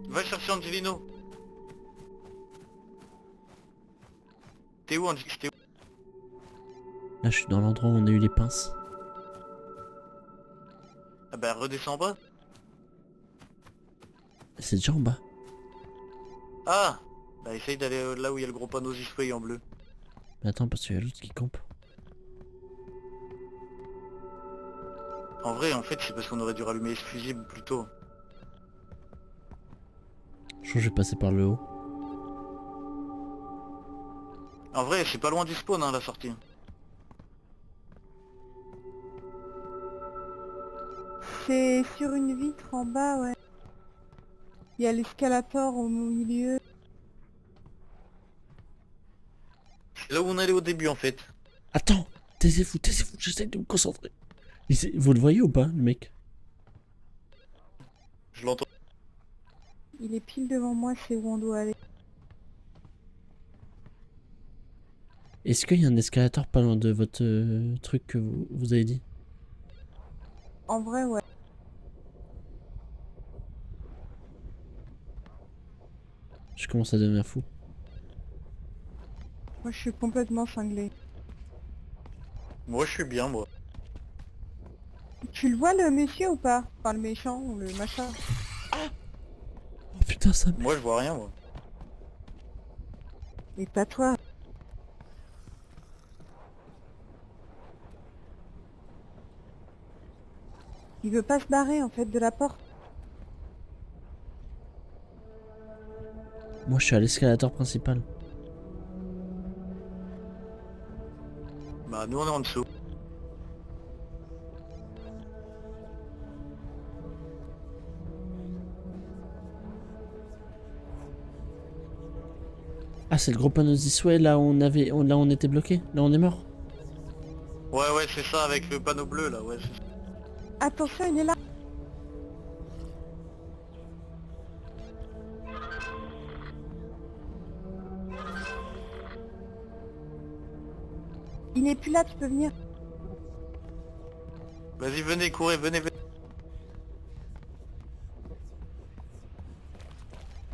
[SPEAKER 7] Va chercher Angelino. T'es où Angix? T'es où?
[SPEAKER 1] Là je suis dans l'endroit où on a eu les pinces.
[SPEAKER 7] Ah bah redescends en bas.
[SPEAKER 1] C'est déjà en bas.
[SPEAKER 7] Ah bah essaye d'aller là où il y a le gros panneau This Way en bleu.
[SPEAKER 1] Mais attends parce qu'il y a l'autre qui campe.
[SPEAKER 7] En vrai en fait c'est parce qu'on aurait dû rallumer les fusibles plus tôt.
[SPEAKER 1] Je crois que je vais passer par le haut.
[SPEAKER 7] En vrai c'est pas loin du spawn hein, la sortie.
[SPEAKER 3] C'est sur une vitre en bas, ouais. Il y a l'escalator au milieu.
[SPEAKER 7] C'est là où on allait au début en fait.
[SPEAKER 1] Attends, taisez-vous, j'essaye de me concentrer. Vous le voyez ou pas, le mec?
[SPEAKER 7] je l'entends.
[SPEAKER 3] Il est pile devant moi, c'est où on doit aller.
[SPEAKER 1] Est-ce qu'il y a un escalator pas loin de votre truc que vous avez dit?
[SPEAKER 3] En vrai, ouais.
[SPEAKER 1] Je commence à devenir fou.
[SPEAKER 3] Moi, je suis complètement cinglé.
[SPEAKER 7] Moi je suis bien moi.
[SPEAKER 3] Tu le vois, le monsieur, ou pas? Enfin, le méchant, ou le machin.
[SPEAKER 1] Oh putain, ça me...
[SPEAKER 7] Moi je vois rien moi.
[SPEAKER 3] Et pas toi. Il veut pas se barrer, en fait, de la porte.
[SPEAKER 1] Moi, je suis à l'escalator principal.
[SPEAKER 7] Bah nous on est en dessous.
[SPEAKER 1] Ah, c'est le gros panneau This Way, là où on était bloqué? Là, on est mort?
[SPEAKER 7] Ouais ouais c'est ça avec le panneau bleu là, ouais.
[SPEAKER 3] Attention, il est là. Il est plus là, tu peux venir.
[SPEAKER 7] Vas-y venez, courez, venez.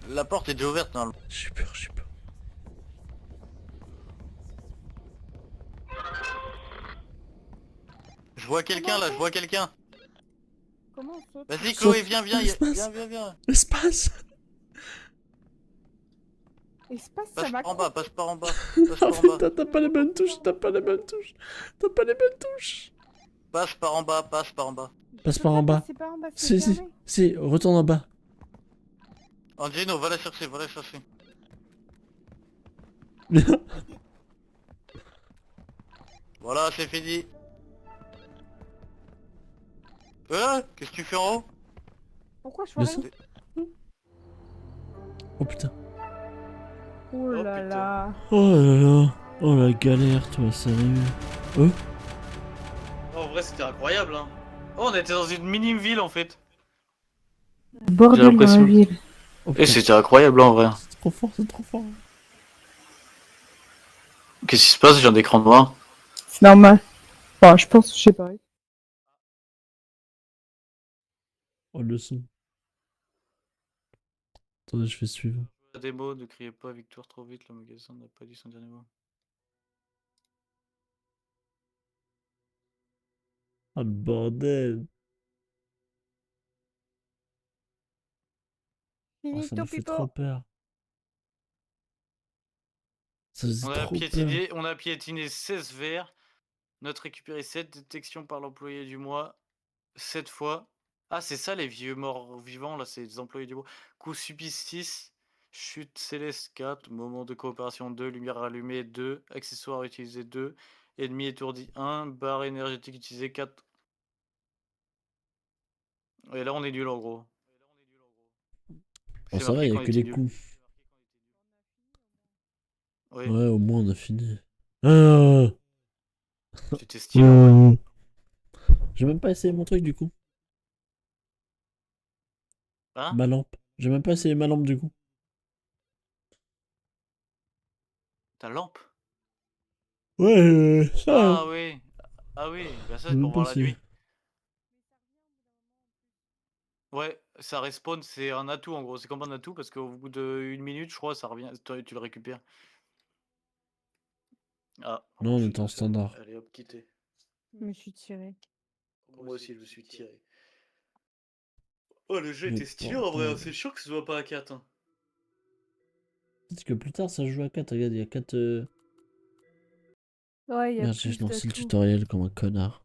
[SPEAKER 7] La porte est déjà ouverte normalement.
[SPEAKER 1] J'ai peur, j'ai peur.
[SPEAKER 7] Je vois quelqu'un là, je vois quelqu'un.
[SPEAKER 3] Comment on saute?
[SPEAKER 7] Vas-y
[SPEAKER 1] Saute.
[SPEAKER 7] Chloé, viens, viens,
[SPEAKER 1] L'espace.
[SPEAKER 7] viens.
[SPEAKER 1] L'espace!
[SPEAKER 3] Espace, ça
[SPEAKER 7] Passe
[SPEAKER 3] m'a
[SPEAKER 7] par en bas, passe par en bas. Passe
[SPEAKER 1] Oh
[SPEAKER 7] par en bas.
[SPEAKER 1] putain, t'as pas les bonnes touches, t'as pas les bonnes touches. T'as pas les bonnes touches.
[SPEAKER 7] Passe par en bas, passe par en bas.
[SPEAKER 1] Passe par en bas.
[SPEAKER 3] C'est pas en bas, c'est
[SPEAKER 1] Si,
[SPEAKER 3] fermé.
[SPEAKER 1] si, retourne en bas.
[SPEAKER 7] Angelo, va la chercher, va la chercher. Voilà, c'est fini. Qu'est-ce que tu fais en haut?
[SPEAKER 3] Pourquoi je vois
[SPEAKER 1] Le
[SPEAKER 3] rien?
[SPEAKER 1] sang. Oh putain.
[SPEAKER 3] Oh
[SPEAKER 4] Oh,
[SPEAKER 3] là
[SPEAKER 4] putain.
[SPEAKER 3] là.
[SPEAKER 1] Oh là là. Oh la galère, toi, sérieux.
[SPEAKER 4] Oh, en vrai c'était incroyable hein. Oh on était dans une mini ville en fait.
[SPEAKER 3] Bordel dans la
[SPEAKER 4] l'impression.
[SPEAKER 3] ville.
[SPEAKER 1] Oh
[SPEAKER 4] Et
[SPEAKER 1] putain.
[SPEAKER 4] c'était incroyable en vrai.
[SPEAKER 1] C'est trop fort, c'est trop fort.
[SPEAKER 4] Qu'est-ce qui se passe? J'ai un écran noir.
[SPEAKER 3] C'est normal. Enfin, je pense, je sais pas.
[SPEAKER 1] Oh le son. Attendez, je fais suivre.
[SPEAKER 4] La démo, ne criez pas victoire trop vite, le magasin n'a pas dit son dernier mot.
[SPEAKER 1] Oh le bordel. Oh, ça m'a fait trop peur. Ça faisait trop peur.
[SPEAKER 4] On a piétiné 16 verres, notre récupéré 7 détections par l'employé du mois, 7 fois. Ah c'est ça les vieux morts vivants là, c'est les employés du mois. Coup subsiste, chute céleste 4, moment de coopération 2, lumière allumée 2, accessoires utilisés 2, ennemi étourdi 1, barre énergétique utilisée 4. Et là on est nul en gros.
[SPEAKER 1] Oh
[SPEAKER 4] C'est
[SPEAKER 1] ça va,
[SPEAKER 4] marqué
[SPEAKER 1] y a
[SPEAKER 4] qu'on
[SPEAKER 1] que
[SPEAKER 4] était
[SPEAKER 1] les
[SPEAKER 4] nuls.
[SPEAKER 1] coups.
[SPEAKER 4] Oui,
[SPEAKER 1] Ouais, au moins on a fini. Ah.
[SPEAKER 4] c'était stylé en vrai.
[SPEAKER 1] J'ai même pas essayé mon truc du coup.
[SPEAKER 4] Hein?
[SPEAKER 1] Ma lampe. J'ai même pas essayé ma lampe du coup.
[SPEAKER 4] Ta lampe?
[SPEAKER 1] Ouais,
[SPEAKER 4] Ah oui. Ah oui, bah ça
[SPEAKER 1] J'ai
[SPEAKER 4] c'est
[SPEAKER 1] même
[SPEAKER 4] pour
[SPEAKER 1] pas
[SPEAKER 4] voir la
[SPEAKER 1] essayé.
[SPEAKER 4] nuit. Ouais, ça respawn, c'est un atout en gros, c'est comme un atout parce qu'au bout d'une minute, je crois, ça revient, tu le récupères. Ah, par
[SPEAKER 1] Non,
[SPEAKER 4] contre,
[SPEAKER 1] on
[SPEAKER 4] je
[SPEAKER 1] était
[SPEAKER 4] viens
[SPEAKER 1] en
[SPEAKER 4] de faire-
[SPEAKER 1] standard.
[SPEAKER 4] Allez hop, quitter.
[SPEAKER 3] Je me suis tiré.
[SPEAKER 4] Moi aussi, je me suis tiré. Oh, le jeu
[SPEAKER 1] Mais
[SPEAKER 4] était stylé en vrai, hein,
[SPEAKER 1] bordel.
[SPEAKER 4] c'est sûr que ce soit pas à 4. Hein.
[SPEAKER 1] Peut-être que plus tard ça se joue à 4. Regarde, il y a 4.
[SPEAKER 3] Ouais, il y a
[SPEAKER 1] Merde, j'ai
[SPEAKER 3] plus
[SPEAKER 1] lancé le
[SPEAKER 3] d'atouts.
[SPEAKER 1] tutoriel comme un connard.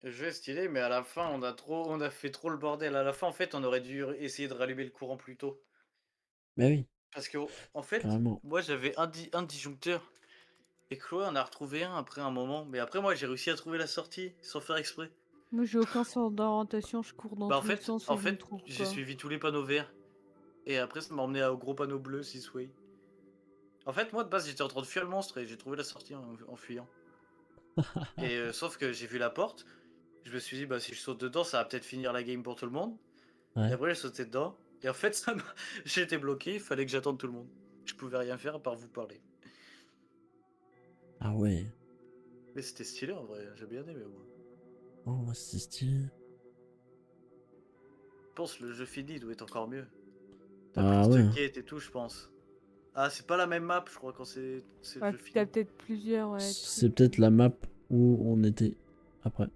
[SPEAKER 4] Le jeu est stylé, mais à la fin, on a fait trop le bordel. À la fin, en fait, on aurait dû essayer de rallumer le courant plus tôt.
[SPEAKER 1] Bah oui,
[SPEAKER 4] Parce que, en fait,
[SPEAKER 1] carrément.
[SPEAKER 4] moi j'avais un disjoncteur. Et Chloé en a retrouvé un après un moment. Mais après, moi j'ai réussi à trouver la sortie sans faire exprès.
[SPEAKER 3] Moi, j'ai aucun sens d'orientation, je cours dans
[SPEAKER 4] Bah,
[SPEAKER 3] tous les sens et je ne trouve
[SPEAKER 4] j'ai
[SPEAKER 3] pas.
[SPEAKER 4] suivi tous les panneaux verts. Et après, ça m'a emmené au gros panneau bleu, This Way. En fait, moi de base, j'étais en train de fuir le monstre et j'ai trouvé la sortie en fuyant. Et sauf que j'ai vu la porte. Je me suis dit, bah si je saute dedans, ça va peut-être finir la game pour tout le monde. Et
[SPEAKER 1] Ouais.
[SPEAKER 4] après, j'ai sauté dedans. Et en fait, j'ai été bloqué, il fallait que j'attende tout le monde. Je pouvais rien faire à part vous parler.
[SPEAKER 1] Ah ouais.
[SPEAKER 4] Mais c'était stylé en vrai, j'ai bien aimé moi.
[SPEAKER 1] Oh, ouais, c'est stylé.
[SPEAKER 4] Je pense le jeu fini il doit être encore mieux. T'as
[SPEAKER 1] Ah
[SPEAKER 4] plus
[SPEAKER 1] ouais.
[SPEAKER 4] de quêtes et tout, je pense. Ah, c'est pas la même map, je crois, quand c'est le
[SPEAKER 3] Ouais,
[SPEAKER 4] jeu
[SPEAKER 3] t'as
[SPEAKER 4] fini.
[SPEAKER 3] peut-être plusieurs
[SPEAKER 1] C'est
[SPEAKER 3] trucs.
[SPEAKER 1] peut-être la map où on était après.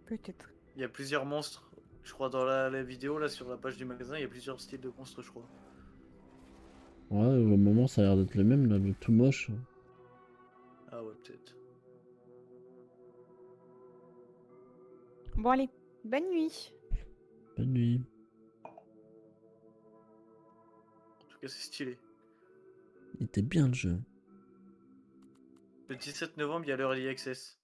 [SPEAKER 3] Peut-être.
[SPEAKER 4] Il y a plusieurs monstres. Je crois dans la vidéo, là, sur la page du magasin, il y a plusieurs styles de monstres, je crois.
[SPEAKER 1] Ouais, au moment, ça a l'air d'être le même, là, le tout moche.
[SPEAKER 4] Ah ouais, peut-être.
[SPEAKER 3] Bon, allez. Bonne nuit.
[SPEAKER 1] Bonne nuit.
[SPEAKER 4] En tout cas, c'est stylé.
[SPEAKER 1] Il était bien le jeu.
[SPEAKER 4] Le 17 novembre, il y a l'Early Access.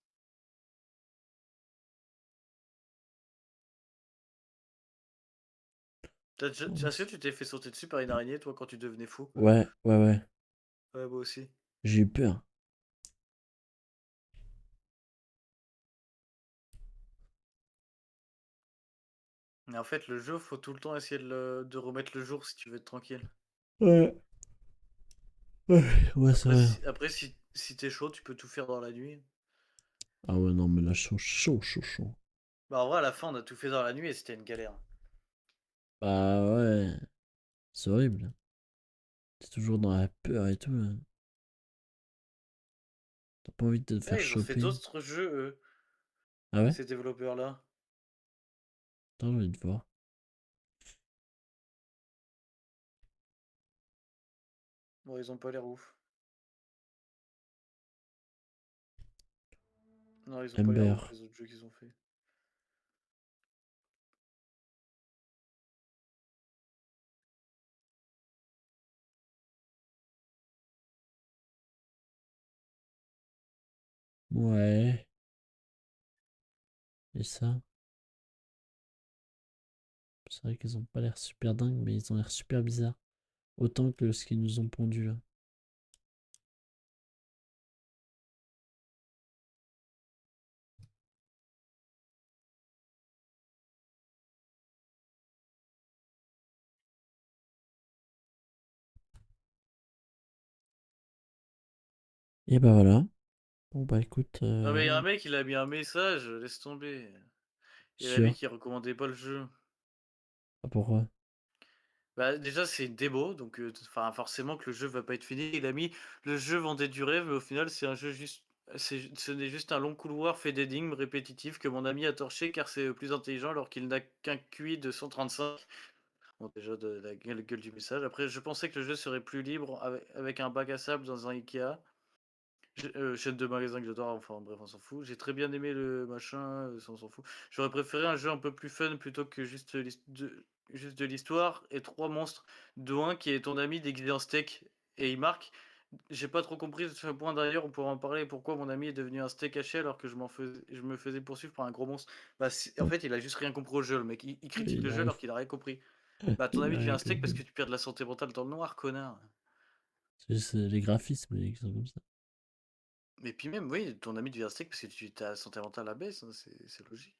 [SPEAKER 4] Est-ce que tu t'es fait sauter dessus par une araignée, toi, quand tu devenais fou?
[SPEAKER 1] Ouais, ouais, ouais.
[SPEAKER 4] Ouais, moi aussi.
[SPEAKER 1] J'ai eu peur.
[SPEAKER 4] Mais en fait, le jeu, faut tout le temps essayer de remettre le jour si tu veux être tranquille.
[SPEAKER 1] Ouais. Ouais, ouais, c'est vrai.
[SPEAKER 4] Après, si t'es chaud, tu peux tout faire dans la nuit.
[SPEAKER 1] Ah ouais, non, mais là, chaud, chaud, chaud, chaud.
[SPEAKER 4] Bah, en vrai, à la fin, on a tout fait dans la nuit et c'était une galère.
[SPEAKER 1] Bah ouais. C'est horrible. T'es toujours dans la peur et tout, hein. T'as pas envie de te faire
[SPEAKER 4] Ouais, ils ont fait
[SPEAKER 1] choper.
[SPEAKER 4] d'autres jeux, eux,
[SPEAKER 1] Ah ouais?
[SPEAKER 4] ces développeurs-là.
[SPEAKER 1] Attends, j'ai envie de voir.
[SPEAKER 4] Bon, ils ont pas l'air ouf. Non, ils ont pas l'air
[SPEAKER 1] Ember.
[SPEAKER 4] ouf, les autres jeux qu'ils ont fait.
[SPEAKER 1] Ouais. Et ça? C'est vrai qu'ils ont pas l'air super dingues, mais ils ont l'air super bizarres. Autant que ce qu'ils nous ont pondu là. Et bah voilà. Bon bah écoute,
[SPEAKER 4] Non, mais il y a un mec, il a mis un message, laisse tomber. Il a mis
[SPEAKER 1] sûr.
[SPEAKER 4] qu'il recommandait pas le jeu.
[SPEAKER 1] Ah, pourquoi?
[SPEAKER 4] Bah, déjà, c'est une démo, donc enfin, forcément que le jeu va pas être fini. Il a mis le jeu vendait du rêve, mais au final, c'est un jeu juste. Ce n'est juste un long couloir fait d'énigmes répétitifs que mon ami a torché car c'est plus intelligent alors qu'il n'a qu'un QI de 135. Bon, déjà, de la gueule du message. Après, je pensais que le jeu serait plus libre avec un bac à sable dans un Ikea. Chaîne de magasins que j'adore, enfin bref, on s'en fout. J'ai très bien aimé le machin, ça, on s'en fout. J'aurais préféré un jeu un peu plus fun plutôt que juste de l'histoire et trois monstres, dont un qui est ton ami déguisé en steak et il marque. J'ai pas trop compris ce point d'ailleurs, on pourra en parler. Pourquoi mon ami est devenu un steak haché alors que je me faisais poursuivre par un gros monstre. Bah, en fait, il a juste rien compris au jeu, le mec. Il critique le
[SPEAKER 1] Il
[SPEAKER 4] jeu
[SPEAKER 1] a,
[SPEAKER 4] alors qu'il a rien compris. Bah, ton
[SPEAKER 1] il
[SPEAKER 4] ami
[SPEAKER 1] a
[SPEAKER 4] devient
[SPEAKER 1] rien
[SPEAKER 4] un steak parce
[SPEAKER 1] compris.
[SPEAKER 4] que tu perds de la santé mentale dans le noir, connard.
[SPEAKER 1] C'est les graphismes qui sont comme ça.
[SPEAKER 4] Mais puis même, oui, ton ami devient steak parce que ta santé mentale à baisse, hein, c'est logique.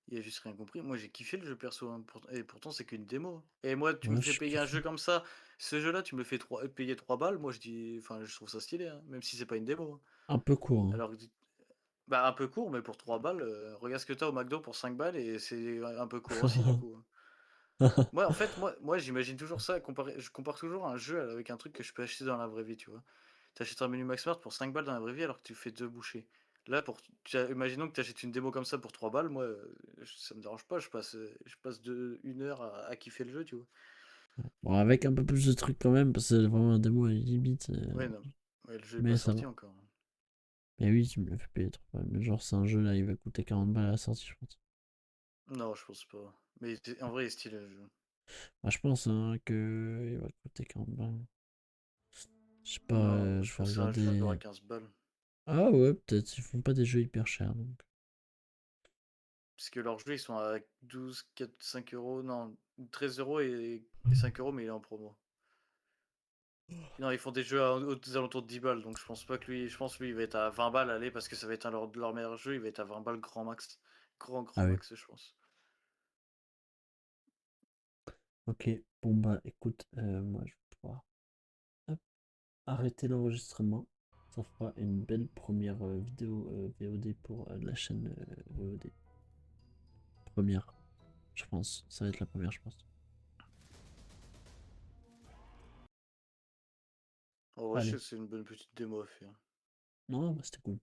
[SPEAKER 4] Il a juste rien compris. Moi, j'ai kiffé le jeu perso, hein, et pourtant, c'est qu'une démo. Et moi, tu me
[SPEAKER 1] Ouais,
[SPEAKER 4] fais
[SPEAKER 1] je
[SPEAKER 4] payer un
[SPEAKER 1] kiffe.
[SPEAKER 4] jeu comme ça, ce jeu-là, tu me le fais payer 3 balles, moi, je dis, enfin, je trouve ça stylé, hein, même si c'est pas une démo, hein.
[SPEAKER 1] Un peu court, hein.
[SPEAKER 4] Alors, bah, un peu court, mais pour 3 balles, regarde ce que t'as au McDo pour 5 balles, et c'est un peu court aussi, du coup, hein. Moi, en fait, moi j'imagine toujours ça, je compare toujours un jeu avec un truc que je peux acheter dans la vraie vie, tu vois. T'achètes un menu Max Mart pour 5 balles dans la vraie vie alors que tu fais 2 bouchées. Là, imaginons que tu achètes une démo comme ça pour 3 balles, moi, ça me dérange pas, je passe une heure à kiffer le jeu, tu vois.
[SPEAKER 1] Bon, avec un peu plus de trucs quand même, parce que c'est vraiment un démo à la limite.
[SPEAKER 4] Ouais, non, ouais, le jeu est pas
[SPEAKER 1] Mais ça
[SPEAKER 4] sorti
[SPEAKER 1] va.
[SPEAKER 4] encore.
[SPEAKER 1] Mais oui, tu me le fais payer trop. Mais genre, c'est un jeu là, il va coûter 40 balles à la sortie, je pense.
[SPEAKER 4] Non, je pense pas. Mais en vrai, il est stylé le jeu.
[SPEAKER 1] Ah, je pense hein, que il va coûter 40 balles. Je sais pas,
[SPEAKER 4] Non,
[SPEAKER 1] je
[SPEAKER 4] je
[SPEAKER 1] vais
[SPEAKER 4] pense que c'est un jeu genre à
[SPEAKER 1] regarder.
[SPEAKER 4] 15 balles.
[SPEAKER 1] Ah ouais, peut-être. Ils font pas des jeux hyper chers donc.
[SPEAKER 4] Parce que leurs jeux, ils sont à 12, 4, 5 euros, non, 13 euros et 5 euros, mais il est en promo. Non, ils font des jeux aux alentours de 10 balles, donc je pense pas que lui, je pense que lui, il va être à 20 balles, allez, parce que ça va être un de leurs meilleurs jeux, il va être à 20 balles grand max. grand
[SPEAKER 1] Ah oui.
[SPEAKER 4] max, je pense.
[SPEAKER 1] Ok, bon bah écoute, moi je vais pouvoir hop, arrêter l'enregistrement. Ça fera une belle première vidéo VOD pour la chaîne VOD. Première, je pense. Ça va être la première, je pense.
[SPEAKER 4] En vrai, je
[SPEAKER 1] Allez.
[SPEAKER 4] sais que c'est une bonne petite démo à faire.
[SPEAKER 1] Non, bah, c'était cool.